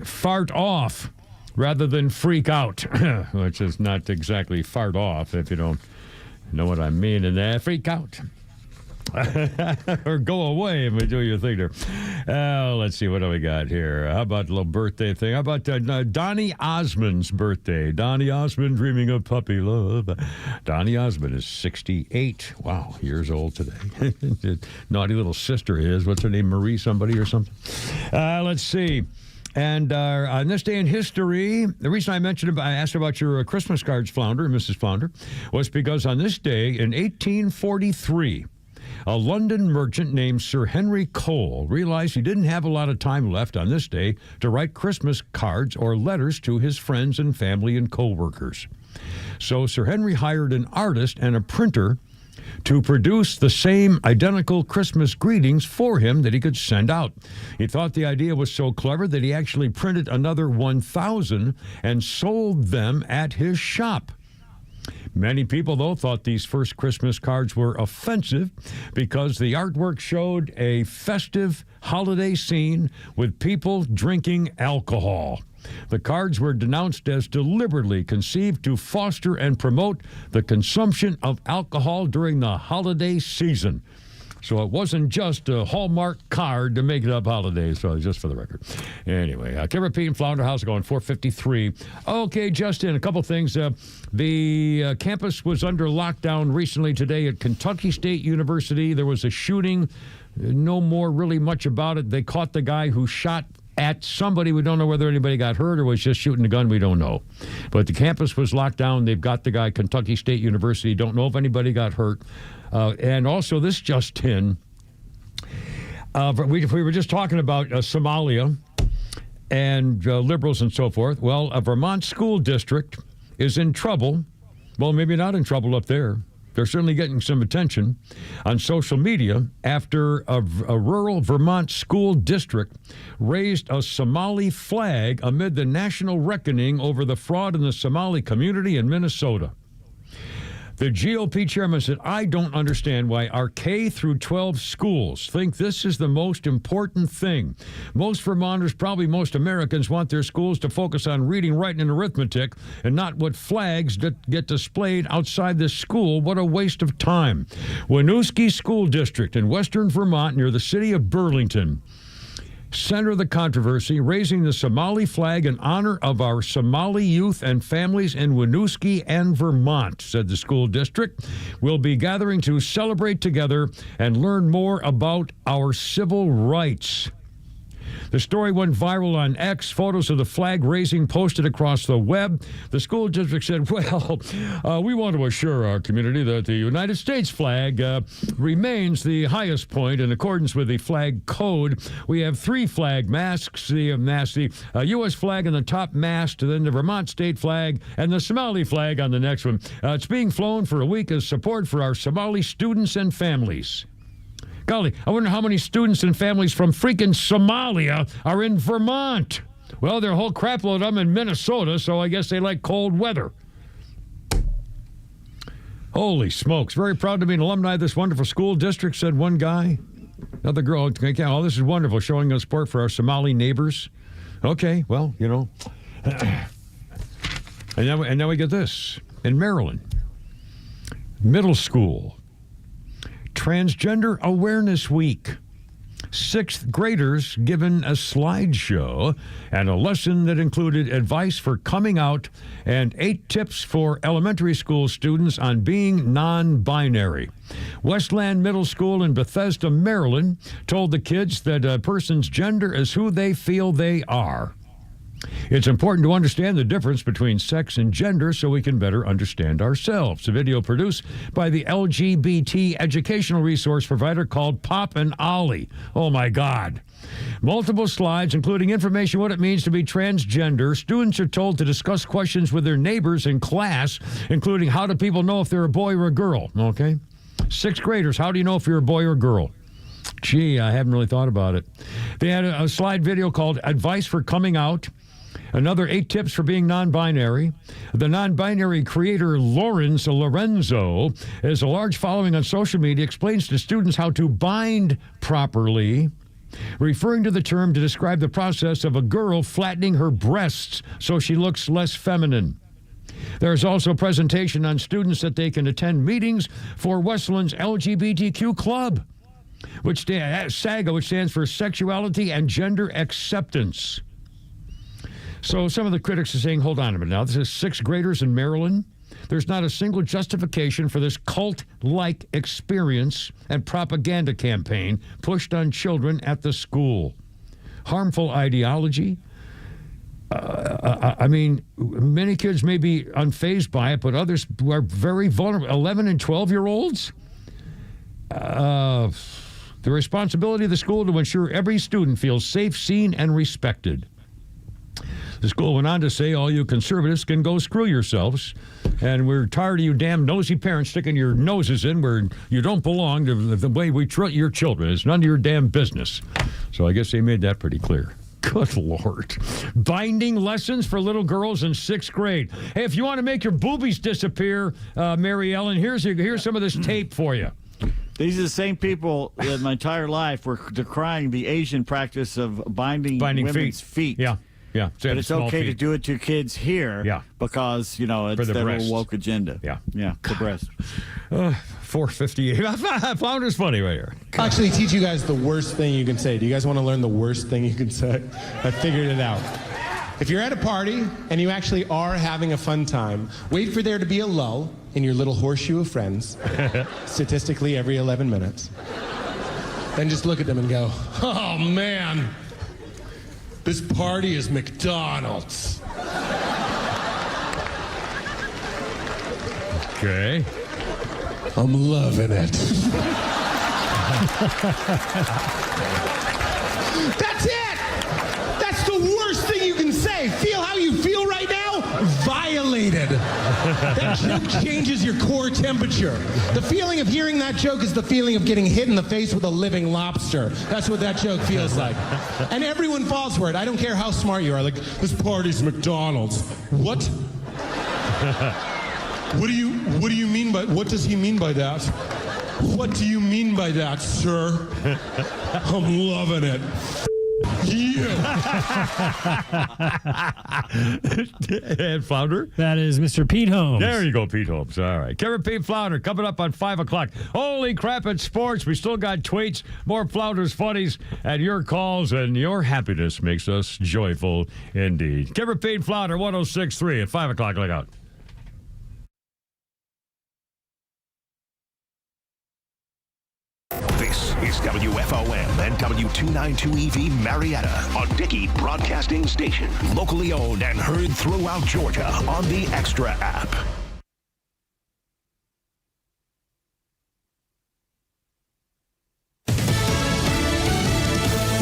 Speaker 6: fart off rather than freak out, which is not exactly fart off if you don't know what I mean. And freak out. or go away and do your thing there. Let's see, what do we got here? How about a little birthday thing? How about Donny Osmond's birthday? Donny Osmond dreaming of puppy love. Donny Osmond is 68. Wow, years old today. Naughty little sister is. What's her name? Marie somebody or something? Let's see. And on this day in history, the reason I asked about your Christmas cards, Flounder, Mrs. Flounder, was because on this day in 1843, a London merchant named Sir Henry Cole realized he didn't have a lot of time left on this day to write Christmas cards or letters to his friends and family and co-workers. So Sir Henry hired an artist and a printer to produce the same identical Christmas greetings for him that he could send out. He thought the idea was so clever that he actually printed another 1,000 and sold them at his shop. Many people, though, thought these first Christmas cards were offensive because the artwork showed a festive holiday scene with people drinking alcohol. The cards were denounced as deliberately conceived to foster and promote the consumption of alcohol during the holiday season. So it wasn't just a Hallmark card to make it up holidays, so just for the record. Anyway, Kimber Pete and Flounder House going 453. Okay, Justin, a couple things. The campus was under lockdown recently today at Kentucky State University. There was a shooting. No more really much about it. They caught the guy who shot at somebody. We don't know whether anybody got hurt or was just shooting a gun. We don't know. But the campus was locked down. They've got the guy, Kentucky State University. Don't know if anybody got hurt. And also this just in, we were just talking about Somalia and liberals and so forth. Well, a Vermont school district is in trouble. Well, maybe not in trouble up there. They're certainly getting some attention on social media after a rural Vermont school district raised a Somali flag amid the national reckoning over the fraud in the Somali community in Minnesota. The GOP chairman said, I don't understand why our K through 12 schools think this is the most important thing. Most Vermonters, probably most Americans, want their schools to focus on reading, writing, and arithmetic and not what flags that get displayed outside the school. What a waste of time. Winooski School District in western Vermont near the city of Burlington. Center of the controversy, raising the Somali flag in honor of our Somali youth and families in Winooski and Vermont, said the school district. We'll be gathering to celebrate together and learn more about our civil rights. The story went viral on X. Photos of the flag raising posted across the web. The school district said, well, we want to assure our community that the United States flag remains the highest point in accordance with the flag code. We have 3 flag masks, the U.S. flag on the top mast, then the Vermont state flag, and the Somali flag on the next one. It's being flown for a week as support for our Somali students and families. Golly, I wonder how many students and families from freaking Somalia are in Vermont. Well, there are a whole crapload of them in Minnesota, so I guess they like cold weather. Holy smokes. Very proud to be an alumni of this wonderful school district, said one guy. Another girl, oh, this is wonderful, showing us support for our Somali neighbors. Okay, well, you know. And now we get this. In Maryland, middle school. Transgender Awareness Week. 6th graders given a slideshow and a lesson that included advice for coming out and 8 tips for elementary school students on being non-binary. Westland Middle School in Bethesda, Maryland, told the kids that a person's gender is who they feel they are. It's important to understand the difference between sex and gender so we can better understand ourselves. A video produced by the LGBT educational resource provider called Pop and Ollie. Oh, my God. Multiple slides, including information what it means to be transgender. Students are told to discuss questions with their neighbors in class, including how do people know if they're a boy or a girl, okay? 6th graders, how do you know if you're a boy or a girl? Gee, I haven't really thought about it. They had a slide video called Advice for Coming Out. Another 8 tips for being non-binary. The non-binary creator Lawrence Lorenzo has a large following on social media, explains to students how to bind properly, referring to the term to describe the process of a girl flattening her breasts so she looks less feminine. There's also a presentation on students that they can attend meetings for Westland's LGBTQ club, SAGA, which stands for Sexuality and Gender Acceptance. So some of the critics are saying, hold on a minute now, this is sixth graders in Maryland. There's not a single justification for this cult-like experience and propaganda campaign pushed on children at the school. Harmful ideology. I mean, many kids may be unfazed by it, but others who are very vulnerable, 11 and 12-year-olds, the responsibility of the school to ensure every student feels safe, seen, and respected. The school went on to say, all you conservatives can go screw yourselves, and we're tired of you damn nosy parents sticking your noses in where you don't belong to the way we treat your children. It's none of your damn business. So I guess they made that pretty clear. Good Lord. Binding lessons for little girls in sixth grade. Hey, if you want to make your boobies disappear, Mary Ellen, here's some of this tape for you.
Speaker 7: These are the same people in my entire life were decrying the Asian practice of binding women's feet.
Speaker 6: Yeah. Yeah,
Speaker 7: but it's okay to do it to kids here because, it's their little woke agenda.
Speaker 6: Yeah.
Speaker 7: The breast.
Speaker 6: 458. Flounder's funny right here.
Speaker 4: Actually teach you guys the worst thing you can say. Do you guys want to learn the worst thing you can say? I figured it out. If you're at a party and you actually are having a fun time, wait for there to be a lull in your little horseshoe of friends, statistically every 11 minutes. Then just look at them and go, oh, man. This party is McDonald's.
Speaker 6: Okay.
Speaker 4: I'm loving it. That's it! That's the worst thing you can say. Feel how you feel right now? Violated. That joke changes your core temperature. The feeling of hearing that joke is the feeling of getting hit in the face with a living lobster. That's what that joke feels like. And everyone falls for it. I don't care how smart you are. Like, this party's McDonald's. What? What do you mean by, what does he mean by that? What do you mean by that, sir? I'm loving it.
Speaker 6: And Flounder?
Speaker 16: That is Mr. Pete Holmes.
Speaker 6: There you go, Pete Holmes. All right. Kevin Pete Flounder coming up on 5 o'clock. Holy crap, it's sports. We still got tweets, more Flounder's funnies, and your calls, and your happiness makes us joyful indeed. Kevin Pete Flounder, 106.3 at 5 o'clock. Look out.
Speaker 9: This is WFOM and W292EV Marietta, a Dickey Broadcasting Station. Locally owned and heard throughout Georgia on the Extra app.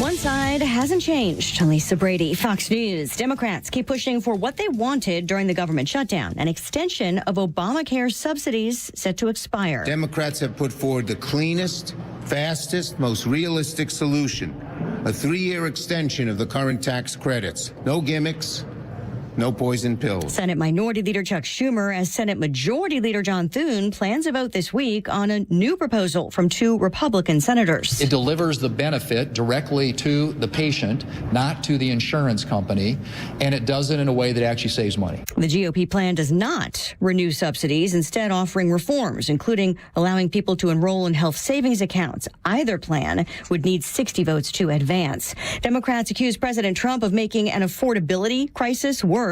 Speaker 5: One side hasn't changed. Lisa Brady, Fox News. Democrats keep pushing for what they wanted during the government shutdown, an extension of Obamacare subsidies set to expire.
Speaker 20: Democrats have put forward the cleanest, fastest, most realistic solution, a 3-year extension of the current tax credits. No gimmicks, no poison pills.
Speaker 5: Senate Minority Leader Chuck Schumer, as Senate Majority Leader John Thune plans a vote this week on a new proposal from 2 Republican senators.
Speaker 22: It delivers the benefit directly to the patient, not to the insurance company, and it does it in a way that actually saves money.
Speaker 5: The GOP plan does not renew subsidies, instead offering reforms, including allowing people to enroll in health savings accounts. Either plan would need 60 votes to advance. Democrats accuse President Trump of making an affordability crisis worse.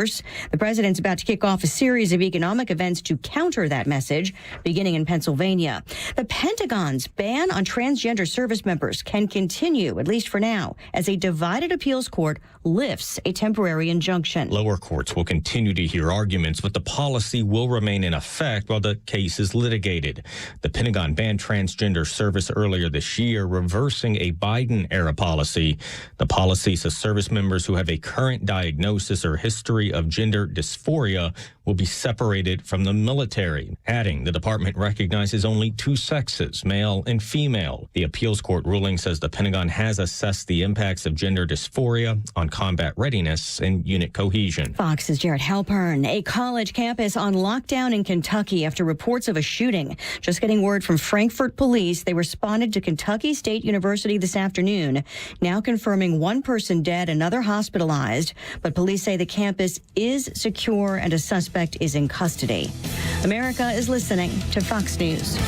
Speaker 5: The president's about to kick off a series of economic events to counter that message, beginning in Pennsylvania. The Pentagon's ban on transgender service members can continue, at least for now, as a divided appeals court lifts a temporary injunction.
Speaker 25: Lower courts will continue to hear arguments, but the policy will remain in effect while the case is litigated. The Pentagon banned transgender service earlier this year, reversing a Biden-era policy. The policy says service members who have a current diagnosis or history of gender dysphoria will be separated from the military, adding the department recognizes only 2 sexes, male and female. The appeals court ruling says the Pentagon has assessed the impacts of gender dysphoria on combat readiness and unit cohesion.
Speaker 5: Fox's Jared Halpern. A college campus on lockdown in Kentucky after reports of a shooting. Just getting word from Frankfort police. They responded to Kentucky State University this afternoon, now confirming 1 person dead, another hospitalized. But police say the campus case is secure and a suspect is in custody. America is listening to Fox News.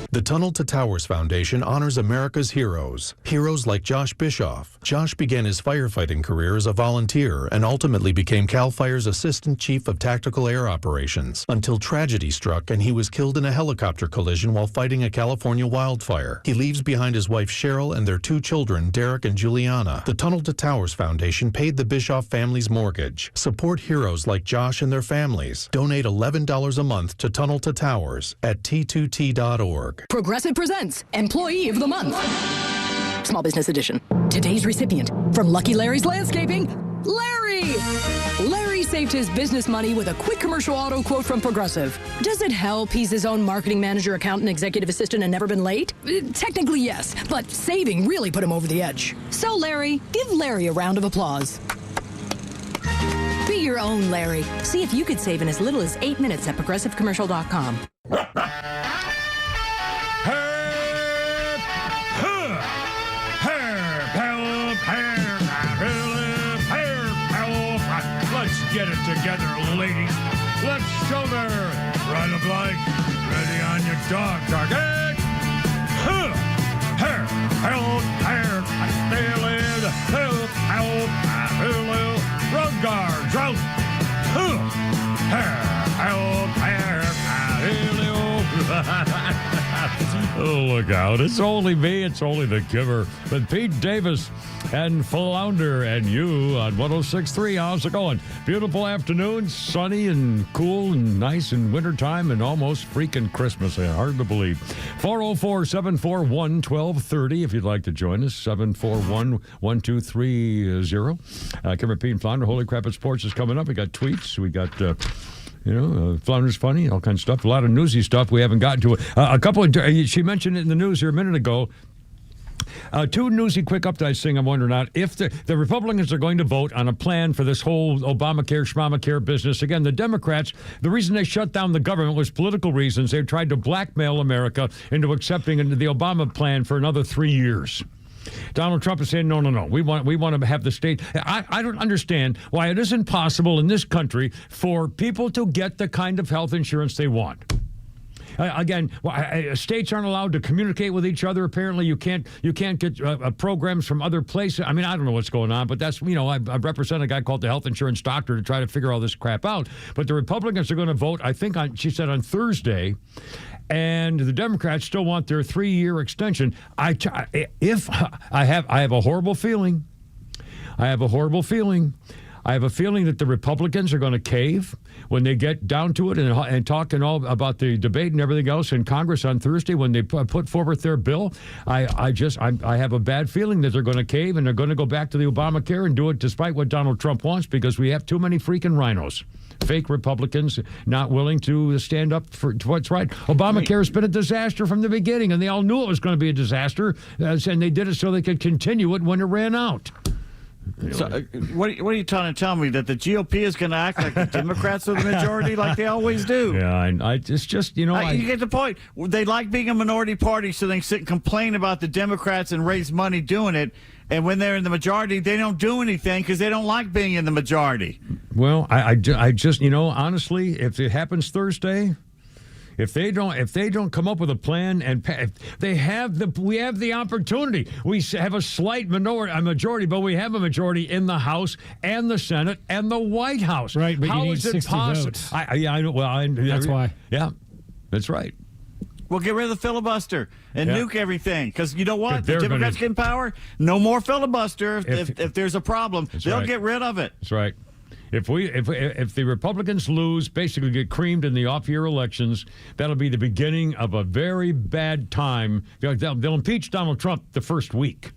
Speaker 8: The Tunnel to Towers Foundation honors America's heroes. Heroes like Josh Bischoff. Josh began his firefighting career as a volunteer and ultimately became CAL FIRE's Assistant Chief of Tactical Air Operations until tragedy struck and he was killed in a helicopter collision while fighting a California wildfire. He leaves behind his wife Cheryl and their 2 children, Derek and Juliana. The Tunnel to Towers Foundation paid the Bischoff family's mortgage. Support heroes like Josh and their families. Donate $11 a month to Tunnel to Towers at T2T.org.
Speaker 10: Progressive presents Employee of the Month. Small Business Edition. Today's recipient from Lucky Larry's Landscaping, Larry. Larry saved his business money with a quick commercial auto quote from Progressive. Does it help he's his own marketing manager, accountant, executive assistant, and never been late? Technically, yes, but saving really put him over the edge. So, Larry, give Larry a round of applause. Be your own Larry. See if you could save in as little as 8 minutes at progressivecommercial.com.
Speaker 6: Let's get it together, ladies. Let's shoulder. Run a blank. Ready on your dog target. Hair, help, hair, stealing, help, road guards, out. Hair, help, hair, oh, look out. It's only me. It's only the Kimmer. With Pete Davis and Flounder and you on 106.3. How's it going? Beautiful afternoon, sunny and cool and nice in wintertime and almost freaking Christmas. Hard to believe. 404-741-1230 if you'd like to join us. 741-1230. Kimmer, Pete, and Flounder. Holy crap, it's sports is coming up. We got tweets. We got... Flounder's funny, all kinds of stuff. A lot of newsy stuff. We haven't gotten to it. A couple of, she mentioned it in the news here a minute ago. 2 newsy quick updates thing I'm wondering out. If the Republicans are going to vote on a plan for this whole Obamacare, Schmamacare business. Again, the Democrats, the reason they shut down the government was political reasons. They tried to blackmail America into accepting the Obama plan for another 3 years. Donald Trump is saying, no. We want to have the state. I don't understand why it isn't possible in this country for people to get the kind of health insurance they want. Again, states aren't allowed to communicate with each other. Apparently, you can't get programs from other places. I mean, I don't know what's going on, but that's, I represent a guy called the health insurance doctor to try to figure all this crap out. But the Republicans are going to vote, I think, she said on Thursday. And the Democrats still want their 3-year extension. I have a horrible feeling. I have a feeling that the Republicans are going to cave when they get down to it and talking all about the debate and everything else in Congress on Thursday when they put forward their bill. I have a bad feeling that they're going to cave and they're going to go back to the Obamacare and do it despite what Donald Trump wants because we have too many freaking rhinos. Fake Republicans not willing to stand up for what's right. Obamacare has been a disaster from the beginning, and they all knew it was going to be a disaster, and they did it so they could continue it when it ran out.
Speaker 7: So, what are you trying to tell me? That the GOP is going to act like the Democrats are the majority like they always do?
Speaker 6: Yeah, it's just, you
Speaker 7: get the point. They like being a minority party, so they sit and complain about the Democrats and raise money doing it. And when they're in the majority, they don't do anything because they don't like being in the majority.
Speaker 6: Well, I just, honestly, if it happens Thursday, if they don't come up with a plan and we have the opportunity. We have a slight majority, but we have a majority in the House and the Senate and the White House.
Speaker 16: Right, but
Speaker 6: how
Speaker 16: you need
Speaker 6: is it
Speaker 16: 60
Speaker 6: possible?
Speaker 16: votes.
Speaker 6: I know. Well,
Speaker 16: that's why.
Speaker 6: Yeah, that's right.
Speaker 7: Well, get rid of the filibuster and nuke everything. Because you know what? The Democrats get in power. No more filibuster. If there's a problem, they'll get rid of it.
Speaker 6: That's right. If the Republicans lose, basically get creamed in the off-year elections, that'll be the beginning of a very bad time. They'll impeach Donald Trump the first week.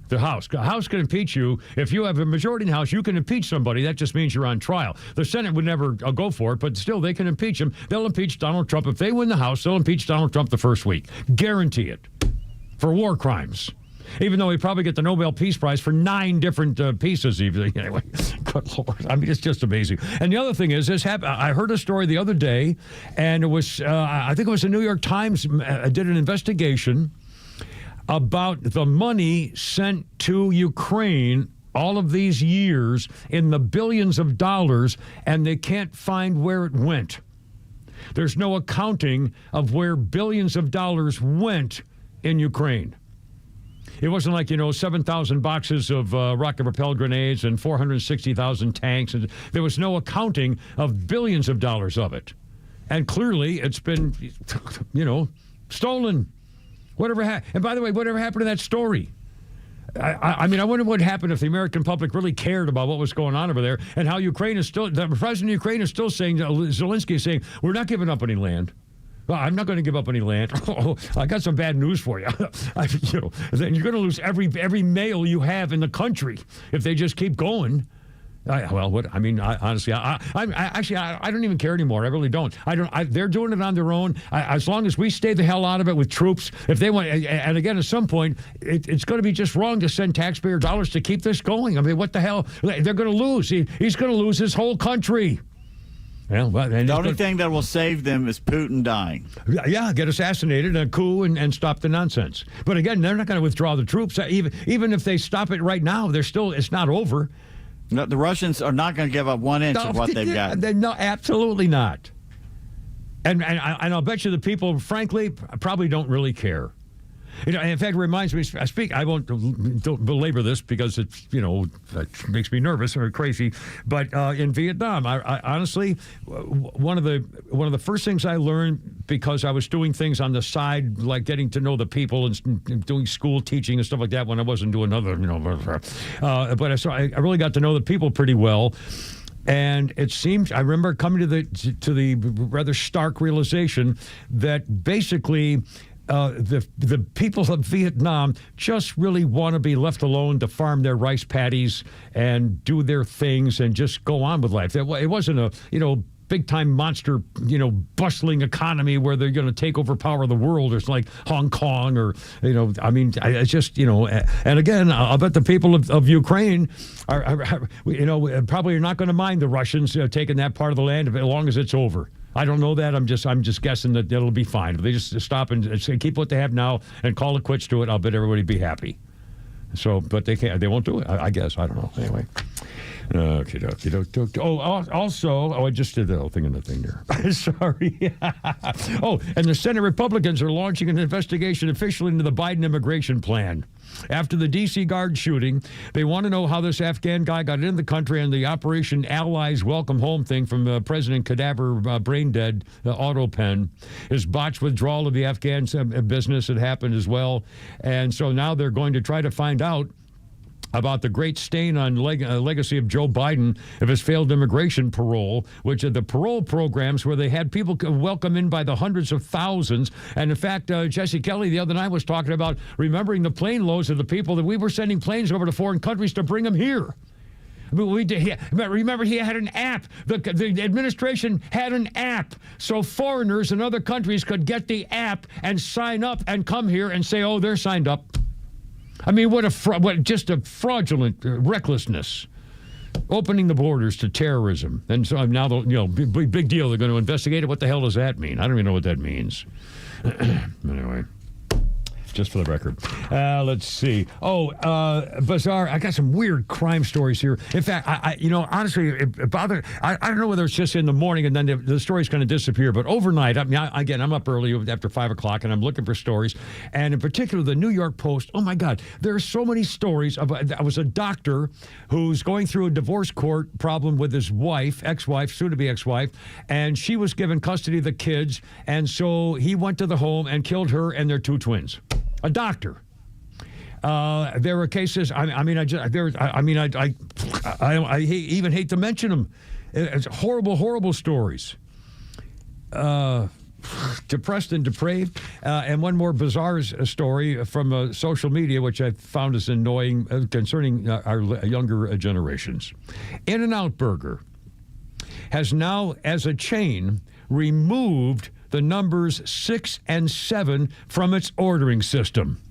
Speaker 6: The House can impeach you. If you have a majority in the House, you can impeach somebody. That just means you're on trial. The Senate would never go for it, but still they can impeach him. They'll impeach Donald Trump. If they win the House, they'll impeach Donald Trump the first week. Guarantee it. For war crimes. Even though he probably get the Nobel Peace Prize for 9 different pieces. Anyway, good Lord. I mean, it's just amazing. And the other thing is, I heard a story the other day, and it was, I think it was the New York Times did an investigation about the money sent to Ukraine all of these years in the billions of dollars, and they can't find where it went. There's no accounting of where billions of dollars went in Ukraine. It wasn't like, 7,000 boxes of rocket-propelled grenades and 460,000 tanks. And there was no accounting of billions of dollars of it. And clearly, it's been, stolen. And by the way, whatever happened to that story? I wonder what happened if the American public really cared about what was going on over there and how Ukraine is still, the president of Ukraine is still saying, Zelensky is saying, we're not giving up any land. Well, I'm not going to give up any land. I got some bad news for you. Then you're going to lose every male you have in the country if they just keep going. Honestly, I don't even care anymore. I really don't. They're doing it on their own. As long as we stay the hell out of it with troops, if they want, and again, at some point, it's going to be just wrong to send taxpayer dollars to keep this going. I mean, what the hell? They're going to lose. He's going to lose his whole country. Well, the
Speaker 7: only thing that will save them is Putin dying.
Speaker 6: Yeah, get assassinated, a coup, and stop the nonsense. But again, they're not going to withdraw the troops. Even if they stop it right now, it's not over.
Speaker 7: No, the Russians are not going to give up 1 inch of what they've got.
Speaker 6: No, absolutely not. And I'll bet you the people, frankly, probably don't really care. In fact, it reminds me, I won't belabor this because it's, it makes me nervous or crazy. But in Vietnam, I honestly, one of the first things I learned, because I was doing things on the side, like getting to know the people and doing school teaching and stuff like that when I wasn't doing other, but I really got to know the people pretty well. And it seems, I remember coming to the rather stark realization that basically, the people of Vietnam just really want to be left alone to farm their rice paddies and do their things and just go on with life. It wasn't a, big-time monster, bustling economy where they're going to take over power of the world. It's like Hong Kong or, it's just, and again, I'll bet the people of Ukraine are probably not going to mind the Russians taking that part of the land as long as it's over. I don't know that. I'm just guessing that it'll be fine. If they just stop and keep what they have now and call it quits to it, I'll bet everybody be happy. So, but they can't. They won't do it. I guess. I don't know. Anyway. Okay. I just did the whole thing in the thing there. Sorry. And the Senate Republicans are launching an investigation officially into the Biden immigration plan. After the D.C. Guard shooting, they want to know how this Afghan guy got into the country and the Operation Allies Welcome Home thing from President Cadaver Brain Dead auto pen. His botched withdrawal of the Afghan business had happened as well. And so now they're going to try to find out about the great stain on legacy of Joe Biden of his failed immigration parole, which are the parole programs where they had people welcome in by the hundreds of thousands. And in fact, Jesse Kelly the other night was talking about remembering the plane loads of the people that we were sending planes over to foreign countries to bring them here. Remember, he had an app. The administration had an app so foreigners in other countries could get the app and sign up and come here and say, oh, they're signed up. I mean, what just a fraudulent recklessness, opening the borders to terrorism. And so now, big deal. They're going to investigate it. What the hell does that mean? I don't even know what that means. Anyway, just for the record. Let's see. Bizarre. I got some weird crime stories here. In fact, honestly, it bothered. I don't know whether it's just in the morning and then the story's going to disappear. But overnight, I'm up early after 5 o'clock and I'm looking for stories. And in particular, the New York Post. Oh my God, there are so many stories. I was a doctor who's going through a divorce court problem with his wife, ex-wife, soon-to-be ex-wife, and she was given custody of the kids. And so he went to the home and killed her and their 2 twins. A doctor. There were cases. I even hate to mention them. It's horrible, horrible stories. Depressed and depraved. And one more bizarre story from social media, which I found is annoying concerning our younger generations. In-N-Out Burger has now, as a chain, removed the numbers 6 and 7 from its ordering system.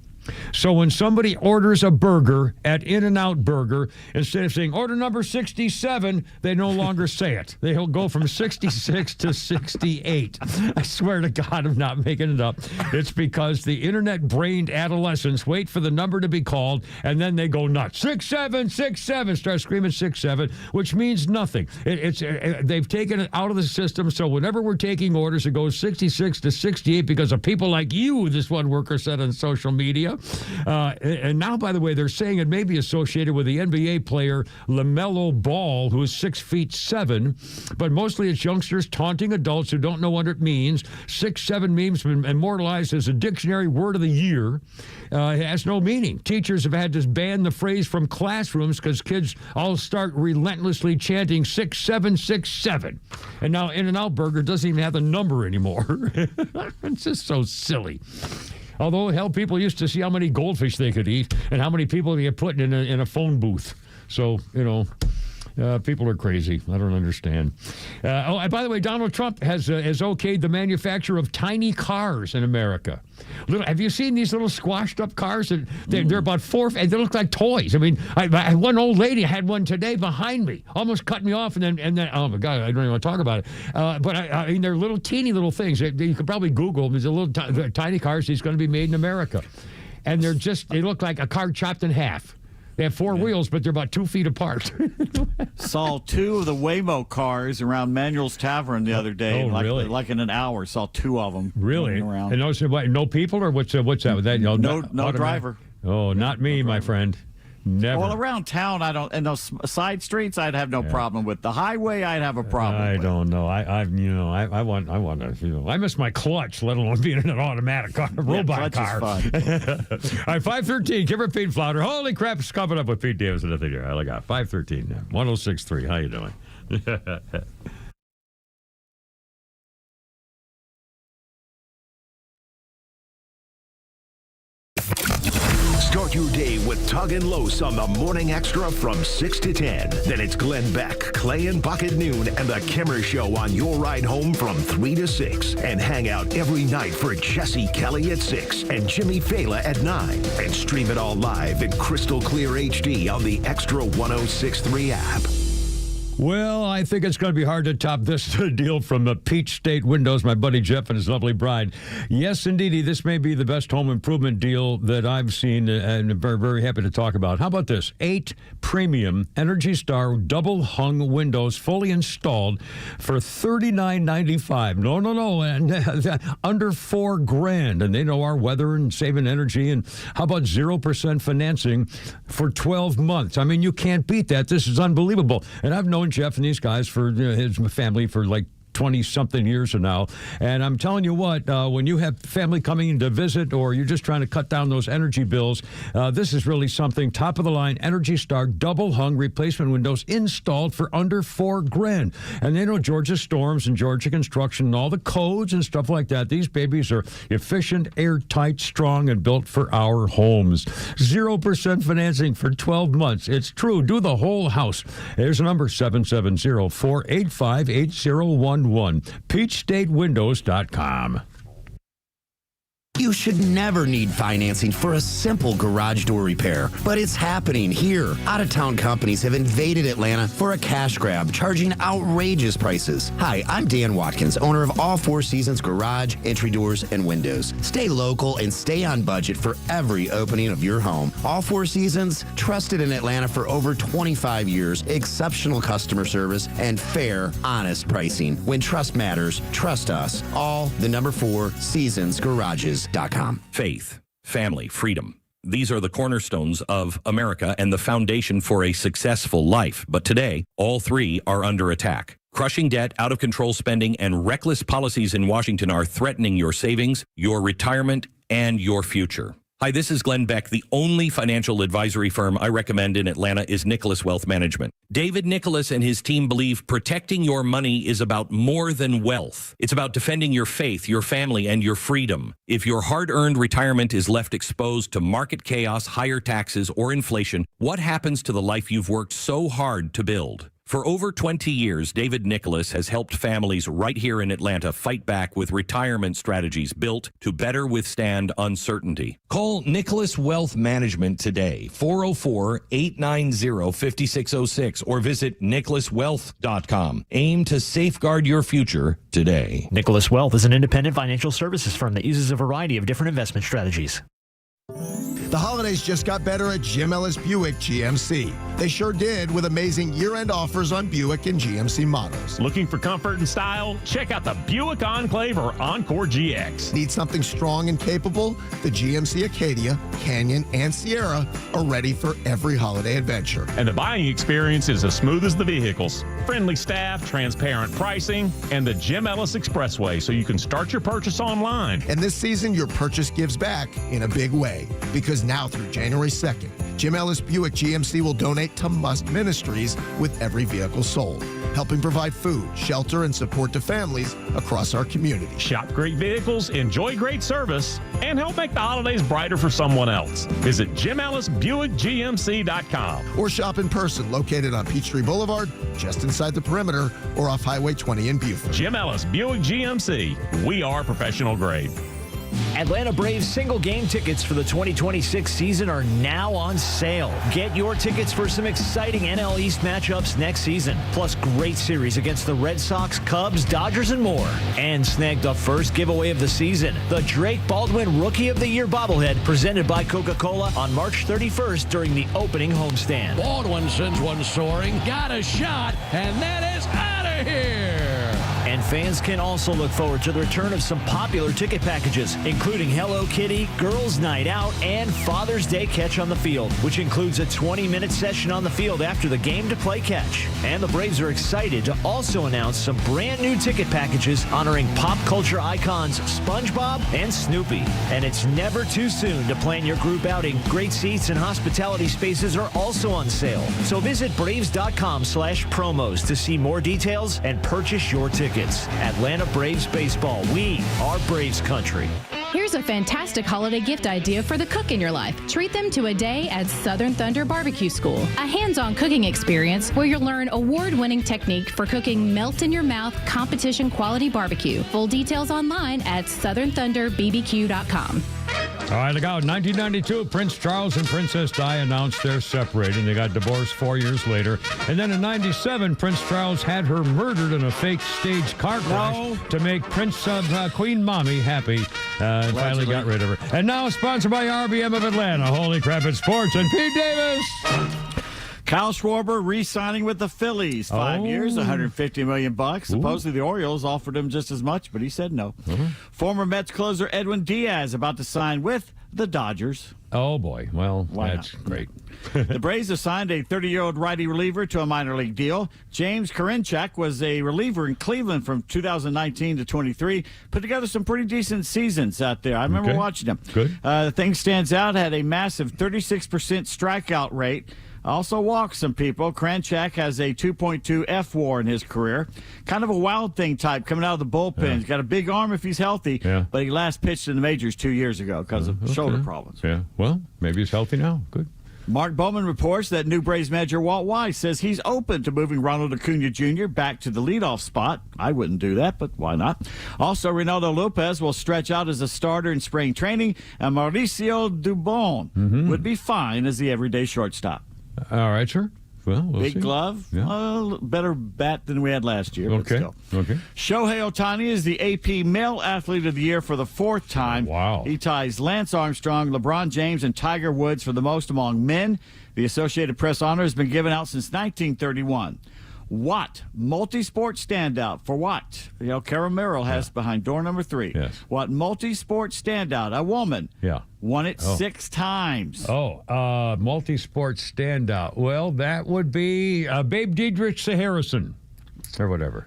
Speaker 6: So when somebody orders a burger at In-N-Out Burger, instead of saying order number 67, they no longer say it. They'll go from 66 to 68. I swear to God, I'm not making it up. It's because the internet-brained adolescents wait for the number to be called, and then they go nuts. 6767, start screaming 67, which means nothing. They've taken it out of the system, so whenever we're taking orders, it goes 66 to 68 because of people like you, this one worker said on social media. And now, by the way, they're saying it may be associated with the NBA player LaMelo Ball, who is 6'7", but mostly it's youngsters taunting adults who don't know what it means. 6'7" memes have been immortalized as a dictionary word of the year. It has no meaning. Teachers have had to ban the phrase from classrooms because kids all start relentlessly chanting 6767. And now In-N-Out Burger doesn't even have the number anymore. It's just so silly. Although, hell, people used to see how many goldfish they could eat and how many people they get put in a phone booth. So, people are crazy. I don't understand. And by the way, Donald Trump has okayed the manufacture of tiny cars in America. Have you seen these little squashed up cars? They're about 4. They look like toys. I mean, one old lady had one today behind me, almost cut me off, and then oh my God, I don't even want to talk about it. But I mean, they're little teeny little things. You could probably Google them. There's a little tiny cars. These going to be made in America, and they look like a car chopped in half. They have 4 wheels, but they're about 2 feet apart.
Speaker 7: Saw 2 of the Waymo cars around Manuel's Tavern the other day.
Speaker 6: Really?
Speaker 7: Like in an hour, saw 2 of them.
Speaker 6: Really?
Speaker 7: Around.
Speaker 6: And no people, or what's that? With that?
Speaker 7: No driver.
Speaker 6: Oh, not me, my friend. Never.
Speaker 7: Well, around town, I don't. And those side streets, I'd have no problem with. The highway, I'd have a problem.
Speaker 6: I don't know. I want to. I miss my clutch, let alone being in an automatic car, robot car. All right, 513. Give her Pete Flounder. Holy crap! It's coming up with Pete Davis and nothing here. I got 513. 1063. How you doing?
Speaker 9: Start your day with Tug and Los on the Morning Extra from 6 to 10. Then it's Glenn Beck, Clay and Buck at noon, and the Kimmer Show on your ride home from 3 to 6. And hang out every night for Jesse Kelly at 6 and Jimmy Fela at 9. And stream it all live in crystal clear HD on the Extra 106.3 app.
Speaker 6: Well, I think it's going to be hard to top this deal from Peach State Windows, my buddy Jeff and his lovely bride. Yes, indeedy, this may be the best home improvement deal that I've seen, and I'm very, very happy to talk about. How about this? 8 premium Energy Star double-hung windows fully installed for $39.95. No, and under $4,000. And they know our weather and saving energy. And how about 0% financing for 12 months? I mean, you can't beat that. This is unbelievable. And I've known Jeff and these guys for his family for like 20-something years now. And I'm telling you what, when you have family coming in to visit or you're just trying to cut down those energy bills, this is really something. Top-of-the-line Energy Star double-hung replacement windows installed for under $4,000. And they know Georgia Storms and Georgia Construction and all the codes and stuff like that. These babies are efficient, airtight, strong, and built for our homes. 0% financing for 12 months. It's true. Do the whole house. Here's a number, 770-485-8011. PeachStateWindows.com.
Speaker 12: You should never need financing for a simple garage door repair, but it's happening here. Out-of-town companies have invaded Atlanta for a cash grab, charging outrageous prices. Hi, I'm Dan Watkins, owner of All Four Seasons Garage, Entry Doors, and Windows. Stay local and stay on budget for every opening of your home. All Four Seasons, trusted in Atlanta for over 25 years, exceptional customer service, and fair, honest pricing. When trust matters, trust us. All the number 4 Seasons Garages.
Speaker 13: Faith, family, freedom. These are the cornerstones of America and the foundation for a successful life. But today, all 3 are under attack. Crushing debt, out-of-control spending, and reckless policies in Washington are threatening your savings, your retirement, and your future. Hi, this is Glenn Beck. The only financial advisory firm I recommend in Atlanta is Nicholas Wealth Management. David Nicholas and his team believe protecting your money is about more than wealth. It's about defending your faith, your family, and your freedom. If your hard-earned retirement is left exposed to market chaos, higher taxes, or inflation, what happens to the life you've worked so hard to build? For over 20 years, David Nicholas has helped families right here in Atlanta fight back with retirement strategies built to better withstand uncertainty. Call Nicholas Wealth Management today, 404-890-5606, or visit nicholaswealth.com. Aim to safeguard your future today.
Speaker 11: Nicholas Wealth is an independent financial services firm that uses a variety of different investment strategies.
Speaker 2: The holidays just got better at Jim Ellis Buick GMC. They sure did, with amazing year-end offers on Buick and GMC models.
Speaker 3: Looking for comfort and style? Check out the Buick Enclave or Encore GX.
Speaker 2: Need something strong and capable? The GMC Acadia, Canyon, and Sierra are ready for every holiday adventure.
Speaker 3: And the buying experience is as smooth as the vehicles. Friendly staff, transparent pricing, and the Jim Ellis Expressway, so you can start your purchase online.
Speaker 2: And this season, your purchase gives back in a big way, because now through January 2nd, Jim Ellis Buick GMC will donate to Must Ministries with every vehicle sold, helping provide food, shelter, and support to families across our community.
Speaker 3: Shop great vehicles, enjoy great service, and help make the holidays brighter for someone else. Visit JimEllisBuickGMC.com.
Speaker 2: Or shop in person, located on Peachtree Boulevard, just inside the perimeter, or off Highway 20 in Beaufort.
Speaker 3: Jim Ellis Buick GMC. We are professional grade.
Speaker 11: Atlanta Braves single game tickets for the 2026 season are now on sale. Get your tickets for some exciting NL East matchups next season, plus great series against the Red Sox, Cubs, Dodgers, and more. And snag the first giveaway of the season, the Drake Baldwin Rookie of the Year bobblehead, presented by Coca-Cola on March 31st during the opening homestand.
Speaker 6: Baldwin sends one soaring, got a shot, and that is out of here.
Speaker 11: And fans can also look forward to the return of some popular ticket packages, including Hello Kitty, Girls Night Out, and Father's Day Catch on the Field, which includes a 20-minute session on the field after the game to play catch. And the Braves are excited to also announce some brand new ticket packages honoring pop culture icons SpongeBob and Snoopy. And it's never too soon to plan your group outing. Great seats and hospitality spaces are also on sale. So visit Braves.com/promos to see more details and purchase your tickets. Atlanta Braves baseball. We are Braves country.
Speaker 14: Here's a fantastic holiday gift idea for the cook in your life. Treat them to a day at Southern Thunder Barbecue School, a hands-on cooking experience where you'll learn award-winning technique for cooking melt-in-your-mouth competition-quality barbecue. Full details online at southernthunderbbq.com.
Speaker 6: All right, look out. 1992, Prince Charles and Princess Di announced they're separating. They got divorced 4 years later. And then in 97, Prince Charles had her murdered in a fake staged car crash to make Queen Mommy happy. And finally got rid of her. And now sponsored by RBM of Atlanta. Holy crap, it's sports. And Pete Davis.
Speaker 7: Kyle Schwarber re-signing with the Phillies. 5 years, $150 million. Supposedly the Orioles offered him just as much, but he said no. Former Mets closer Edwin Diaz about to sign with the Dodgers.
Speaker 6: Oh, boy. Well,
Speaker 7: Why
Speaker 6: that's
Speaker 7: not?
Speaker 6: great.
Speaker 7: The Braves have signed a 30-year-old righty reliever to a minor league deal. James Karinchak was a reliever in Cleveland from 2019 to 23. Put together some pretty decent seasons out there. I remember watching him.
Speaker 6: Good.
Speaker 7: The thing stands out, had a massive 36% strikeout rate. Also walked some people. Karinchak has a 2.2 F-WAR in his career. Kind of a wild thing type coming out of the bullpen.
Speaker 6: Yeah.
Speaker 7: He's got a big arm if he's healthy, but he last pitched in the majors 2 years ago because of shoulder problems.
Speaker 6: Yeah, well, maybe he's healthy now. Good.
Speaker 7: Mark Bowman reports that new Braves manager Walt Weiss says he's open to moving Ronald Acuna Jr. back to the leadoff spot. I wouldn't do that, but why not? Also, Reynaldo Lopez will stretch out as a starter in spring training, and Mauricio Dubon would be fine as the everyday shortstop.
Speaker 6: All right, sir. Well, we'll see.
Speaker 7: Big glove, better bat than we had last year.
Speaker 6: Okay.
Speaker 7: But still.
Speaker 6: Okay.
Speaker 7: Shohei Ohtani is the AP Male Athlete of the Year for the fourth time.
Speaker 6: Wow.
Speaker 7: He ties Lance Armstrong, LeBron James, and Tiger Woods for the most among men. The Associated Press honor has been given out since 1931. What multi-sport standout for what? Kara Merrill has behind door number 3.
Speaker 6: Yes.
Speaker 7: What multi-sport standout? A woman. Won it 6 times.
Speaker 6: Multi-sport standout. Well, that would be Babe Dietrich Harrison or whatever.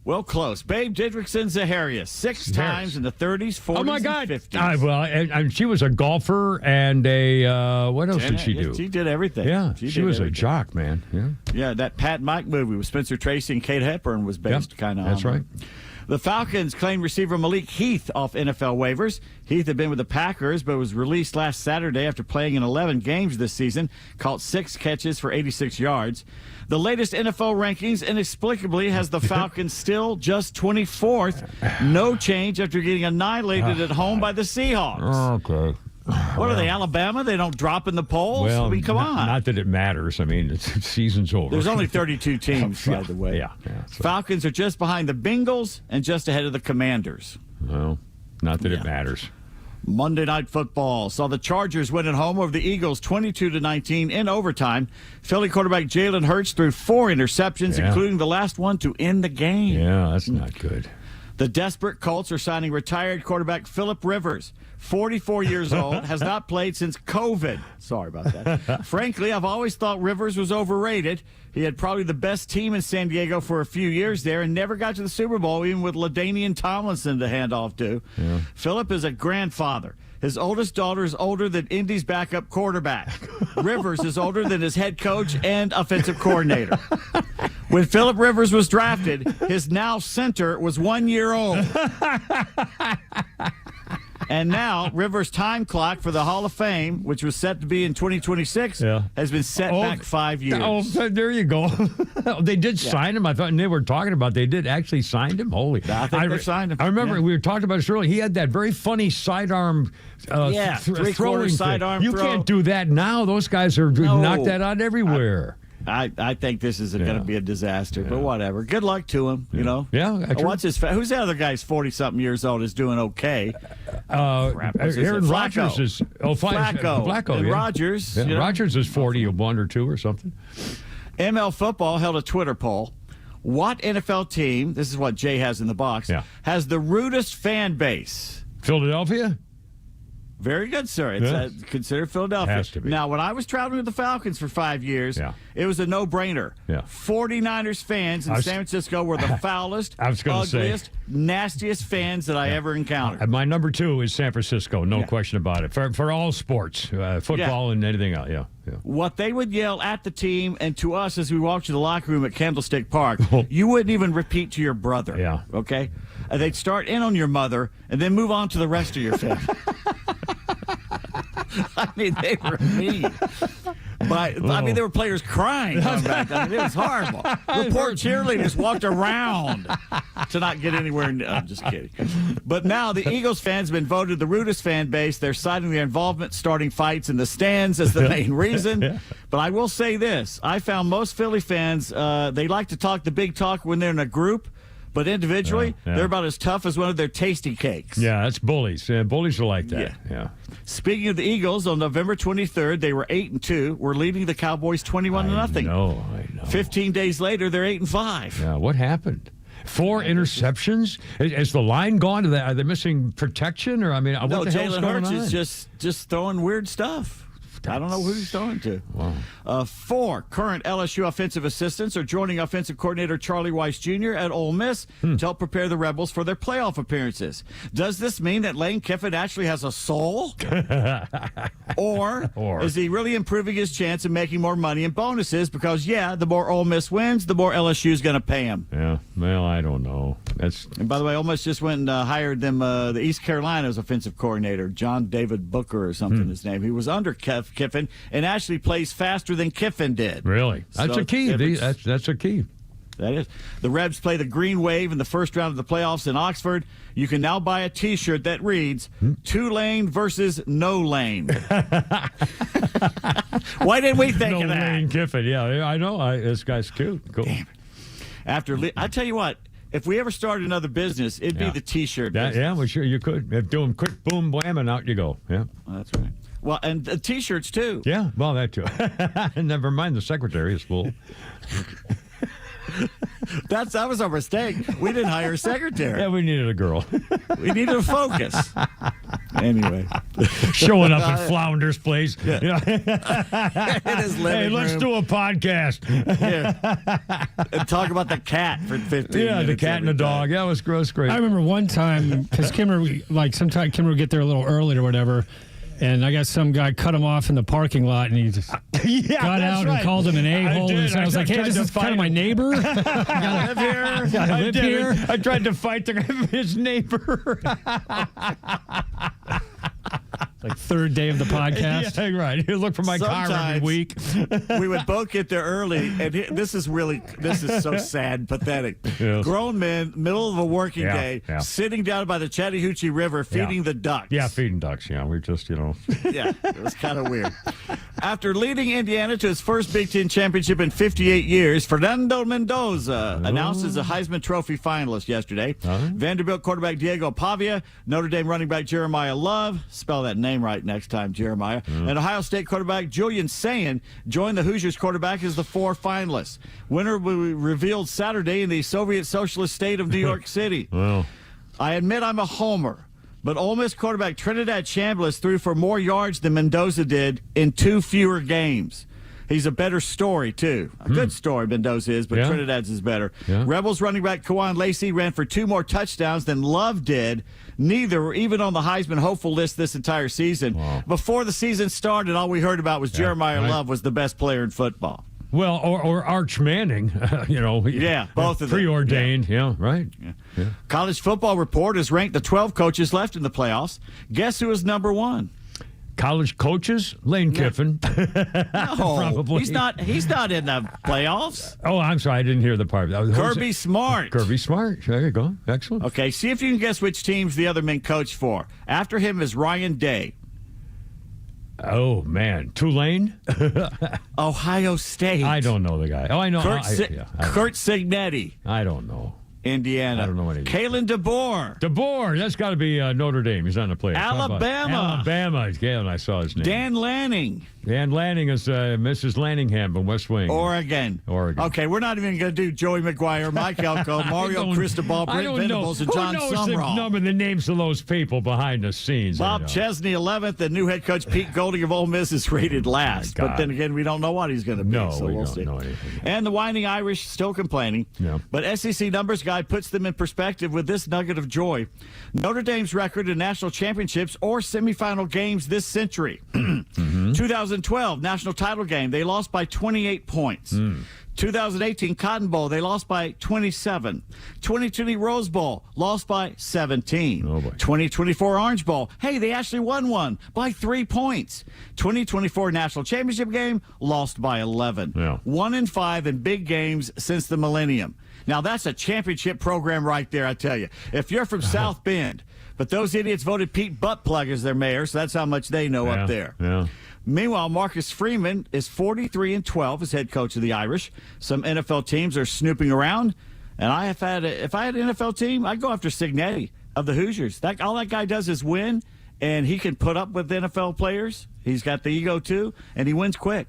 Speaker 7: Well, close. Babe Didrikson Zaharias, 6 times in the 30s, 40s,
Speaker 6: oh my God.
Speaker 7: and 50s.
Speaker 6: Well, and she was a golfer and a what else did she do?
Speaker 7: She did everything.
Speaker 6: Yeah, she was a jock, man. Yeah.
Speaker 7: Yeah, that Pat Mike movie with Spencer Tracy and Kate Hepburn was based kind of on
Speaker 6: That's right.
Speaker 7: The Falcons claimed receiver Malik Heath off NFL waivers. Heath had been with the Packers, but was released last Saturday after playing in 11 games this season. Caught 6 catches for 86 yards. The latest NFL rankings inexplicably has the Falcons still just 24th. No change after getting annihilated at home by the Seahawks.
Speaker 6: Okay.
Speaker 7: What are they, Alabama? They don't drop in the polls?
Speaker 6: Well,
Speaker 7: I mean, come on.
Speaker 6: Not that it matters. I mean, the season's over.
Speaker 7: There's only 32 teams, by the way.
Speaker 6: Yeah.
Speaker 7: Falcons are just behind the Bengals and just ahead of the Commanders.
Speaker 6: Well, not that it matters.
Speaker 7: Monday Night Football saw the Chargers win at home over the Eagles 22-19 in overtime. Philly quarterback Jalen Hurts threw 4 interceptions, including the last one to end the game.
Speaker 6: Yeah, that's not good.
Speaker 7: The desperate Colts are signing retired quarterback Phillip Rivers, 44 years old, has not played since COVID. Sorry about that. Frankly, I've always thought Rivers was overrated. He had probably the best team in San Diego for a few years there and never got to the Super Bowl, even with LaDainian Tomlinson to hand off to. Yeah. Phillip is a grandfather. His oldest daughter is older than Indy's backup quarterback. Rivers is older than his head coach and offensive coordinator. When Phillip Rivers was drafted, his now center was 1 year old. And now, Rivers' time clock for the Hall of Fame, which was set to be in 2026, has been set back 5 years.
Speaker 6: Oh, there you go. They did sign him. I thought they were talking about they did actually sign him. Holy.
Speaker 7: I think they signed him.
Speaker 6: I remember we were talking about this earlier. He had that very funny sidearm
Speaker 7: three-quarter sidearm
Speaker 6: throw. You can't do that now. Those guys are knock that out everywhere.
Speaker 7: I think this is going to be a disaster, but whatever. Good luck to him, you know.
Speaker 6: Yeah.
Speaker 7: Who's the other guy's 40-something years old is doing okay?
Speaker 6: Aaron Rodgers is
Speaker 7: Flacco. And Rodgers.
Speaker 6: Yeah, Rodgers is 41 or 2 or something.
Speaker 7: ML Football held a Twitter poll. What NFL team, this is what Jay has in the box, has the rudest fan base?
Speaker 6: Philadelphia?
Speaker 7: Very good, sir. It's considered Philadelphia.
Speaker 6: Has to be.
Speaker 7: Now, when I was traveling with the Falcons for 5 years, it was a no-brainer. 49ers fans in San Francisco were the foulest, ugliest, nastiest fans that I ever encountered.
Speaker 6: My number 2 is San Francisco, no question about it, for all sports, football and anything else. Yeah.
Speaker 7: What they would yell at the team and to us as we walked to the locker room at Candlestick Park, you wouldn't even repeat to your brother.
Speaker 6: Yeah.
Speaker 7: Okay? They'd start in on your mother and then move on to the rest of your family. I mean, they were mean. I mean, there were players crying coming back. I mean, it was horrible. The poor cheerleaders walked around to not get anywhere. I'm just kidding. But now the Eagles fans have been voted the rudest fan base. They're citing their involvement starting fights in the stands as the main reason. But I will say this. I found most Philly fans, they like to talk the big talk when they're in a group. But individually, they're about as tough as one of their tasty cakes.
Speaker 6: Yeah, that's bullies. Bullies are like that. Yeah.
Speaker 7: Speaking of the Eagles, on November 23rd, they were 8-2. We're leading the Cowboys 21-0.
Speaker 6: I know.
Speaker 7: 15 days later, they're 8-5.
Speaker 6: Yeah, what happened? 4 interceptions? Is the line gone? Are they missing protection? Or what the hell's
Speaker 7: Jalen
Speaker 6: going
Speaker 7: Hurts
Speaker 6: on?
Speaker 7: is just throwing weird stuff. I don't know who he's throwing to. Wow. 4 current LSU offensive assistants are joining offensive coordinator Charlie Weiss Jr. at Ole Miss to help prepare the Rebels for their playoff appearances. Does this mean that Lane Kiffin actually has a soul? or is he really improving his chance of making more money in bonuses? Because, the more Ole Miss wins, the more LSU is going to pay him.
Speaker 6: Yeah, well, I don't know.
Speaker 7: And by the way, Ole Miss just went and hired them, the East Carolina's offensive coordinator, John David Booker or something his name. He was under Kiffin and actually plays faster than Kiffin did.
Speaker 6: Really? That's a key. That's a key.
Speaker 7: That is. The Rebs play the Green Wave in the first round of the playoffs in Oxford. You can now buy a T-shirt that reads, "Tulane versus no lane." Why didn't we think of that?
Speaker 6: No Lane Kiffin. Yeah, I know. This guy's cute. Cool.
Speaker 7: Damn it. I tell you what. If we ever started another business, it'd be the T-shirt business.
Speaker 6: Yeah, well, sure, you could. Do them quick, boom, blam, and out you go. Yeah.
Speaker 7: That's right. Well, and the T-shirts, too.
Speaker 6: Yeah, well, that, too. Never mind the secretary is full.
Speaker 7: That was our mistake. We didn't hire a secretary.
Speaker 6: Yeah, we needed a girl.
Speaker 7: We needed to focus. Anyway.
Speaker 6: Showing up at Flounder's place.
Speaker 7: Yeah. In his living
Speaker 6: hey, let's
Speaker 7: room.
Speaker 6: do a podcast.
Speaker 7: And talk about the cat for 15 minutes.
Speaker 6: Yeah, the cat and the dog. Yeah, it was gross, great.
Speaker 16: I remember one time, because Kimmer, sometimes Kimmer would get there a little early or whatever, and I guess some guy cut him off in the parking lot, and he just got out and called him an a-hole. I was like, hey, this is kind of my neighbor.
Speaker 7: I live here.
Speaker 16: I live here.
Speaker 6: I tried to fight his neighbor.
Speaker 16: Like third day of the podcast.
Speaker 6: Yeah, right. You look for my car every week.
Speaker 7: We would both get there early, and this is so sad and pathetic.
Speaker 6: Yes.
Speaker 7: Grown men, middle of a working day, sitting down by the Chattahoochee River, feeding the ducks.
Speaker 6: Yeah, feeding ducks. Yeah, we just,
Speaker 7: Yeah, it was kind of weird. After leading Indiana to his first Big Ten championship in 58 years, Fernando Mendoza announced as a Heisman Trophy finalist yesterday. Vanderbilt quarterback Diego Pavia, Notre Dame running back Jeremiah Love, spell that name right next time, Jeremiah, and Ohio State quarterback Julian Sayin joined the Hoosiers quarterback as the 4 finalists. Winner will be revealed Saturday in the Soviet Socialist state of New York City.
Speaker 6: Well,
Speaker 7: I admit I'm a homer, but Ole Miss quarterback Trinidad Chambliss threw for more yards than Mendoza did in 2 fewer games. He's a better story, too. A good story, Mendoza is, but Trinidad's is better.
Speaker 6: Yeah.
Speaker 7: Rebels running back Kawan Lacey ran for 2 more touchdowns than Love did. Neither were even on the Heisman hopeful list this entire season.
Speaker 6: Wow.
Speaker 7: Before the season started, all we heard about was Jeremiah Love was the best player in football.
Speaker 6: Well, or Arch Manning,
Speaker 7: Yeah, both of them.
Speaker 6: Preordained, right.
Speaker 7: Yeah. College Football Report has ranked the 12 coaches left in the playoffs. Guess who is number 1?
Speaker 6: College coaches, Lane Kiffin.
Speaker 7: No,
Speaker 6: Probably.
Speaker 7: He's not in the playoffs.
Speaker 6: Oh, I'm sorry, I didn't hear the part.
Speaker 7: Kirby Smart.
Speaker 6: Kirby Smart. There you go. Excellent.
Speaker 7: Okay, see if you can guess which teams the other men coach for. After him is Ryan Day.
Speaker 6: Oh, man. Tulane?
Speaker 7: Ohio State.
Speaker 6: I don't know the guy. Oh, I know.
Speaker 7: Kurt Signetti.
Speaker 6: I don't know.
Speaker 7: Indiana.
Speaker 6: I don't know any.
Speaker 7: Kalen DeBoer.
Speaker 6: DeBoer. That's got to be Notre Dame. He's on the play.
Speaker 7: Alabama.
Speaker 6: Galen, I saw his name.
Speaker 7: Dan Lanning.
Speaker 6: Dan Lanning is Mrs. Lanningham from West Wing.
Speaker 7: Oregon. Okay, we're not even going to do Joey McGuire, Mike Elko, Mario Cristobal, Brent Venables, and John Sumrall.
Speaker 6: Who knows the names of those people behind the scenes?
Speaker 7: Bob Chesney, 11th, and new head coach Pete Golding of Ole Miss is rated last. But then again, we don't know what he's going to be, so we'll see.
Speaker 6: Know anything.
Speaker 7: And the Whining Irish still complaining.
Speaker 6: Yeah.
Speaker 7: But SEC Numbers Guy puts them in perspective with this nugget of joy. Notre Dame's record in national championships or semifinal games this century. 2012 national title game, they lost by 28 points. 2018 Cotton Bowl, they lost by 27. 2020 Rose Bowl, lost by 17.
Speaker 6: Oh boy.
Speaker 7: 2024 Orange Bowl, hey, they actually won one by 3 points. 2024 National Championship game, lost by 11.
Speaker 6: Yeah.
Speaker 7: 1-5 in big games since the millennium. Now, that's a championship program right there, I tell you. If you're from South Bend, but those idiots voted Pete Buttplug as their mayor, so that's how much they know up there.
Speaker 6: Yeah.
Speaker 7: Meanwhile, Marcus Freeman is 43-12 as head coach of the Irish. Some NFL teams are snooping around, and if I had an NFL team, I'd go after Signetti of the Hoosiers. All that guy does is win, and he can put up with NFL players. He's got the ego too, and he wins quick.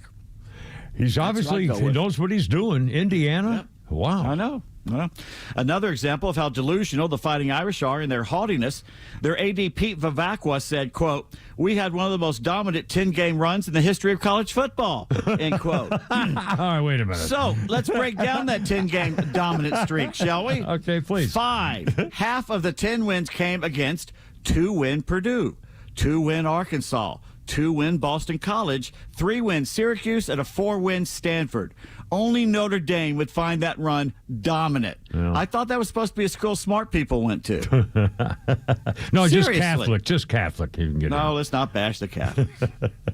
Speaker 6: He's obviously he knows what he's doing. Indiana.
Speaker 7: Yep.
Speaker 6: Wow.
Speaker 7: I know. Well, another example of how delusional the Fighting Irish are in their haughtiness, their AD Pete Vivacqua said, quote, "We had one of the most dominant 10-game runs in the history of college football," end quote.
Speaker 6: All right, wait a minute.
Speaker 7: So let's break down that 10-game dominant streak, shall we?
Speaker 6: Okay, please.
Speaker 7: 5. Half of the 10 wins came against 2-win Purdue, 2-win Arkansas, 2-win Boston College, 3-win Syracuse, and a 4-win Stanford. Only Notre Dame would find that run dominant.
Speaker 6: Yeah.
Speaker 7: I thought that was supposed to be a school smart people went to.
Speaker 6: No,
Speaker 7: Seriously.
Speaker 6: just Catholic. You can get
Speaker 7: No,
Speaker 6: in.
Speaker 7: let's not bash the Catholics.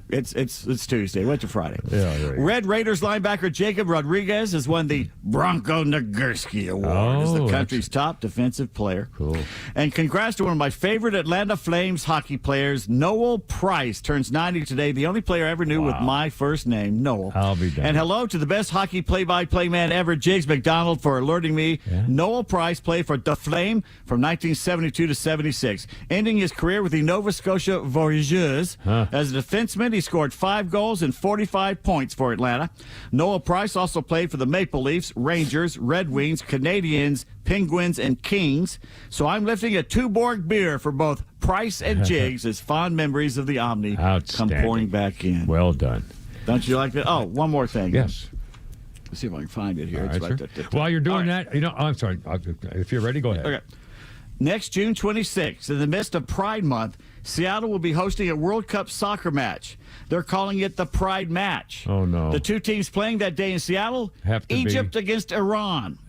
Speaker 7: It's Tuesday. Went to Friday.
Speaker 6: Yeah, right.
Speaker 7: Red Raiders linebacker Jacob Rodriguez has won the Bronco Nagurski Award as the country's top defensive player.
Speaker 6: Cool.
Speaker 7: And congrats to one of my favorite Atlanta Flames hockey players, Noel Price, turns 90 today. The only player I ever knew with my first name, Noel.
Speaker 6: I'll be damned.
Speaker 7: And hello to the best hockey play-by-play man ever, Jiggs McDonald, for alerting me.
Speaker 6: Yeah.
Speaker 7: Noel Price played for the Flame from 1972 to 76, ending his career with the Nova Scotia Voyageurs. As a defenseman, he scored 5 goals and 45 points for Atlanta. Noel Price also played for the Maple Leafs, Rangers, Red Wings, Canadiens, Penguins, and Kings. So I'm lifting a Tuborg beer for both Price and Jiggs as fond memories of the Omni come pouring back in.
Speaker 6: Well done.
Speaker 7: Don't you like that? Oh, one more thing.
Speaker 6: Yes.
Speaker 7: Let's see if I can find it here.
Speaker 6: All
Speaker 7: It's
Speaker 6: right,
Speaker 7: right
Speaker 6: sir.
Speaker 7: there.
Speaker 6: While you're doing that, I'm sorry. If you're ready, go ahead.
Speaker 7: Okay. Next June 26th, in the midst of Pride Month, Seattle will be hosting a World Cup soccer match. They're calling it the Pride Match.
Speaker 6: Oh, no.
Speaker 7: The two teams playing that day in Seattle, Egypt against Iran.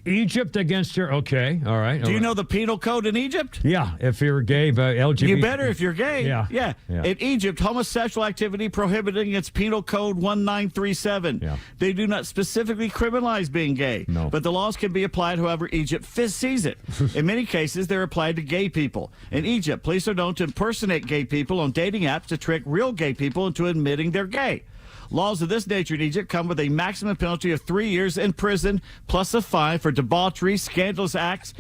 Speaker 6: Egypt against your... Okay, all right.
Speaker 7: Do you know the penal code in Egypt?
Speaker 6: Yeah, if you're gay, LGBT...
Speaker 7: You better if you're gay.
Speaker 6: Yeah.
Speaker 7: In Egypt, homosexual activity prohibited against Penal Code 1937.
Speaker 6: Yeah.
Speaker 7: They do not specifically criminalize being gay.
Speaker 6: No.
Speaker 7: But the laws can be applied however Egypt sees it. In many cases, they're applied to gay people. In Egypt, police are known to impersonate gay people on dating apps to trick real gay people into admitting they're gay. Laws of this nature in Egypt come with a maximum penalty of 3 years in prison, plus a fine for debauchery, scandalous acts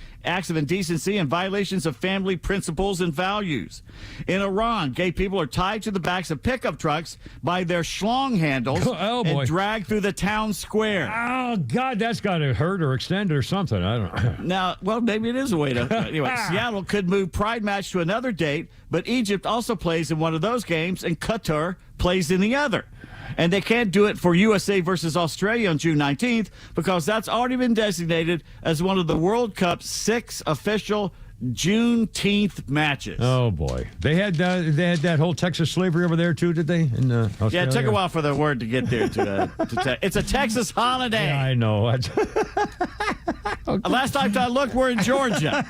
Speaker 7: of indecency, and violations of family principles and values. In Iran, gay people are tied to the backs of pickup trucks by their schlong handles and dragged through the town square.
Speaker 6: Oh, God, that's got to hurt or extend or something. I don't know.
Speaker 7: Now, well, maybe it is a way to... Anyway, Seattle could move Pride Match to another date, but Egypt also plays in one of those games, and Qatar plays in the other. And they can't do it for USA versus Australia on June 19th because that's already been designated as one of the World Cup's 6 official Juneteenth matches.
Speaker 6: Oh, boy. They had that whole Texas slavery over there, too, did they? In Australia?
Speaker 7: Yeah, it took a while for the word to get there. It's a Texas holiday.
Speaker 6: Yeah, I know.
Speaker 7: Last time I looked, we're in Georgia.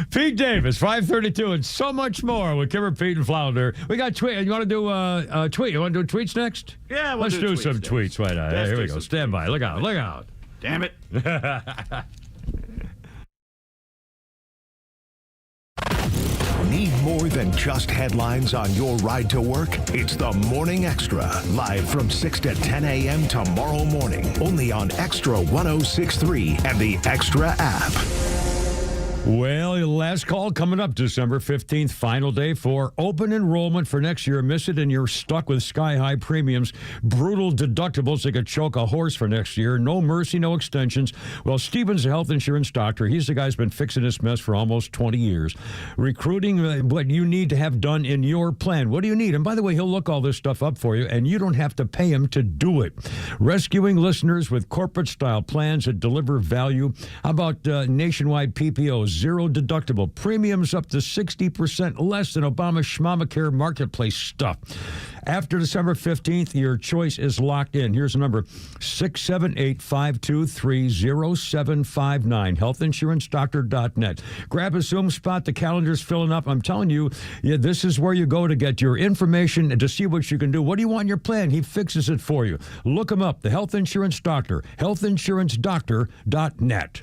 Speaker 6: Pete Davis, 532, and so much more with Kimmer, Pete, and Flounder. We got tweet. You want to do a tweet? You want to do tweets next?
Speaker 7: Yeah,
Speaker 6: let's do some tweets right now. Here we go. Stand by. Look out. Look out.
Speaker 7: Damn it.
Speaker 9: Need more than just headlines on your ride to work? It's the Morning Extra, live from 6 to 10 a.m. tomorrow morning, only on Extra 106.3 and the Extra app.
Speaker 6: Well, last call coming up December 15th, final day for open enrollment for next year. Miss it and you're stuck with sky-high premiums, brutal deductibles that could choke a horse for next year. No mercy, no extensions. Well, Stephen's a health insurance doctor. He's the guy who's been fixing this mess for almost 20 years. Recruiting what you need to have done in your plan. What do you need? And by the way, he'll look all this stuff up for you, and you don't have to pay him to do it. Rescuing listeners with corporate-style plans that deliver value. How about nationwide PPOs? Zero deductible, premiums up to 60% less than Obamacare marketplace stuff. After December 15th, your choice is locked in. Here's the number, 678-523-0759, healthinsurancedoctor.net. Grab a Zoom spot. The calendar's filling up. I'm telling you, this is where you go to get your information and to see what you can do. What do you want in your plan? He fixes it for you. Look him up, the Health Insurance Doctor, healthinsurancedoctor.net.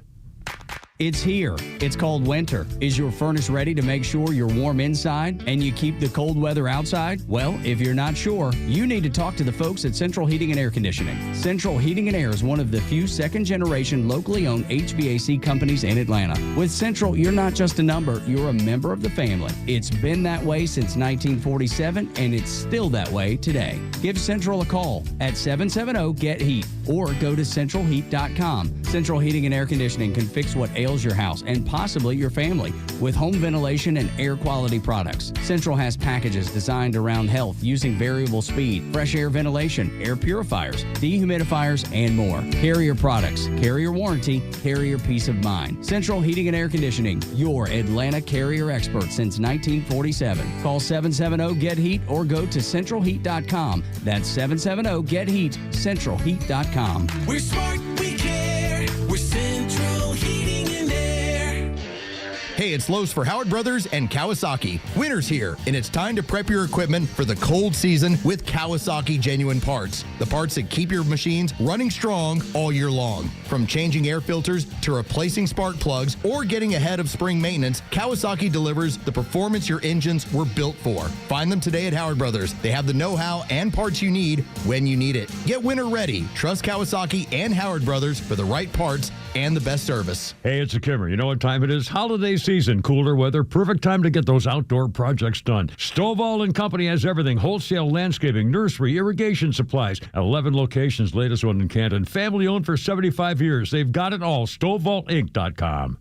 Speaker 1: It's here. It's called winter. Is your furnace ready to make sure you're warm inside and you keep the cold weather outside? Well, if you're not sure, you need to talk to the folks at Central Heating and Air Conditioning. Central Heating and Air is one of the few second-generation locally owned HVAC companies in Atlanta. With Central, you're not just a number, you're a member of the family. It's been that way since 1947, and it's still that way today. Give Central a call at 770-GET-HEAT or go to centralheat.com. Central Heating and Air Conditioning can fix what ails your house and possibly your family with home ventilation and air quality products. Central has packages designed around health using variable speed, fresh air ventilation, air purifiers, dehumidifiers, and more. Carrier products, carrier warranty, carrier peace of mind. Central Heating and Air Conditioning, your Atlanta carrier expert since 1947. Call 770-GET-HEAT or go to centralheat.com. That's 770-GET-HEAT, centralheat.com.
Speaker 15: We're smart, we care. We're Central Heating and Air.
Speaker 2: Hey, it's Lowe's for Howard Brothers and Kawasaki. Winter's here, and it's time to prep your equipment for the cold season with Kawasaki genuine parts. The parts that keep your machines running strong all year long. From changing air filters to replacing spark plugs or getting ahead of spring maintenance, Kawasaki delivers the performance your engines were built for. Find them today at Howard Brothers. They have the know-how and parts you need when you need it. Get winter ready. Trust Kawasaki and Howard Brothers for the right parts and the best service.
Speaker 6: Hey, it's a Kimmer. You know what time it is? Holiday season, cooler weather, perfect time to get those outdoor projects done. Stovall & Company has everything. Wholesale landscaping, nursery, irrigation supplies. 11 locations, latest one in Canton. Family owned for 75 years. They've got it all. StovallInc.com.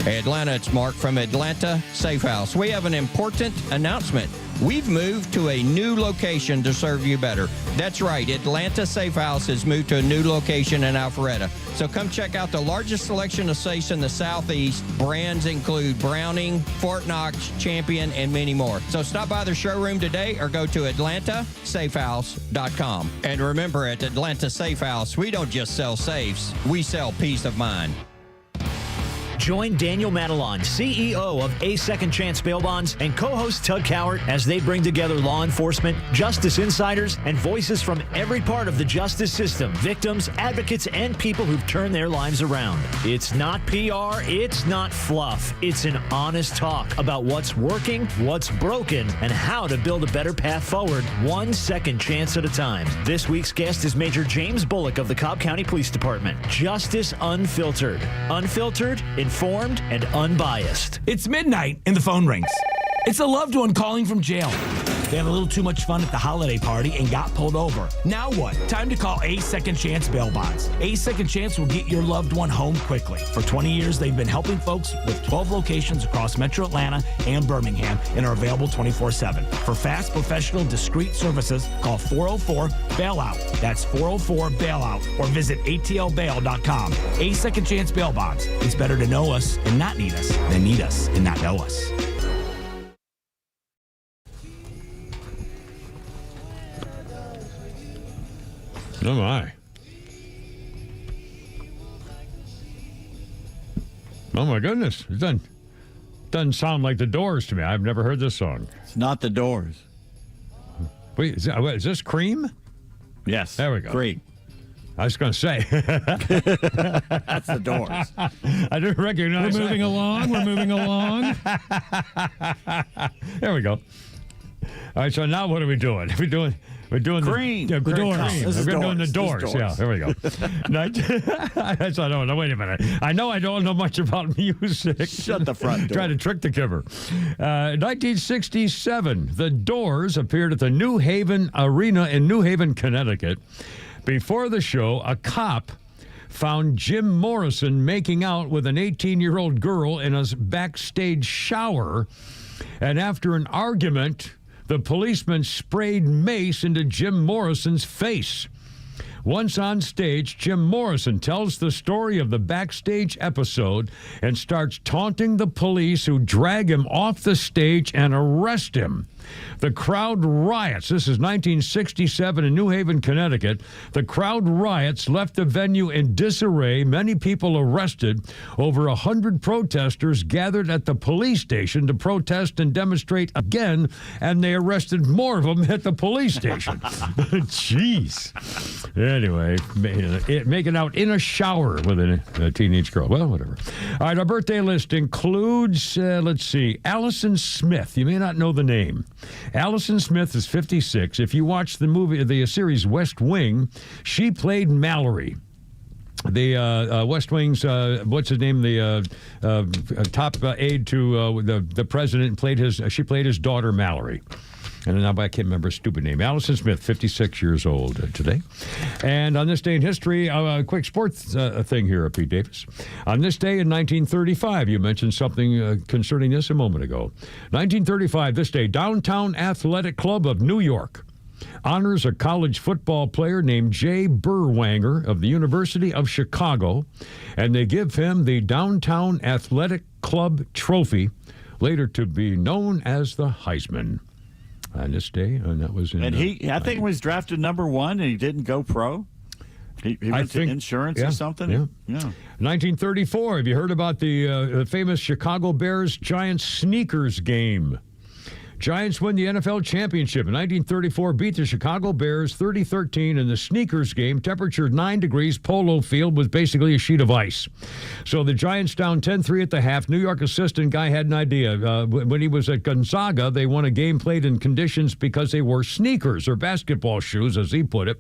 Speaker 17: Hey, Atlanta, it's Mark from Atlanta Safe House. We have an important announcement. We've moved to a new location to serve you better. That's right, Atlanta Safe House has moved to a new location in Alpharetta. So come check out the largest selection of safes in the Southeast. Brands include Browning, Fort Knox, Champion, and many more. So stop by the showroom today or go to AtlantaSafeHouse.com. And remember, at Atlanta Safe House, we don't just sell safes, we sell peace of mind.
Speaker 11: Join Daniel Matalon, CEO of A Second Chance Bail Bonds, and co-host Tug Cowart as they bring together law enforcement, justice insiders, and voices from every part of the justice system, victims, advocates, and people who've turned their lives around. It's not PR, it's not fluff. It's an honest talk about what's working, what's broken, and how to build a better path forward, one second chance at a time. This week's guest is Major James Bullock of the Cobb County Police Department. Justice Unfiltered. Unfiltered, informed, and unbiased.
Speaker 18: It's midnight and the phone rings. It's a loved one calling from jail. They had a little too much fun at the holiday party and got pulled over. Now what? Time to call A Second Chance Bail Bonds. A Second Chance will get your loved one home quickly. For 20 years, they've been helping folks with 12 locations across Metro Atlanta and Birmingham and are available 24/7. For fast, professional, discreet services, call 404-BAILOUT. That's 404-BAILOUT or visit atlbail.com. A Second Chance Bail Bonds. It's better to know us and not need us than need us and not know us.
Speaker 6: Oh, my. Oh, my goodness. It doesn't sound like the Doors to me. I've never heard this song.
Speaker 7: It's not the Doors.
Speaker 6: Wait, is this Cream?
Speaker 7: Yes.
Speaker 6: There we go.
Speaker 7: Cream.
Speaker 6: I was going to say.
Speaker 7: That's the Doors.
Speaker 6: I didn't recognize
Speaker 16: We're moving along. We're moving along.
Speaker 6: There we go. All right, so now what are we doing? We're doing
Speaker 7: Cream.
Speaker 6: The
Speaker 7: Doors.
Speaker 6: We're doing the Doors. Yeah, there we go. I don't know. Wait a minute. I know I don't know much about music.
Speaker 7: Shut the front door.
Speaker 6: Try to trick the giver. 1967, the Doors appeared at the New Haven Arena in New Haven, Connecticut. Before the show, a cop found Jim Morrison making out with an 18-year-old girl in a backstage shower. And after an argument, the policeman sprayed mace into Jim Morrison's face. Once on stage, Jim Morrison tells the story of the backstage episode and starts taunting the police, who drag him off the stage and arrest him. The crowd riots. This is 1967 in New Haven, Connecticut. The crowd riots left the venue in disarray. Many people arrested. Over 100 protesters gathered at the police station to protest and demonstrate again, and they arrested more of them at the police station. Jeez. Anyway, making out in a shower with a teenage girl. Well, whatever. All right, our birthday list includes, let's see, Allison Smith. You may not know the name. Allison Smith is 56. If you watch the series West Wing, she played Mallory. The West Wing's, what's his name? The top aide to the president she played his daughter Mallory. And now I can't remember her stupid name. Allison Smith, 56 years old today. And on this day in history, a quick sports thing here, Pete Davis. On this day in 1935, you mentioned something concerning this a moment ago. 1935, this day, Downtown Athletic Club of New York honors a college football player named Jay Berwanger of the University of Chicago, and they give him the Downtown Athletic Club trophy, later to be known as the Heisman. On this day, and that was in...
Speaker 7: And I think he was drafted number 1, and he didn't go pro. He went to insurance or something?
Speaker 6: Yeah. 1934, have you heard about the famous Chicago Bears-Giants sneakers game? Giants win the NFL championship in 1934, beat the Chicago Bears 30-13 in the sneakers game. Temperature 9 degrees, polo field was basically a sheet of ice. So the Giants down 10-3 at the half. New York assistant guy had an idea. When he was at Gonzaga, they won a game played in conditions because they wore sneakers, or basketball shoes, as he put it.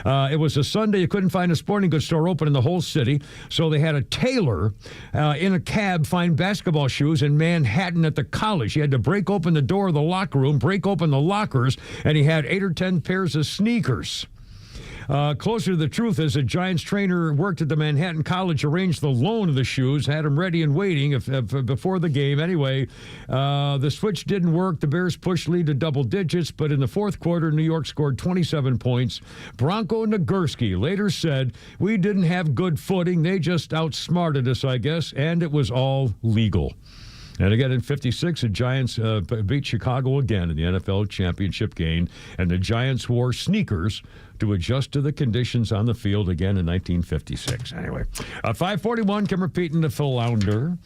Speaker 6: It was a Sunday. You couldn't find a sporting goods store open in the whole city. So they had a tailor in a cab find basketball shoes in Manhattan at the college. He had to break open the door of the locker room, break open the lockers, and he had 8 or 10 pairs of sneakers. Closer to the truth is a Giants trainer worked at the Manhattan College, arranged the loan of the shoes, had them ready and waiting before the game. Anyway, the switch didn't work. The Bears pushed lead to double digits, but in the fourth quarter, New York scored 27 points. Bronco Nagurski later said, "We didn't have good footing. They just outsmarted us, I guess, and it was all legal." And again, in 56, the Giants beat Chicago again in the NFL championship game, and the Giants wore sneakers to adjust to the conditions on the field again in 1956. Anyway, 541, Kim repeating the flounder.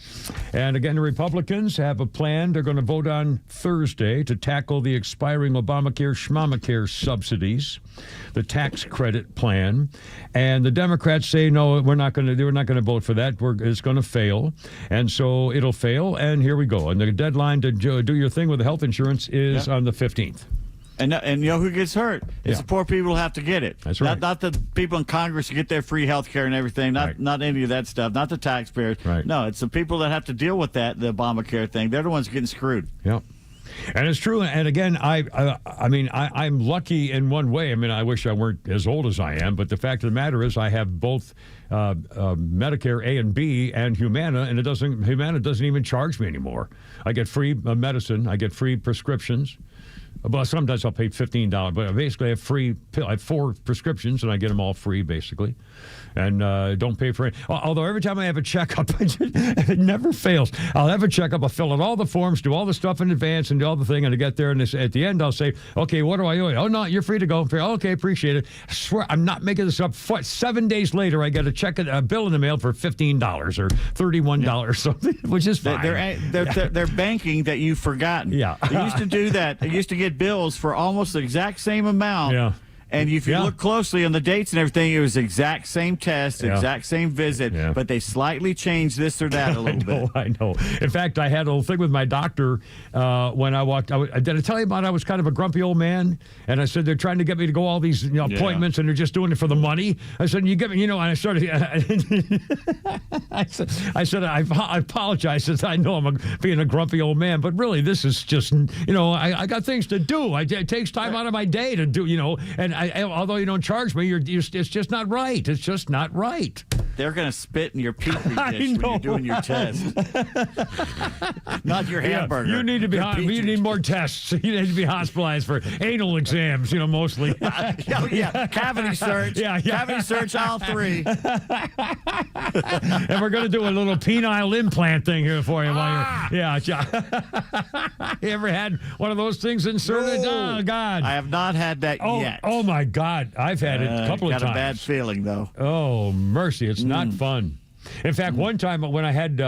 Speaker 6: And again, the Republicans have a plan they're going to vote on Thursday to tackle the expiring Obamacare, Schmamacare subsidies, the tax credit plan. And the Democrats say, no, we're not going to vote for that. It's going to fail. And so it'll fail. And here we go. And the deadline to do your thing with the health insurance is on the 15th.
Speaker 7: And you know who gets hurt? It's the poor people who have to get it.
Speaker 6: That's right.
Speaker 7: Not the people in Congress who get their free health care and everything. Not any of that stuff. Not the taxpayers.
Speaker 6: Right.
Speaker 7: No, it's the people that have to deal with that, the Obamacare thing. They're the ones getting screwed.
Speaker 6: Yep. And it's true. And again, I'm lucky in one way. I mean, I wish I weren't as old as I am, but the fact of the matter is I have both Medicare A and B and Humana, and Humana doesn't even charge me anymore. I get free medicine. I get free prescriptions. Well, sometimes I'll pay $15, but basically I have free pill. I have 4 prescriptions, and I get them all free, basically, and don't pay for it. Although every time I have a checkup, it never fails. I'll have a checkup. I'll fill out all the forms, do all the stuff in advance, and do all the thing, and I get there, and at the end, I'll say, okay, what do I owe you? Oh, no, you're free to go. Okay, appreciate it. I swear, I'm not making this up. 7 days later, I get a bill in the mail for $15 or $31 something, which is fine.
Speaker 7: They're banking that you've forgotten.
Speaker 6: Yeah.
Speaker 7: They used to do that. They used to get bills for almost the exact same amount.
Speaker 6: Yeah.
Speaker 7: And if you look closely on the dates and everything, it was exact same test, exact same visit, but they slightly changed this or that a little bit.
Speaker 6: I know. In fact, I had a little thing with my doctor when I walked. Did I tell you about I was kind of a grumpy old man? And I said, they're trying to get me to go all these appointments, and they're just doing it for the money. I said, you get me, and I started. I said, I apologize. I said, I know I'm being a grumpy old man, but really, this is just, I got things to do. It takes time out of my day to do, and although you don't charge me, it's just not right. It's just not right.
Speaker 7: They're going to spit in your petri dish when you're doing your test. Not your hamburger.
Speaker 6: You need to be. You need more tests. You need to be hospitalized for anal exams. mostly.
Speaker 7: Cavity search. Cavity search, all 3.
Speaker 6: And we're going to do a little penile implant thing here for you. You ever had one of those things inserted?
Speaker 7: No.
Speaker 6: Oh, God.
Speaker 7: I have not had that yet.
Speaker 6: Oh, my God. I've had it a couple of times.
Speaker 7: Got a bad feeling, though.
Speaker 6: Oh, mercy. It's not fun. In fact, one time when I had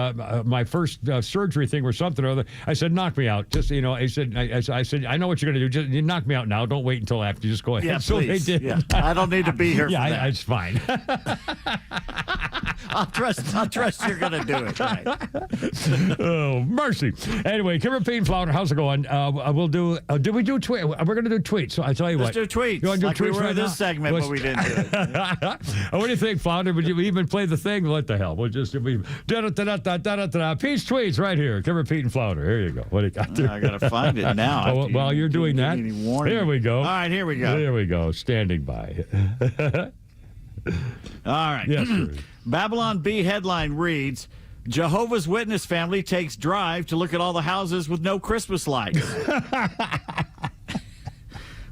Speaker 6: my first surgery thing or something or other, I said, knock me out. Just, I said, I know what you're going to do. Just knock me out now. Don't wait until after. Just go ahead.
Speaker 7: Yeah,
Speaker 6: so
Speaker 7: please.
Speaker 6: They did.
Speaker 7: Yeah. I don't need to be here for that.
Speaker 6: It's fine.
Speaker 7: I'll trust you're going to do it. Right.
Speaker 6: Oh, mercy. Anyway, Kim Payne Flounder, how's it going? We'll do, did we do tweet? We're going to do tweets. So I tell you
Speaker 7: Let's do tweets.
Speaker 6: You want to do
Speaker 7: like
Speaker 6: tweets
Speaker 7: we were
Speaker 6: right
Speaker 7: this
Speaker 6: now?
Speaker 7: segment, but we didn't do it.
Speaker 6: What do you think, Flounder? Would you even play the thing? What the hell? We'll just Pete's tweets right here. Kim Payne Flounder. Here you go. What do you got there?
Speaker 7: I got to find it now.
Speaker 6: While you're doing that, here we go.
Speaker 7: All right, here we go.
Speaker 6: There we go. Standing by.
Speaker 7: All right.
Speaker 6: Yes, sir.
Speaker 7: Babylon Bee headline reads, Jehovah's Witness family takes drive to look at all the houses with no Christmas lights.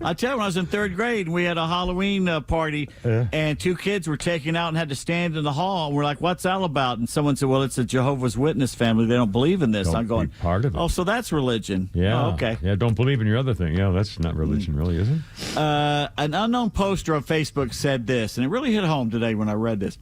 Speaker 7: I tell you, when I was in 3rd grade, we had a Halloween party, and 2 kids were taken out and had to stand in the hall. And we're like, what's that all about? And someone said, well, it's a Jehovah's Witness family. They don't believe in this.
Speaker 6: Don't
Speaker 7: I'm going,
Speaker 6: be part of it.
Speaker 7: Oh, so that's religion.
Speaker 6: Yeah.
Speaker 7: Oh, okay.
Speaker 6: Yeah, don't believe in your other thing. Yeah, that's not religion, really, is it?
Speaker 7: An unknown poster on Facebook said this, and it really hit home today when I read this.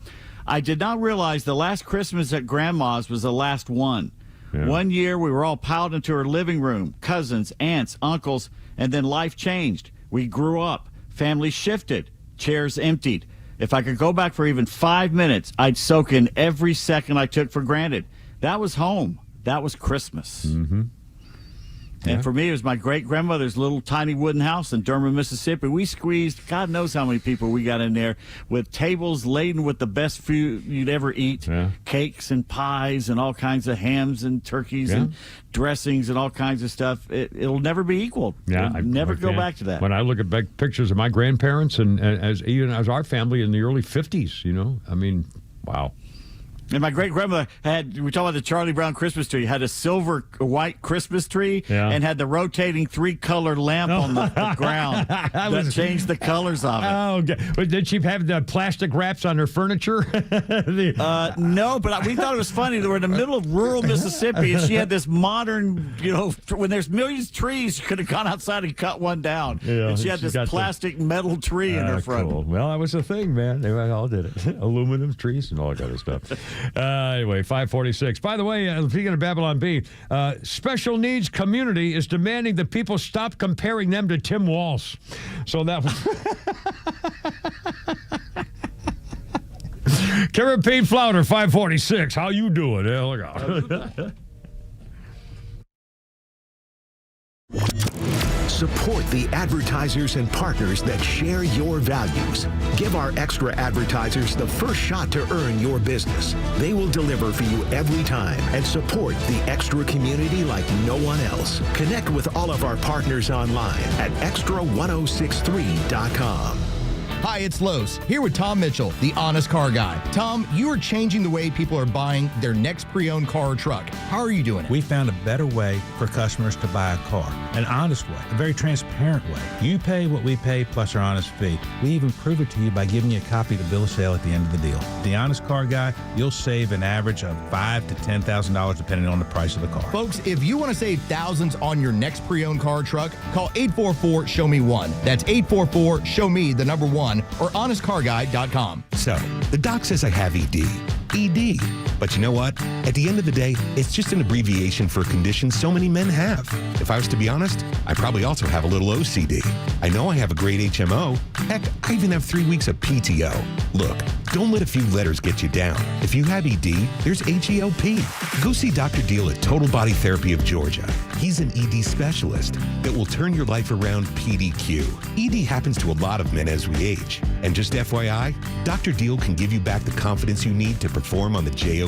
Speaker 7: I did not realize the last Christmas at Grandma's was the last one. Yeah. One year, we were all piled into her living room, cousins, aunts, uncles, and then life changed. We grew up. Families shifted. Chairs emptied. If I could go back for even 5 minutes, I'd soak in every second I took for granted. That was home. That was Christmas.
Speaker 6: Mm-hmm.
Speaker 7: And for me, it was my great-grandmother's little tiny wooden house in Durham, Mississippi. We squeezed God knows how many people we got in there with tables laden with the best food you'd ever eat, cakes and pies and all kinds of hams and turkeys and dressings and all kinds of stuff. It'll never be equal.
Speaker 6: Yeah,
Speaker 7: It'll never go back to that.
Speaker 6: When I look at back pictures of my grandparents and even as our family in the early 50s, I mean, wow.
Speaker 7: And my great-grandmother we talk about the Charlie Brown Christmas tree, had a white Christmas tree and had the rotating 3-color lamp on the ground that changed the colors of it.
Speaker 6: Oh, okay. But did she have the plastic wraps on her furniture?
Speaker 7: No, but we thought it was funny. They were in the middle of rural Mississippi, and she had this modern, when there's millions of trees, she could have gone outside and cut one down. Yeah, and she had this plastic metal tree in her front.
Speaker 6: Cool. Well, that was the thing, man. They all did it. Aluminum trees and all that kind of stuff. Anyway, 546. By the way, speaking of Babylon Bee, special needs community is demanding that people stop comparing them to Tim Walsh. So that was... Karen Payne Flounder, 546. How you doing? Yeah, look out.
Speaker 9: Support the advertisers and partners that share your values. Give our extra advertisers the first shot to earn your business. They will deliver for you every time and support the extra community like no one else. Connect with all of our partners online at extra1063.com.
Speaker 4: Hi, it's Lowe's, here with Tom Mitchell, the Honest Car Guy. Tom, you are changing the way people are buying their next pre-owned car or truck. How are you doing it?
Speaker 19: We found a better way for customers to buy a car, an honest way, a very transparent way. You pay what we pay plus our honest fee. We even prove it to you by giving you a copy of the bill of sale at the end of the deal. The Honest Car Guy, you'll save an average of $5,000 to $10,000 depending on the price of the car.
Speaker 4: Folks, if you want to save thousands on your next pre-owned car or truck, call 844-SHOW-ME-1. That's 844-SHOW-ME, the number 1, or honestcarguy.com.
Speaker 21: So, the doc says I have ED. ED. But you know what? At the end of the day, it's just an abbreviation for a condition so many men have. If I was to be honest, I probably also have a little OCD. I know I have a great HMO. Heck, I even have 3 weeks of PTO. Look, don't let a few letters get you down. If you have ED, there's HELP. Go see Dr. Deal at Total Body Therapy of Georgia. He's an ED specialist that will turn your life around PDQ. ED happens to a lot of men as we age. And just FYI, Dr. Deal can give you back the confidence you need to perform on the JOB.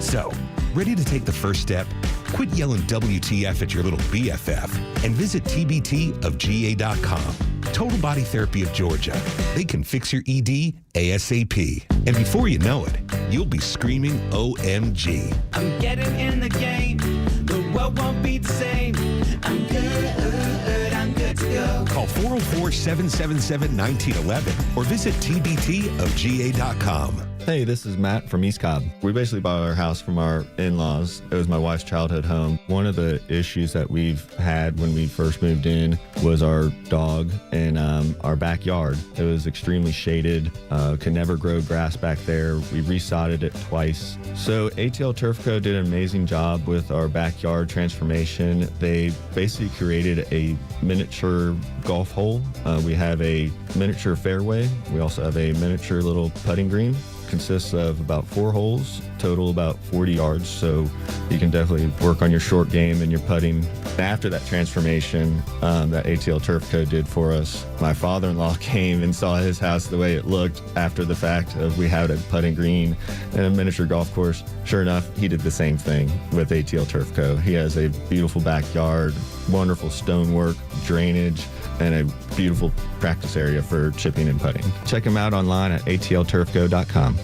Speaker 21: So, ready to take the first step? Quit yelling WTF at your little BFF and visit tbtofga.com. Total Body Therapy of Georgia. They can fix your ED ASAP. And before you know it, you'll be screaming OMG.
Speaker 15: I'm getting in the game. The world won't be the same. I'm good. I'm good to go.
Speaker 21: Call 404-777-1911 or visit tbtofga.com.
Speaker 23: Hey, this is Matt from East Cobb. We basically bought our house from our in-laws. It was my wife's childhood home. One of the issues that we've had when we first moved in was our dog in our backyard. It was extremely shaded, could never grow grass back there. We resodded it twice. So ATL Turf Co. did an amazing job with our backyard transformation. They basically created a miniature golf hole. We have a miniature fairway. We also have a miniature little putting green. Consists of about 4 holes, total about 40 yards, so you can definitely work on your short game and your putting. After that transformation that ATL Turf Co. did for us, my father-in-law came and saw his house the way it looked after the fact of we had a putting green and a miniature golf course. Sure enough, he did the same thing with ATL Turf Co. He has a beautiful backyard, wonderful stonework, drainage, and a beautiful practice area for chipping and putting. Check him out online at atlturfco.com.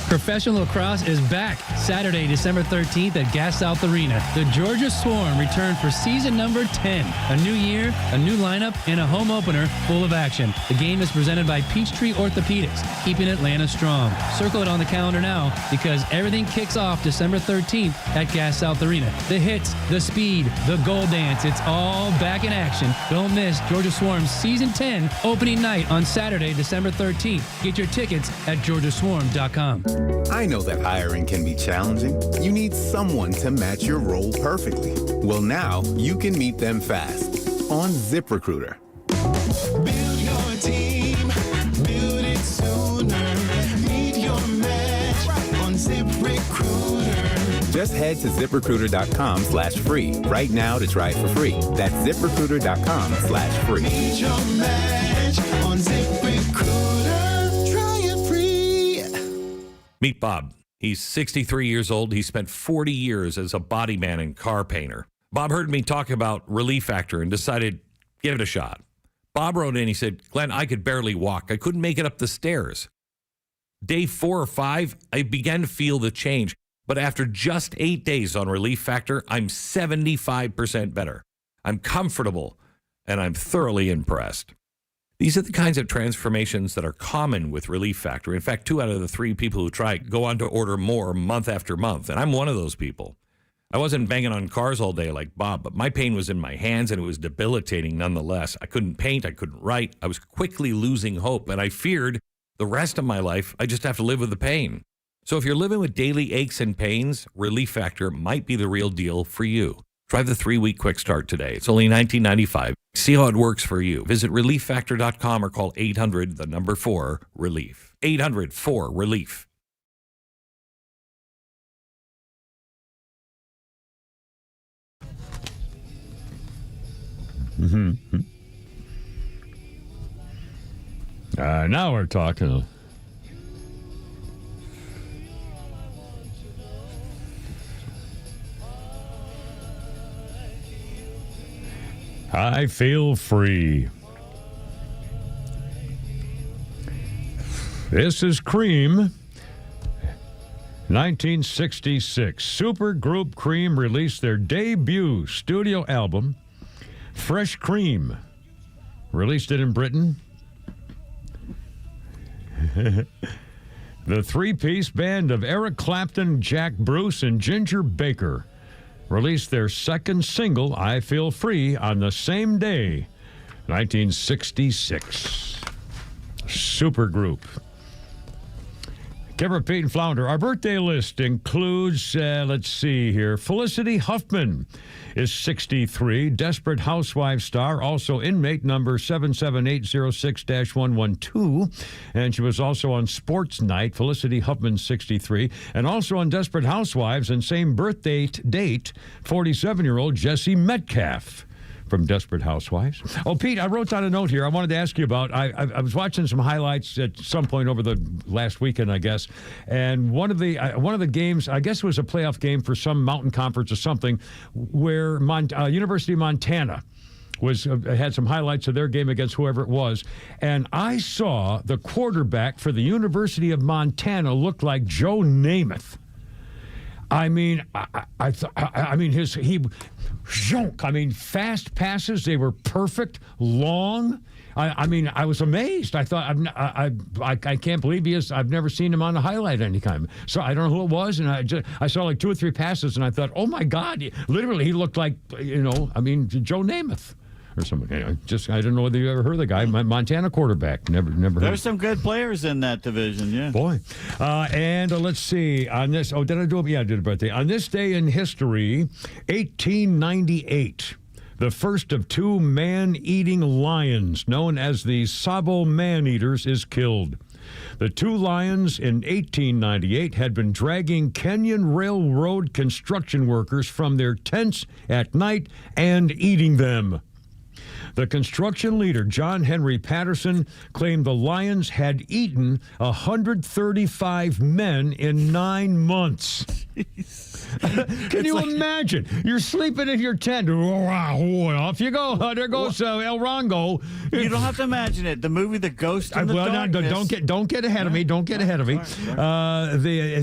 Speaker 24: Professional lacrosse is back Saturday, December 13th at Gas South Arena. The Georgia Swarm return for season number 10. A new year, a new lineup, and a home opener full of action. The game is presented by Peachtree Orthopedics, keeping Atlanta strong. Circle it on the calendar now because everything kicks off December 13th at Gas South Arena. The hits, the speed, the goal dance, it's all back in action. Don't miss Georgia Swarm's season 10 opening night on Saturday, December 13th. Get your tickets at georgiaswarm.com.
Speaker 26: I know that hiring can be challenging. You need someone to match your role perfectly. Well, now you can meet them fast on ZipRecruiter.
Speaker 15: Build your team, build it sooner. Meet your match on ZipRecruiter.
Speaker 26: Just head to ZipRecruiter.com/free right now to try it for free. That's ZipRecruiter.com/free.
Speaker 15: Meet your match on ZipRecruiter. Try it free.
Speaker 13: Meet Bob. He's 63 years old. He spent 40 years as a body man and car painter. Bob heard me talk about Relief Factor and decided, give it a shot. Bob wrote in, he said, Glenn, I could barely walk. I couldn't make it up the stairs. Day 4 or 5, I began to feel the change. But after just 8 days on Relief Factor, I'm 75% better. I'm comfortable, and I'm thoroughly impressed. These are the kinds of transformations that are common with Relief Factor. In fact, 2 out of the 3 people who try it go on to order more month after month, and I'm one of those people. I wasn't banging on cars all day like Bob, but my pain was in my hands, and it was debilitating nonetheless. I couldn't paint, I couldn't write. I was quickly losing hope, and I feared the rest of my life I just have to live with the pain. So if you're living with daily aches and pains, Relief Factor might be the real deal for you. Try the 3-week quick start today. It's only $19.95. See how it works for you. Visit ReliefFactor.com or call 800-4-RELIEF. 800-4-RELIEF.
Speaker 6: Mm-hmm. Now we're talking. I feel free. This is Cream. 1966. Supergroup Cream released their debut studio album, Fresh Cream. Released it in Britain. The three-piece band of Eric Clapton, Jack Bruce, and Ginger Baker released their second single, I Feel Free, on the same day, 1966. Supergroup. Kimber, Pete, and Flounder. Our birthday list includes, let's see here, Felicity Huffman is 63, Desperate Housewives star, also inmate number 77806-112, and she was also on Sports Night, Felicity Huffman, 63, and also on Desperate Housewives, and same birthday date, 47-year-old Jesse Metcalf from Desperate Housewives. Oh, Pete, I wrote down a note here I wanted to ask you about. I was watching some highlights at some point over the last weekend, I guess, and one of the games, I guess it was a playoff game for some mountain conference or something, where University of Montana had some highlights of their game against whoever it was, and I saw the quarterback for the University of Montana look like Joe Namath. I mean, fast passes, they were perfect, long. I was amazed. I thought, I can't believe I've never seen him on a highlight any time. So I don't know who it was, and I saw like 2 or 3 passes, and I thought, oh my God, literally he looked like, Joe Namath. Or something. I didn't know whether you ever heard of the guy. Montana quarterback. Never heard.
Speaker 7: There's some good players in that division, yeah.
Speaker 6: Boy. And let's see. On this, did I do it? Yeah, I did a birthday. On this day in history, 1898, the first of 2 man-eating lions, known as the Sabo man-eaters, is killed. The 2 lions in 1898 had been dragging Kenyan Railroad construction workers from their tents at night and eating them. The construction leader, John Henry Patterson, claimed the lions had eaten 135 men in 9 months. Can you imagine? You're sleeping in your tent. Off you go. There goes El Rongo.
Speaker 7: You don't have to imagine it. The movie The Ghost in the Darkness.
Speaker 6: Don't get ahead of me. Don't get ahead of me.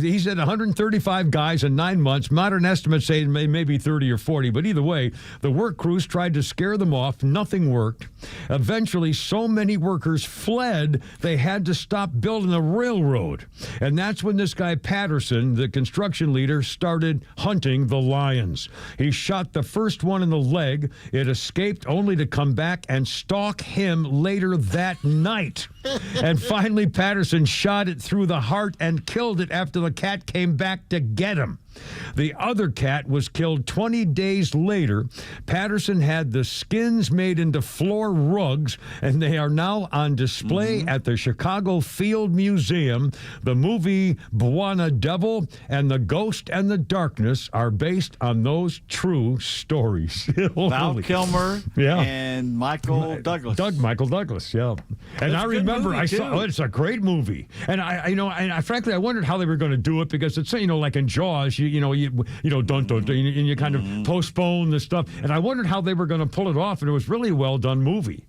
Speaker 6: He said 135 guys in 9 months. Modern estimates say maybe 30 or 40. But either way, the work crews tried to scare them off. Nothing worked. Eventually, so many workers fled, they had to stop building the railroad. And that's when this guy Patterson, the construction leader, started hunting the lions. He shot the first one in the leg. It escaped only to come back and stalk him later that night. And finally, Patterson shot it through the heart and killed it after the cat came back to get him. The other cat was killed 20 days later. Patterson had the skins made into floor rugs, and they are now on display at the Chicago Field Museum. The movie Buona Devil and The Ghost and the Darkness are based on those true stories.
Speaker 7: Val Kilmer and Michael Douglas.
Speaker 6: Michael Douglas, yeah. And
Speaker 7: That's
Speaker 6: I
Speaker 7: a good
Speaker 6: remember
Speaker 7: movie,
Speaker 6: I saw
Speaker 7: too.
Speaker 6: it's a great movie. And I frankly I wondered how they were going to do it, because it's like in Jaws, you you kind of postpone the stuff. And I wondered how they were going to pull it off, and it was really a well done movie.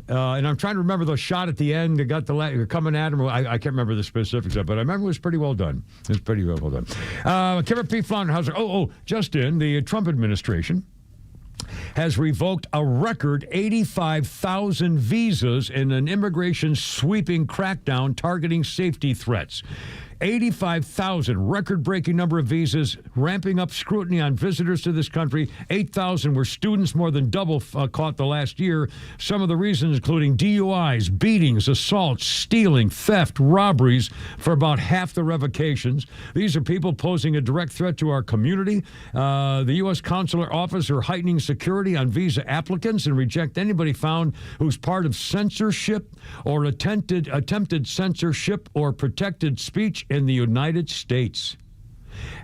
Speaker 6: And I'm trying to remember the shot at the end. They got coming at him. I can't remember the specifics of it, but I remember it was pretty well done. It was pretty well done. Kimmer P. Flounderhauser. Just in, the Trump administration has revoked a record 85,000 visas in an immigration sweeping crackdown targeting safety threats. 85,000, record-breaking number of visas, ramping up scrutiny on visitors to this country. 8,000 were students, more than double caught the last year. Some of the reasons including DUIs, beatings, assaults, stealing, theft, robberies for about half the revocations. These are people posing a direct threat to our community. The U.S. Consular Office are heightening security on visa applicants and reject anybody found who's part of censorship or attempted censorship or protected speech in the United States.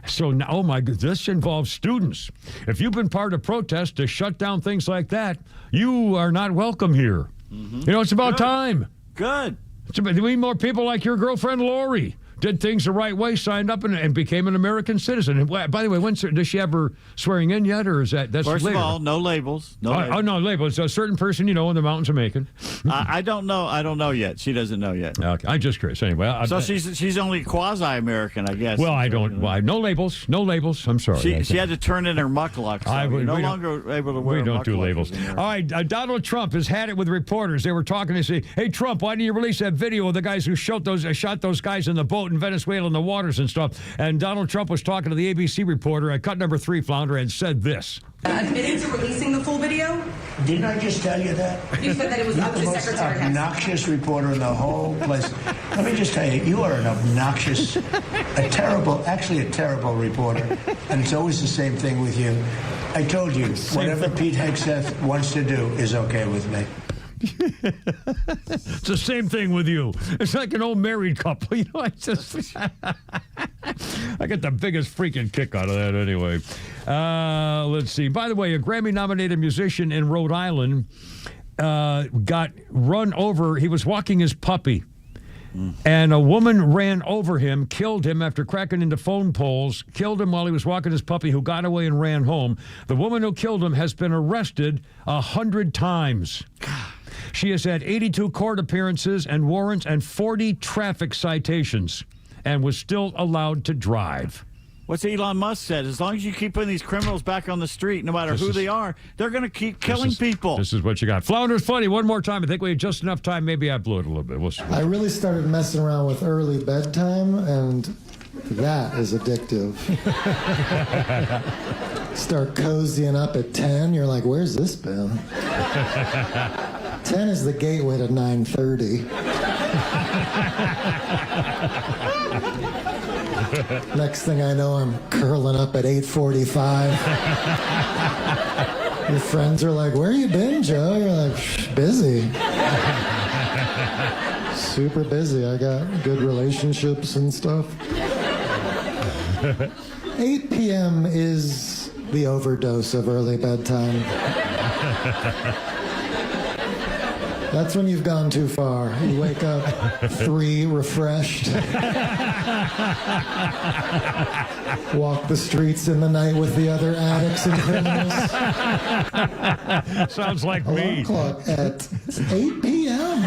Speaker 6: So now, oh my God, this involves students. If you've been part of protests to shut down things like that, you are not welcome here. It's about time.
Speaker 7: Good.
Speaker 6: We need more people like your girlfriend Lori. Did things the right way, signed up, and became an American citizen. And by the way, does she have her swearing in yet, or is that's
Speaker 7: First
Speaker 6: later?
Speaker 7: of all, no labels. No
Speaker 6: labels. A certain person in the mountains of Macon.
Speaker 7: I don't know. I don't know yet. She doesn't know yet.
Speaker 6: Okay, I'm just curious. Anyway,
Speaker 7: so she's only quasi-American, I guess.
Speaker 6: Well, I don't. Well, no labels. No labels. I'm sorry.
Speaker 7: She had to turn in her muckluck. So you're no longer able to wear.
Speaker 6: We don't do labels. All right, Donald Trump has had it with reporters. They were talking. They say, "Hey, Trump, why didn't you release that video of the guys who shot those guys in the boat in Venezuela in the waters and stuff?" And Donald Trump was talking to the ABC reporter at cut number 3, Flounder, and said this.
Speaker 5: Admitted to releasing the full video?
Speaker 8: Didn't I just tell you that?
Speaker 5: You said that it was up to Secretary
Speaker 8: Hess. The most obnoxious reporter in the whole place. Let me just tell you, you are an obnoxious, a terrible reporter, and it's always the same thing with you. I told you, whatever Pete Hegseth wants to do is okay with me.
Speaker 6: It's the same thing with you. It's like an old married couple. I get the biggest freaking kick out of that anyway. Let's see. By the way, a Grammy-nominated musician in Rhode Island got run over. He was walking his puppy, and a woman ran over him, killed him after cracking into phone poles, killed him while he was walking his puppy, who got away and ran home. The woman who killed him has been arrested 100 times. She has had 82 court appearances and warrants and 40 traffic citations, and was still allowed to drive.
Speaker 7: What's Elon Musk said? As long as you keep putting these criminals back on the street, no matter who they are, they're going to keep killing people.
Speaker 6: This is what you got. Flounder's funny. One more time. I think we had just enough time. Maybe I blew it a little bit. We'll see.
Speaker 10: I really started messing around with early bedtime, and that is addictive. Start cozying up at 10. You're like, where's this been? 10 is the gateway to 9:30. Next thing I know, I'm curling up at 8:45. Your friends are like, where you been, Joe? You're like, busy. Super busy. I got good relationships and stuff. 8 p.m. is the overdose of early bedtime. That's when you've gone too far. You wake up 3 refreshed. Walk the streets in the night with the other addicts and criminals.
Speaker 6: Sounds like
Speaker 10: Alarm
Speaker 6: me.
Speaker 10: Clock at 8 p.m.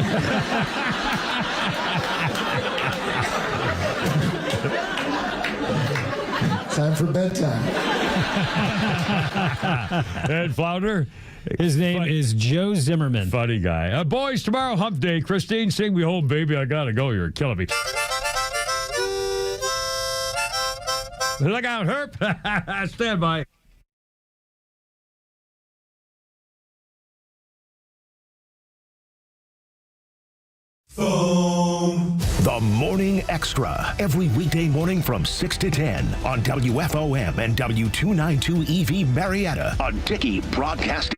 Speaker 10: Time for bedtime.
Speaker 6: Ed Flounder.
Speaker 16: His name is Joe Zimmerman.
Speaker 6: Funny guy. Boys, tomorrow, hump day. Christine, sing me home, baby. I gotta go. You're killing me. Look out, Herp. Stand by.
Speaker 9: Foam. The Morning Extra. Every weekday morning from 6 to 10 on WFOM and W292 EV Marietta. A Dickey Broadcasting.